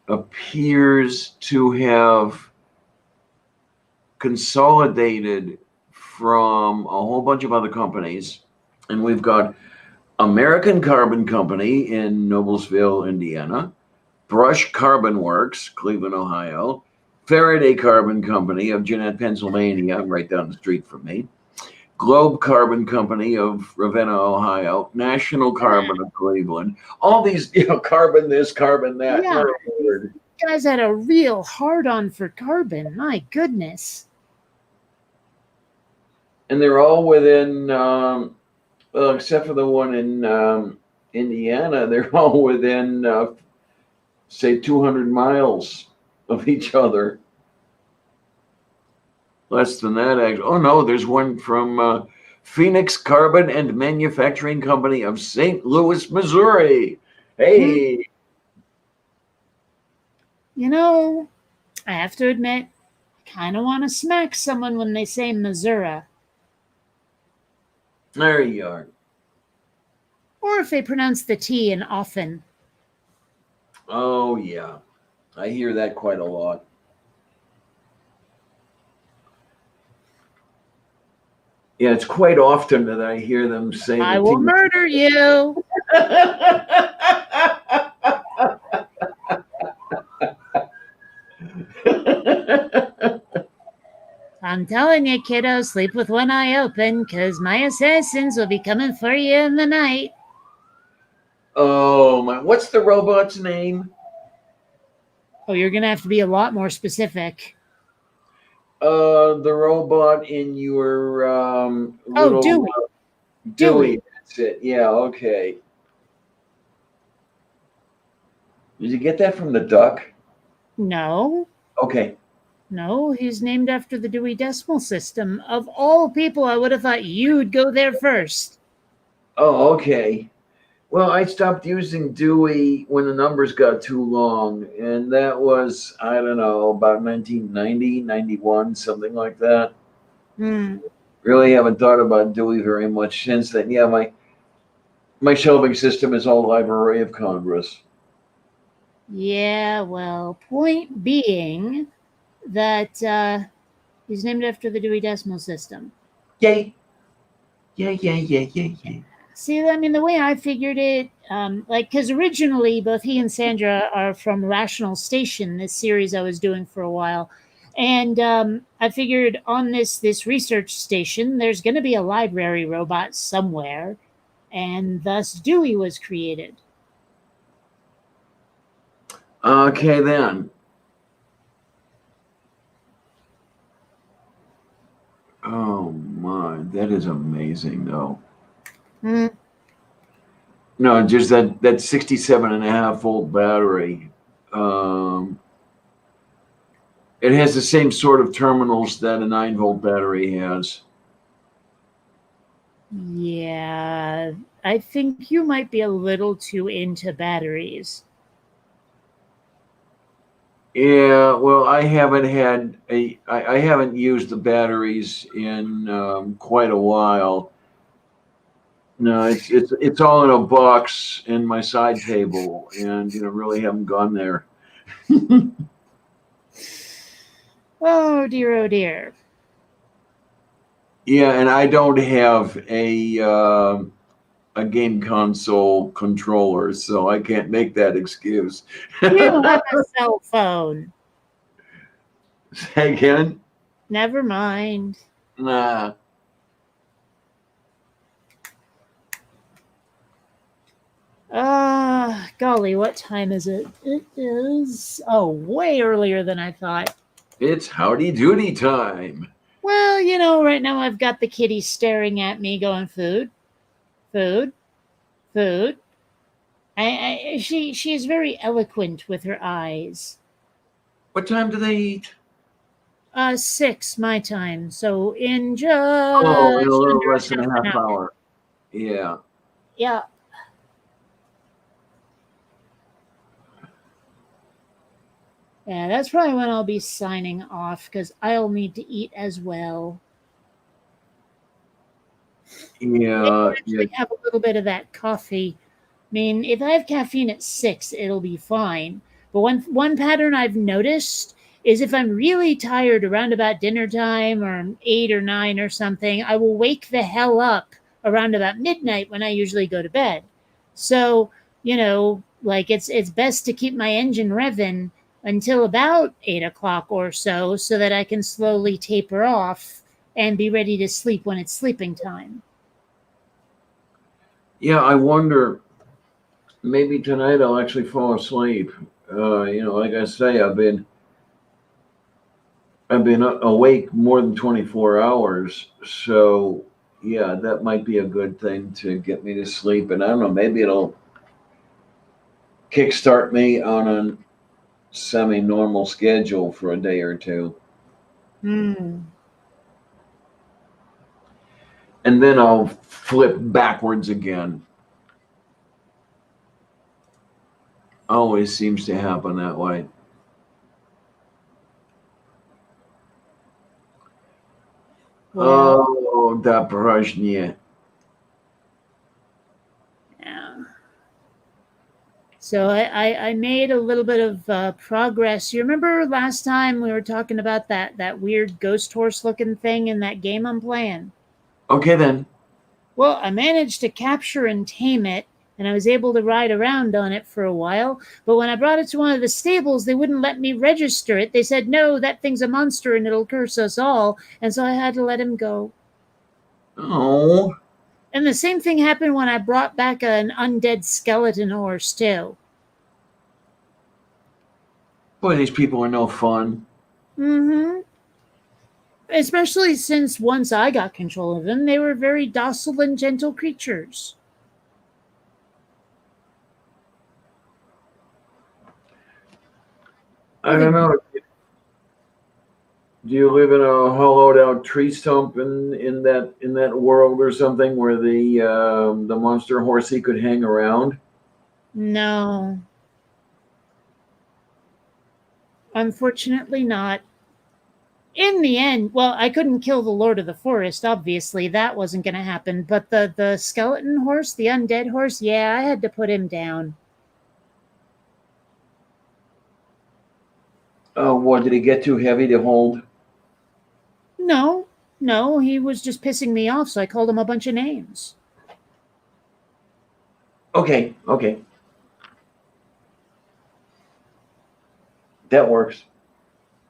appears to have consolidated from a whole bunch of other companies. And we've got American Carbon Company in Noblesville, Indiana, Brush Carbon Works, Cleveland, Ohio, Faraday Carbon Company of Jeanette, Pennsylvania, right down the street from me, Globe Carbon Company of Ravenna, Ohio, National Carbon of Cleveland, all these, carbon this, carbon that. Yeah, Good these Lord. guys had a real hard on for carbon. My goodness. And they're all within, well, except for the one in Indiana, they're all within, say, 200 miles of each other. Less than that, actually. Oh, no, there's one from Phoenix Carbon and Manufacturing Company of St. Louis, Missouri. Hey. I have to admit, I kind of want to smack someone when they say Missouri. There you are. Or if they pronounce the T in often. Oh, yeah. I hear that quite a lot. Yeah, it's quite often that I hear them say I the will T. murder you. I'm telling you, kiddo, sleep with one eye open, because my assassins will be coming for you in the night. Oh, my. What's the robot's name? Oh, you're going to have to be a lot more specific. The robot in your Oh, little Dewey. Dewey. That's it. Yeah, okay. Did you get that from the duck? No, Okay. no, he's named after the Dewey Decimal System. Of all people, I would have thought you'd go there first. Oh, okay. Well, I stopped using Dewey when the numbers got too long, and that was, I don't know, about 1990, 91, something like that. Hmm. Really haven't thought about Dewey very much since then. Yeah, my shelving system is all Library of Congress. Yeah, well, point being that he's named after the Dewey Decimal System. Yay. Yay. See, I mean, the way I figured it, because originally both he and Sandra are from Rational Station, this series I was doing for a while. And I figured on this research station, there's going to be a library robot somewhere. And thus Dewey was created. Okay, then. Oh, my. That is amazing, though. Hmm. No, just that 67.5 volt battery. It has the same sort of terminals that a 9 volt battery has. Yeah, I think you might be a little too into batteries. Yeah, well, I haven't I haven't used the batteries in quite a while. No, it's all in a box in my side table, and really haven't gone there. Oh dear, oh dear. Yeah, and I don't have a game console controller, so I can't make that excuse. You have a cell phone. Say again? Never mind. Nah. Golly, what time is it? It is, way earlier than I thought. It's howdy doody time. Well, right now I've got the kitty staring at me going, food, food, food. She's very eloquent with her eyes. What time do they eat? 6 my time. So in just Oh, in a little under less than a half hour. Yeah. Yeah. Yeah, that's probably when I'll be signing off because I'll need to eat as well. Yeah. Actually have a little bit of that coffee. I mean, if I have caffeine at 6, it'll be fine. But one pattern I've noticed is if I'm really tired around about dinner time or 8 or 9 or something, I will wake the hell up around about midnight when I usually go to bed. So, it's best to keep my engine revving until about 8 o'clock or so that I can slowly taper off and be ready to sleep when it's sleeping time. Yeah, I wonder, maybe tonight I'll actually fall asleep. Like I say, I've been awake more than 24 hours. So, yeah, that might be a good thing to get me to sleep. And I don't know, maybe it'll kickstart me on a semi-normal schedule for a day or two. And then I'll flip backwards again. Always seems to happen that way. Well, Oh, da Brezhnev. So I made a little bit of progress. You remember last time we were talking about that weird ghost horse looking thing in that game I'm playing? Okay, then. Well, I managed to capture and tame it, and I was able to ride around on it for a while. But when I brought it to one of the stables, they wouldn't let me register it. They said, no, that thing's a monster and it'll curse us all. And so I had to let him go. Oh, And the same thing happened when I brought back an undead skeleton horse, too. boy, these people are no fun. Mm-hmm. Especially since once I got control of them, they were very docile and gentle creatures. I don't know. Do you live in a hollowed out tree stump in that world or something where the monster horsey could hang around? No. Unfortunately not. In the end, well, I couldn't kill the Lord of the Forest, obviously. That wasn't going to happen. But the skeleton horse, the undead horse, yeah, I had to put him down. Oh, what, did he get too heavy to hold? No, he was just pissing me off, so I called him a bunch of names. Okay. That works.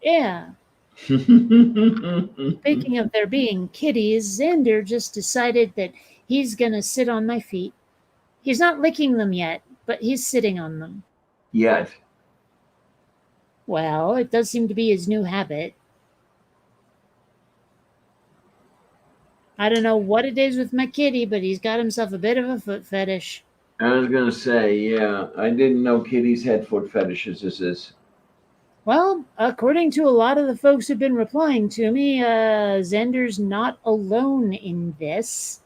Yeah. Speaking of there being kitties, Xander just decided that he's going to sit on my feet. He's not licking them yet, but he's sitting on them. Yet. Well, it does seem to be his new habit. I don't know what it is with my kitty, but he's got himself a bit of a foot fetish. I was gonna say, yeah, I didn't know kitties had foot fetishes. This is. Well, according to a lot of the folks who've been replying to me, Xander's not alone in this.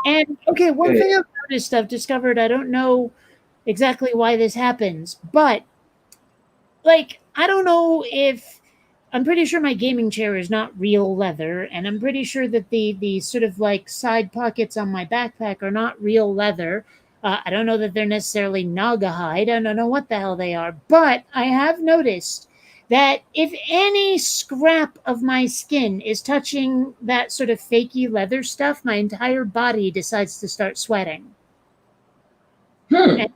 And, okay, one thing I've noticed, I've discovered, I don't know exactly why this happens, but, like, I don't know if, I'm pretty sure my gaming chair is not real leather, and I'm pretty sure that the sort of, like, side pockets on my backpack are not real leather. I don't know that they're necessarily naga hide. I don't know what the hell they are. But I have noticed that if any scrap of my skin is touching that sort of fakey leather stuff, my entire body decides to start sweating. And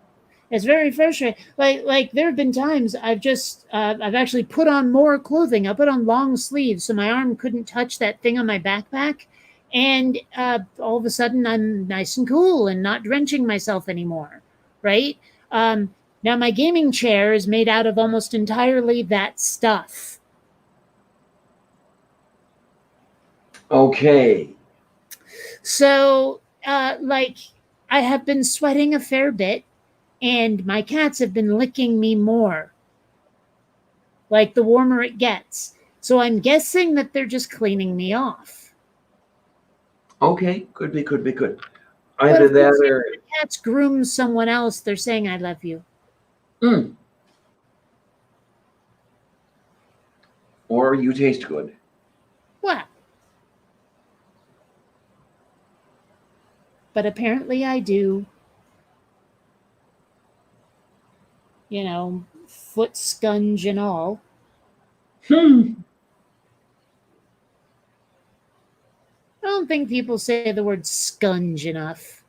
it's very frustrating. Like there have been times I've actually put on more clothing. I put on long sleeves so my arm couldn't touch that thing on my backpack. And all of a sudden, I'm nice and cool and not drenching myself anymore, right? Now, my gaming chair is made out of almost entirely that stuff. Okay. So, I have been sweating a fair bit, and my cats have been licking me more. Like, the warmer it gets. So I'm guessing that they're just cleaning me off. Okay, could be. Either that or the cats groom someone else, they're saying I love you. Or you taste good. Well, but apparently I do. You know, foot scunge and all. I don't think people say the word scunge enough.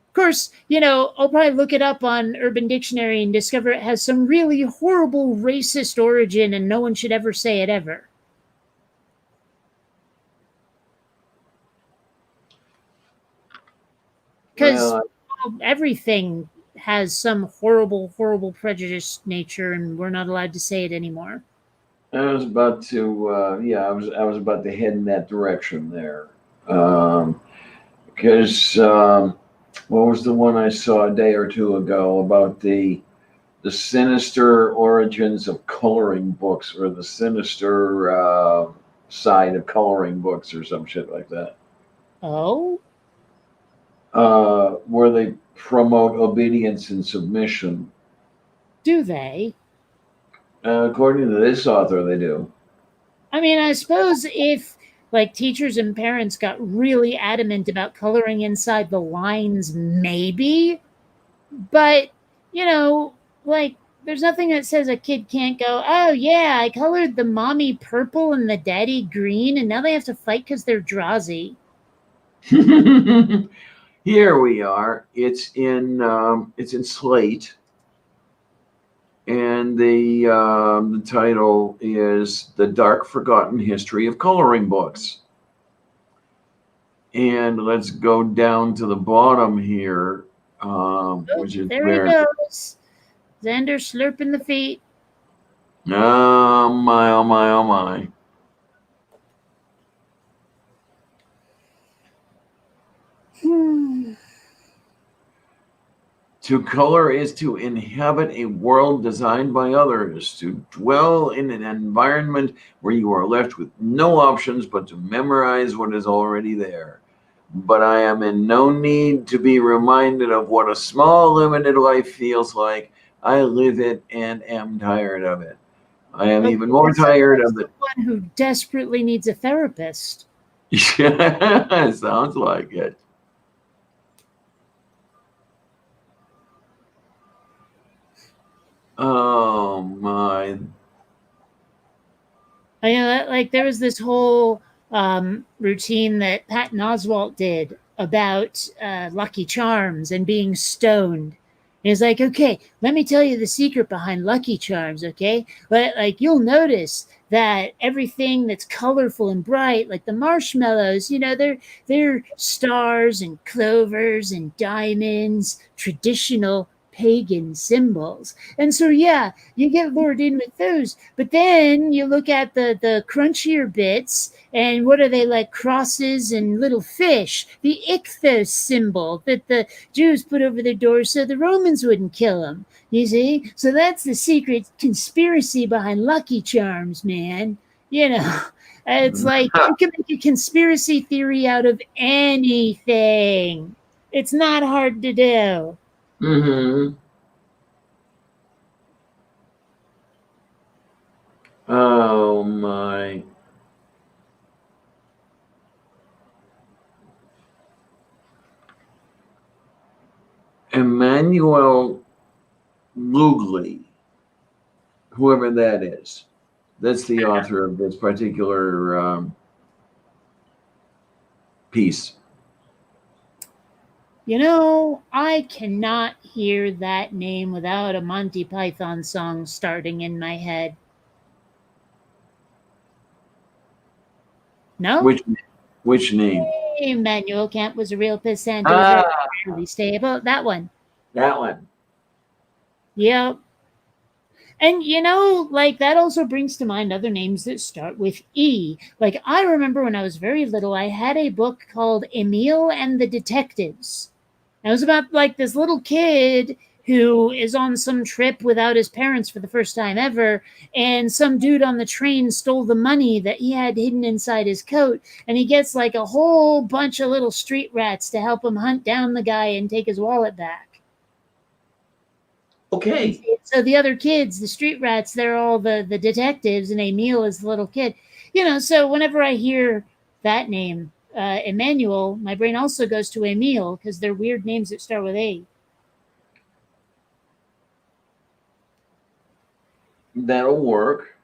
Of course, I'll probably look it up on Urban Dictionary and discover it has some really horrible racist origin and no one should ever say it ever. Because everything has some horrible, horrible prejudice nature and we're not allowed to say it anymore. I was about to, I was about to head in that direction there, because what was the one I saw a day or two ago about the sinister origins of coloring books, or the sinister side of coloring books, or some shit like that. Oh? Where they promote obedience and submission. Do they? According to this author, they do. I mean, I suppose if teachers and parents got really adamant about coloring inside the lines, maybe. But, you know, like, there's nothing that says a kid can't go, oh, yeah, I colored the mommy purple and the daddy green, and now they have to fight because they're drowsy. Here we are. It's in Slate, and the title is "The Dark Forgotten History of Coloring Books." And let's go down to the bottom here, which is There where. he goes. Xander slurping the feet. Oh my! Oh my! Oh my! To color is to inhabit a world designed by others, to dwell in an environment where you are left with no options but to memorize what is already there. But I am in no need to be reminded of what a small, limited life feels like. I live it and am tired of it. I am even more tired of it. Someone who desperately needs a therapist. Sounds like it. Oh my! I know, like there was this whole routine that Patton Oswalt did about Lucky Charms and being stoned. And it's like, okay, let me tell you the secret behind Lucky Charms, okay? But like you'll notice that everything that's colorful and bright, like the marshmallows, you know, they're stars and clovers and diamonds, traditional pagan symbols. And so yeah, you get lured in with those. But then you look at the crunchier bits, and what are they, like crosses and little fish? The ichthos symbol that the Jews put over their doors so the Romans wouldn't kill them. You see? So that's the secret conspiracy behind Lucky Charms, man. You know, it's like you can make a conspiracy theory out of anything. It's not hard to do. Mm-hmm. Oh my! Emmanuel Lugli, whoever that is, that's the author of this particular piece. You know, I cannot hear that name without a Monty Python song starting in my head. No? Which name? Emmanuel Kant was a real pissant. Ah, Really stable. That one. that one. Yep. And you know, like that also brings to mind other names that start with E. Like I remember when I was very little, I had a book called Emile and the Detectives. And it was about like this little kid who is on some trip without his parents for the first time ever, and some dude on the train stole the money that he had hidden inside his coat, and he gets like a whole bunch of little street rats to help him hunt down the guy and take his wallet back. Okay. So the other kids, the street rats, they're all the detectives, and Emile is the little kid. You know, so whenever I hear that name, Emmanuel, my brain also goes to Emile because they're weird names that start with A. That'll work.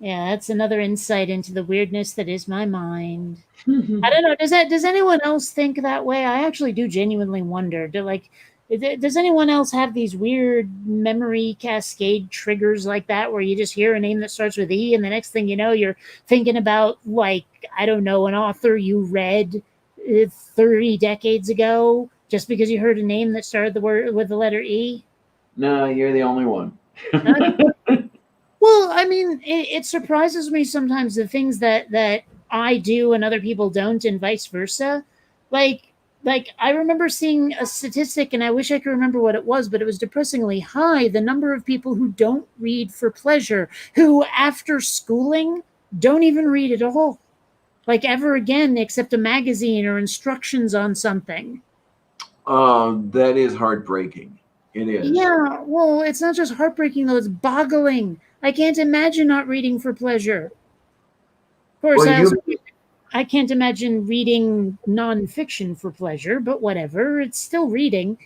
Yeah, that's another insight into the weirdness that is my mind. I don't know. Does anyone else think that way? I actually do genuinely wonder. Does anyone else have these weird memory cascade triggers like that where you just hear a name that starts with E and the next thing you know you're thinking about, like, I don't know, an author you read 30 decades ago just because you heard a name that started the word with the letter E? No, you're the only one. Well, I mean, it surprises me sometimes the things that I do and other people don't, and vice versa. Like I remember seeing a statistic, and I wish I could remember what it was, but it was depressingly high. The number of people who don't read for pleasure, who after schooling don't even read at all, like ever again, except a magazine or instructions on something. That is heartbreaking. It is. Yeah, well, it's not just heartbreaking though; it's boggling. I can't imagine not reading for pleasure. Of course, Well, I can't imagine reading nonfiction for pleasure, but whatever, it's still reading.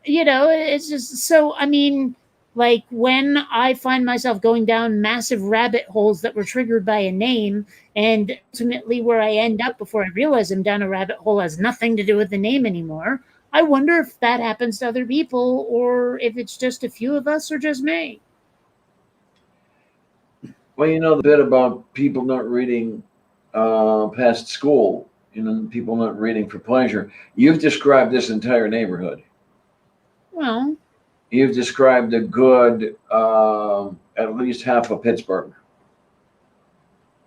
it's just so, I mean, like when I find myself going down massive rabbit holes that were triggered by a name, and ultimately where I end up before I realize I'm down a rabbit hole has nothing to do with the name anymore. I wonder if that happens to other people or if it's just a few of us or just me. Well, the bit about people not reading past school, people not reading for pleasure. You've described this entire neighborhood. Well, You've described a good at least half of Pittsburgh.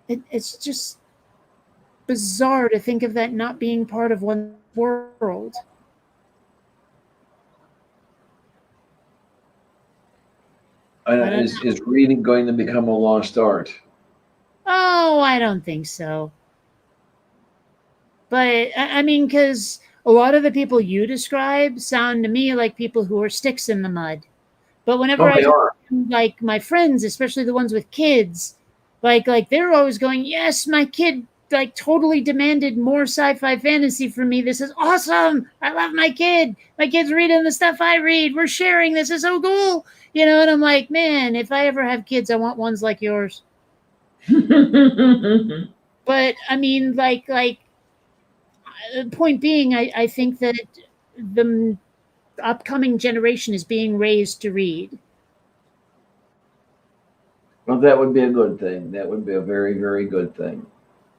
it's just bizarre to think of that not being part of one world. Is reading going to become a lost art? Oh, I don't think so. But I mean, because a lot of the people you describe sound to me like people who are sticks in the mud. But whenever I They talk are. to, like, my friends, especially the ones with kids, like they're always going, "Yes, my kid like totally demanded more sci-fi fantasy from me. This is awesome. I love my kid. My kid's reading the stuff I read. We're sharing. This is so cool." And I'm like, man, if I ever have kids, I want ones like yours. But I mean, point being, I think that the upcoming generation is being raised to read. Well, that would be a good thing. That would be a very, very good thing.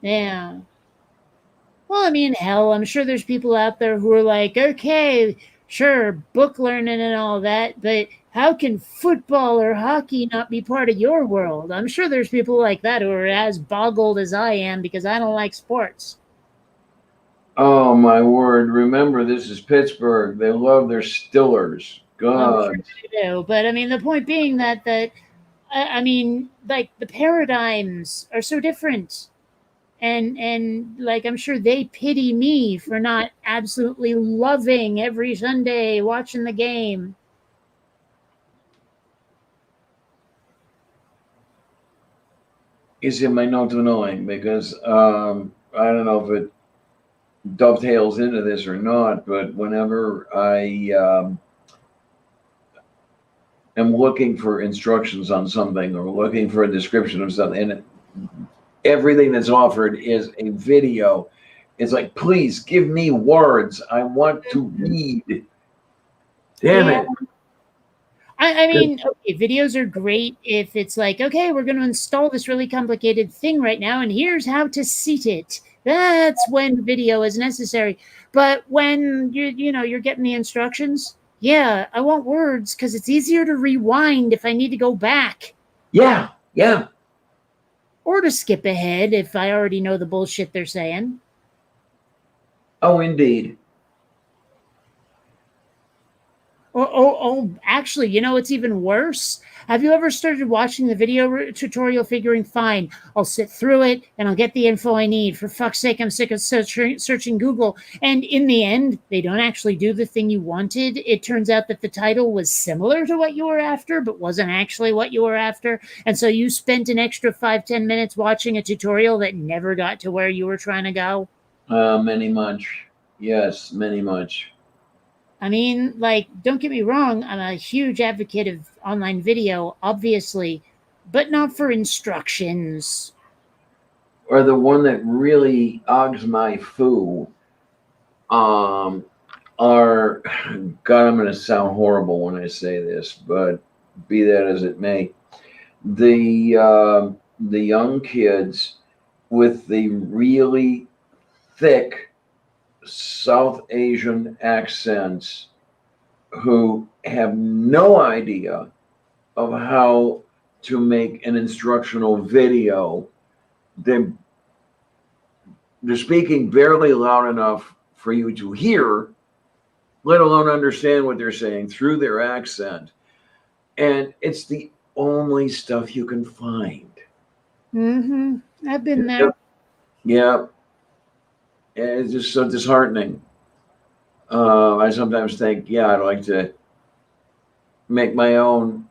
Yeah. Well, I mean, hell, I'm sure there's people out there who are like, okay, sure, book learning and all that, but how can football or hockey not be part of your world? I'm sure there's people like that who are as boggled as I am because I don't like sports. Oh my word! Remember, this is Pittsburgh. They love their Stillers. I'm sure God. they do. But I mean, the point being that I mean, like the paradigms are so different. And like I'm sure they pity me for not absolutely loving every Sunday watching the game. Is it my not annoying because I don't know if it dovetails into this or not, but whenever I am looking for instructions on something or looking for a description of something, and everything that's offered is a video, it's like, please give me words. I want to read. Damn Yeah. it. I mean, okay, videos are great if it's like, okay, we're going to install this really complicated thing right now, and here's how to seat it. That's when video is necessary. But when you're getting the instructions, yeah, I want words because it's easier to rewind if I need to go back Yeah, yeah. or to skip ahead if I already know the bullshit they're saying. Oh, indeed. Oh, actually, it's even worse. Have you ever started watching the video tutorial figuring, fine, I'll sit through it and I'll get the info I need. For fuck's sake, I'm sick of searching Google. And in the end, they don't actually do the thing you wanted. It turns out that the title was similar to what you were after, but wasn't actually what you were after. And so you spent an extra 5-10 minutes watching a tutorial that never got to where you were trying to go. Many much. Yes, many much. I mean, like, don't get me wrong, I'm a huge advocate of online video, obviously, but not for instructions. Or the one that really oggs my foo are, God, I'm going to sound horrible when I say this, but be that as it may, the young kids with the really thick South Asian accents who have no idea of how to make an instructional video. They're speaking barely loud enough for you to hear, let alone understand what they're saying through their accent. And it's the only stuff you can find. Mm-hmm. I've been there. Yeah. It's just so disheartening. I sometimes think, yeah, I'd like to make my own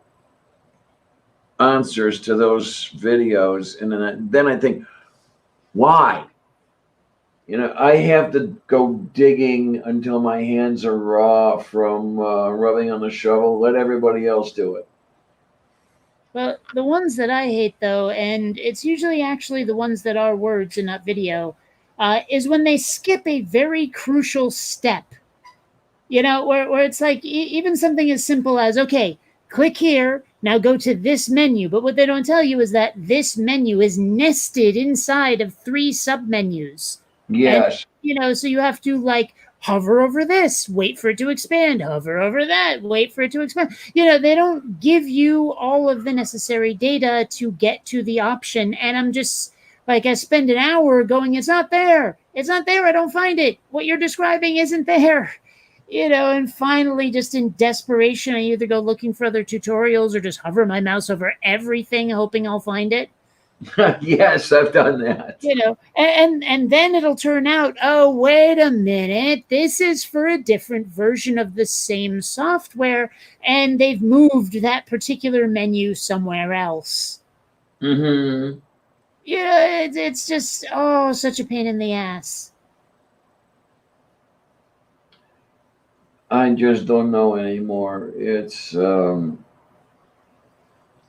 answers to those videos. And then I think, why? You know, I have to go digging until my hands are raw from rubbing on the shovel. Let everybody else do it. Well, the ones that I hate, though, and it's usually actually the ones that are words and not video, is when they skip a very crucial step. You know, where it's like even something as simple as, okay, click here, now go to this menu. But what they don't tell you is that this menu is nested inside of 3 submenus. Yes. You know, so you have to like hover over this, wait for it to expand, hover over that, wait for it to expand. You know, they don't give you all of the necessary data to get to the option. And I'm just like, I spend an hour going, it's not there. It's not there. I don't find it. What you're describing isn't there. You know, and finally, just in desperation, I either go looking for other tutorials or just hover my mouse over everything, hoping I'll find it. Yes, I've done that. You know, and then it'll turn out, oh, wait a minute, this is for a different version of the same software, and they've moved that particular menu somewhere else. Mm-hmm. Yeah, it's just, oh, such a pain in the ass. I just don't know anymore. It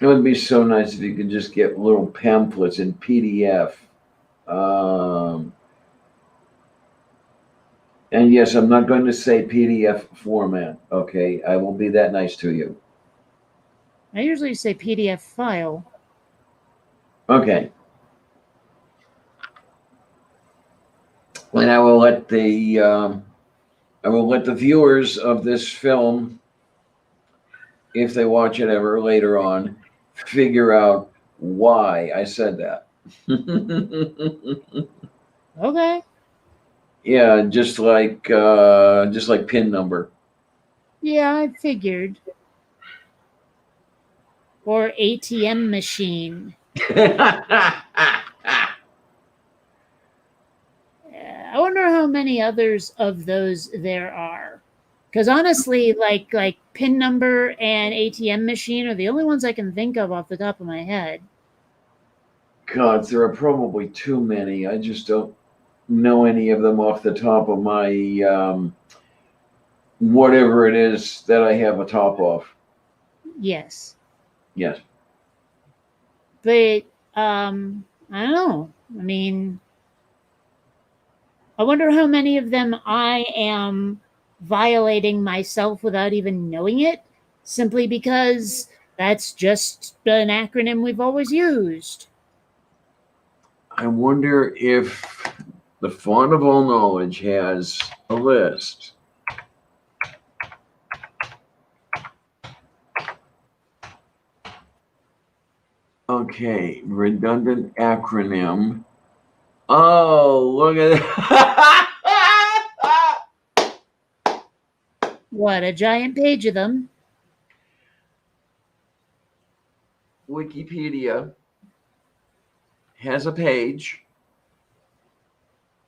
would be so nice if you could just get little pamphlets in PDF. And yes, I'm not going to say PDF format. Okay, I will be that nice to you. I usually say PDF file. Okay. And I will let the viewers of this film, if they watch it ever later on, figure out why I said that. Okay. Yeah, just like pin number. Yeah, I figured. Or ATM machine. I wonder how many others of those there are. Because honestly, like pin number and ATM machine are the only ones I can think of off the top of my head. God, there are probably too many. I just don't know any of them off the top of my whatever it is that I have a top of. Yes. Yes. But I don't know. I mean, I wonder how many of them I am violating myself without even knowing it, simply because that's just an acronym we've always used. I wonder if the Font of All Knowledge has a list. Okay, redundant acronym. Oh, look at that. What, a giant page of them? Wikipedia has a page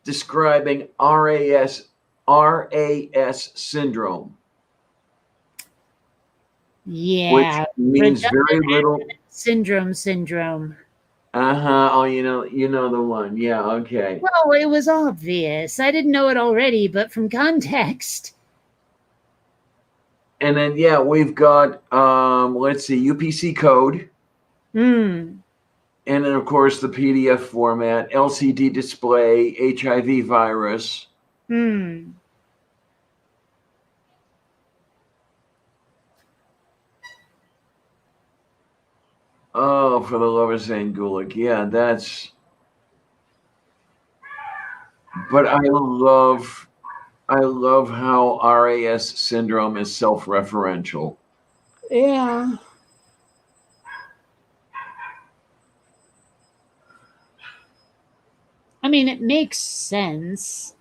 describing RAS syndrome, Yeah. which means very little. Syndrome. Uh-huh. Oh, you know the one. Yeah, okay. Well, it was obvious. I didn't know it already, but from context. And then yeah, we've got let's see, UPC code. Hmm. And then of course the PDF format, LCD display, HIV virus. Hmm. Oh, for the love of St. Gulick. Yeah, that's. But I love how RAS syndrome is self-referential. Yeah. I mean, it makes sense.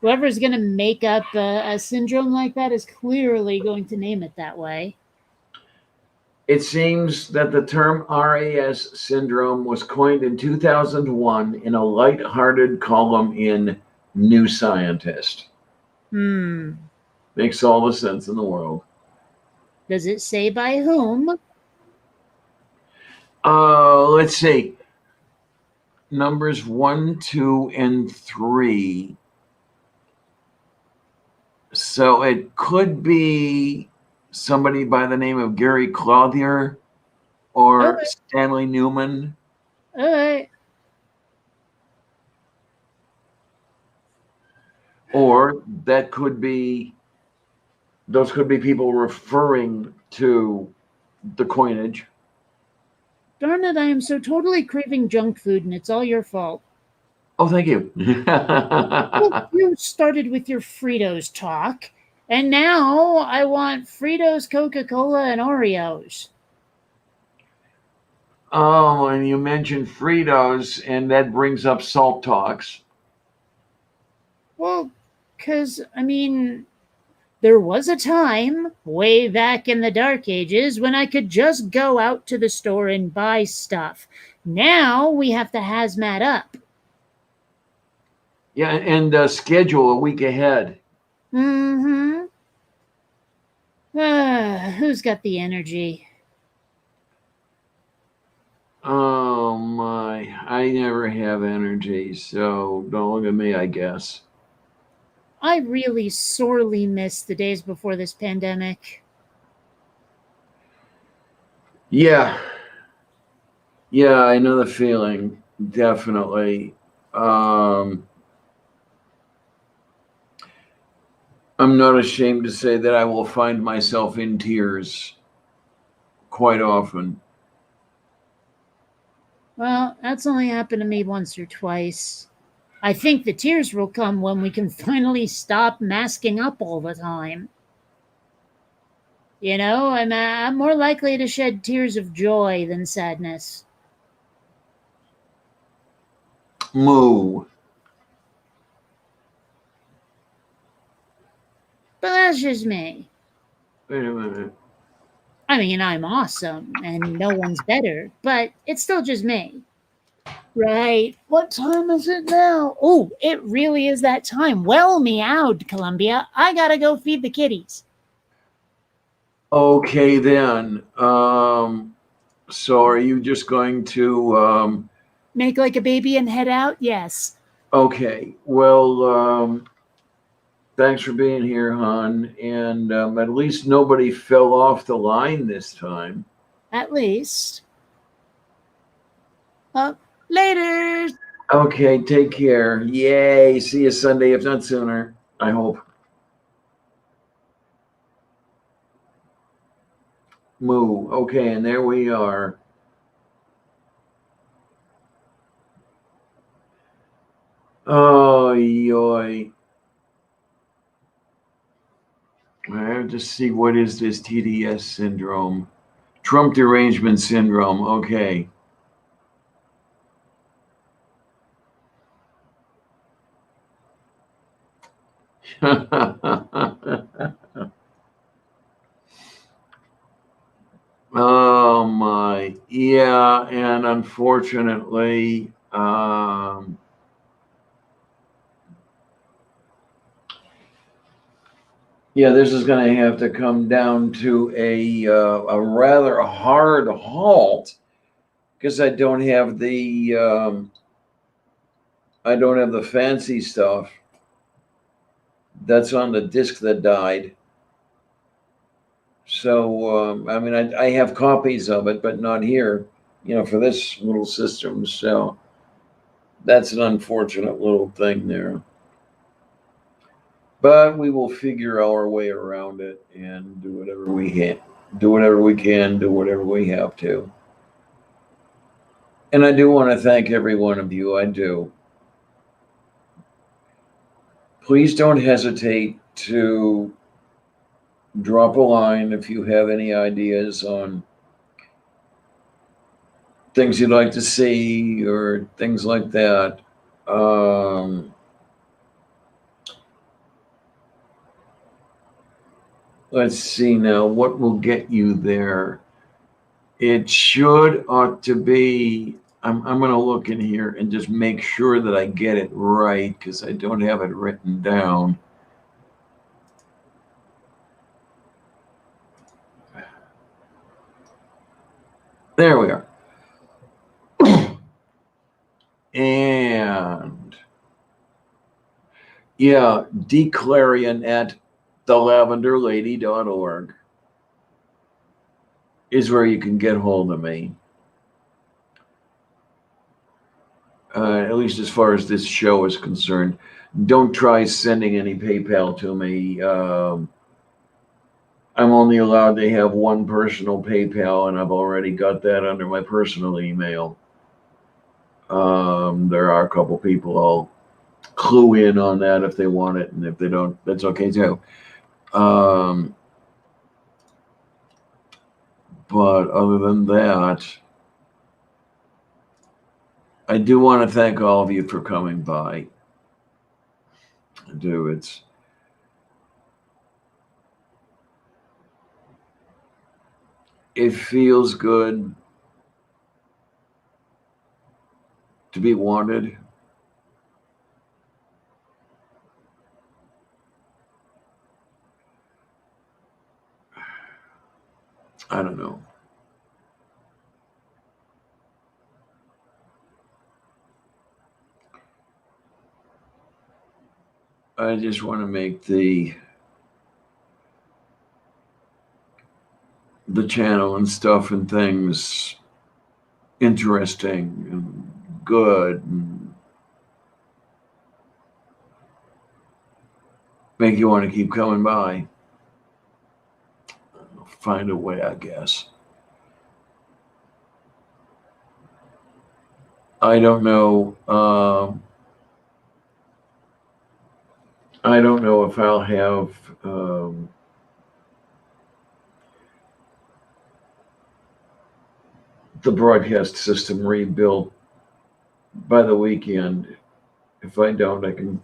Whoever's going to make up a syndrome like that is clearly going to name it that way. It seems that the term RAS syndrome was coined in 2001 in a light-hearted column in New Scientist. Hmm. Makes all the sense in the world. Does it say by whom? Let's see. numbers 1, 2, and 3. So it could be somebody by the name of Gary Clothier or Okay. Stanley Newman. All right. Or that could be, those could be people referring to the coinage. Darn it, I am so totally craving junk food, and it's all your fault. Oh, thank you. Well, you started with your Fritos talk, and now I want Fritos, Coca-Cola, and Oreos. Oh, and you mentioned Fritos, and that brings up salt talks. Well, because, I mean, there was a time, way back in the dark ages, when I could just go out to the store and buy stuff. Now we have to hazmat up. Yeah, and schedule a week ahead. Mm-hmm. Who's got the energy? Oh my, I never have energy, so don't look at me, I guess. I really sorely miss the days before this pandemic. Yeah. Yeah, I know the feeling. Definitely. I'm not ashamed to say that I will find myself in tears quite often. Well, that's only happened to me once or twice. I think the tears will come when we can finally stop masking up all the time. You know, I'm more likely to shed tears of joy than sadness. Moo. But that's just me. Wait a minute. I mean, I'm awesome, and no one's better, but it's still just me. Right. What time is it now? Oh, it really is that time. Well meowed, Columbia. I gotta go feed the kitties. Okay then. So are you just going to Make like a baby and head out? Yes. okay. Well, thanks for being here, hon. And at least nobody fell off the line this time. At least. Later. Okay, take care. Yay. See you Sunday, if not sooner. I hope. Moo. Okay, and there we are. Oh, yoy. I have to see what is this TDS syndrome. Trump derangement syndrome. Okay. Oh my. Yeah, and unfortunately, yeah, this is going to have to come down to a rather hard halt because I don't have the fancy stuff that's on the disk that died. So I mean, I have copies of it, but not here, for this little system. So that's an unfortunate little thing there. But we will figure our way around it and do whatever we can, do whatever we can, do whatever we have to. And I do want to thank every one of you. I do. Please don't hesitate to drop a line if you have any ideas on things you'd like to see or things like that. Let's see now, what will get you there? It ought to be, I'm going to look in here and just make sure that I get it right because I don't have it written down. There we are. And yeah, Declarion at thelavenderlady.org is where you can get hold of me. At least as far as this show is concerned. Don't try sending any PayPal to me. I'm only allowed to have one personal PayPal, and I've already got that under my personal email. There are a couple people I'll clue in on that if they want it, and if they don't, that's okay too. But other than that, I do want to thank all of you for coming by. I do. It feels good to be wanted. I don't know. I just want to make the channel and stuff and things interesting and good and make you want to keep coming by. I'll find a way, I guess. I don't know. I don't know if I'll have the broadcast system rebuilt by the weekend. If I don't, I can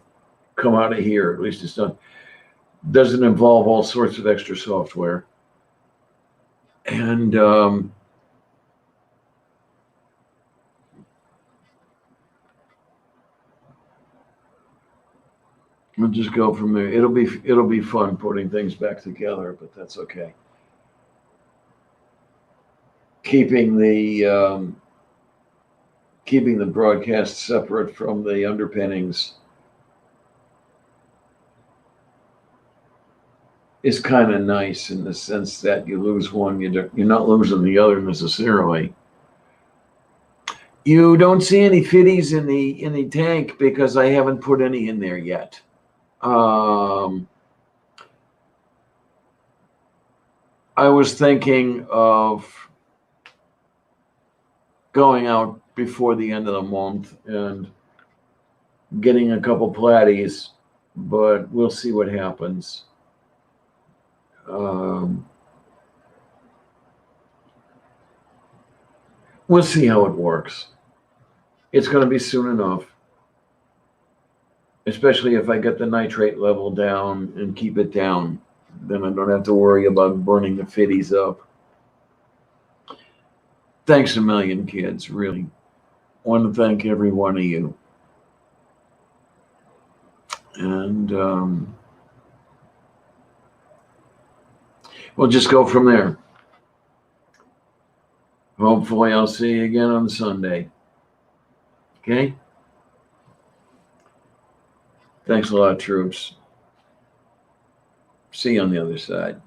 come out of here. At least it's not, doesn't involve all sorts of extra software. And we'll just go from there. It'll be fun putting things back together, but that's okay. Keeping the broadcast separate from the underpinnings is kind of nice in the sense that you lose one, you're not losing the other necessarily. You don't see any fitties in the tank because I haven't put any in there yet. I was thinking of going out before the end of the month and getting a couple platies, but we'll see what happens. We'll see how it works. It's going to be soon enough, especially if I get the nitrate level down and keep it down. Then I don't have to worry about burning the fitties up. Thanks a million, kids. Really want to thank every one of you. And we'll just go from there. Hopefully I'll see you again on Sunday. Okay? Thanks a lot, troops. See you on the other side.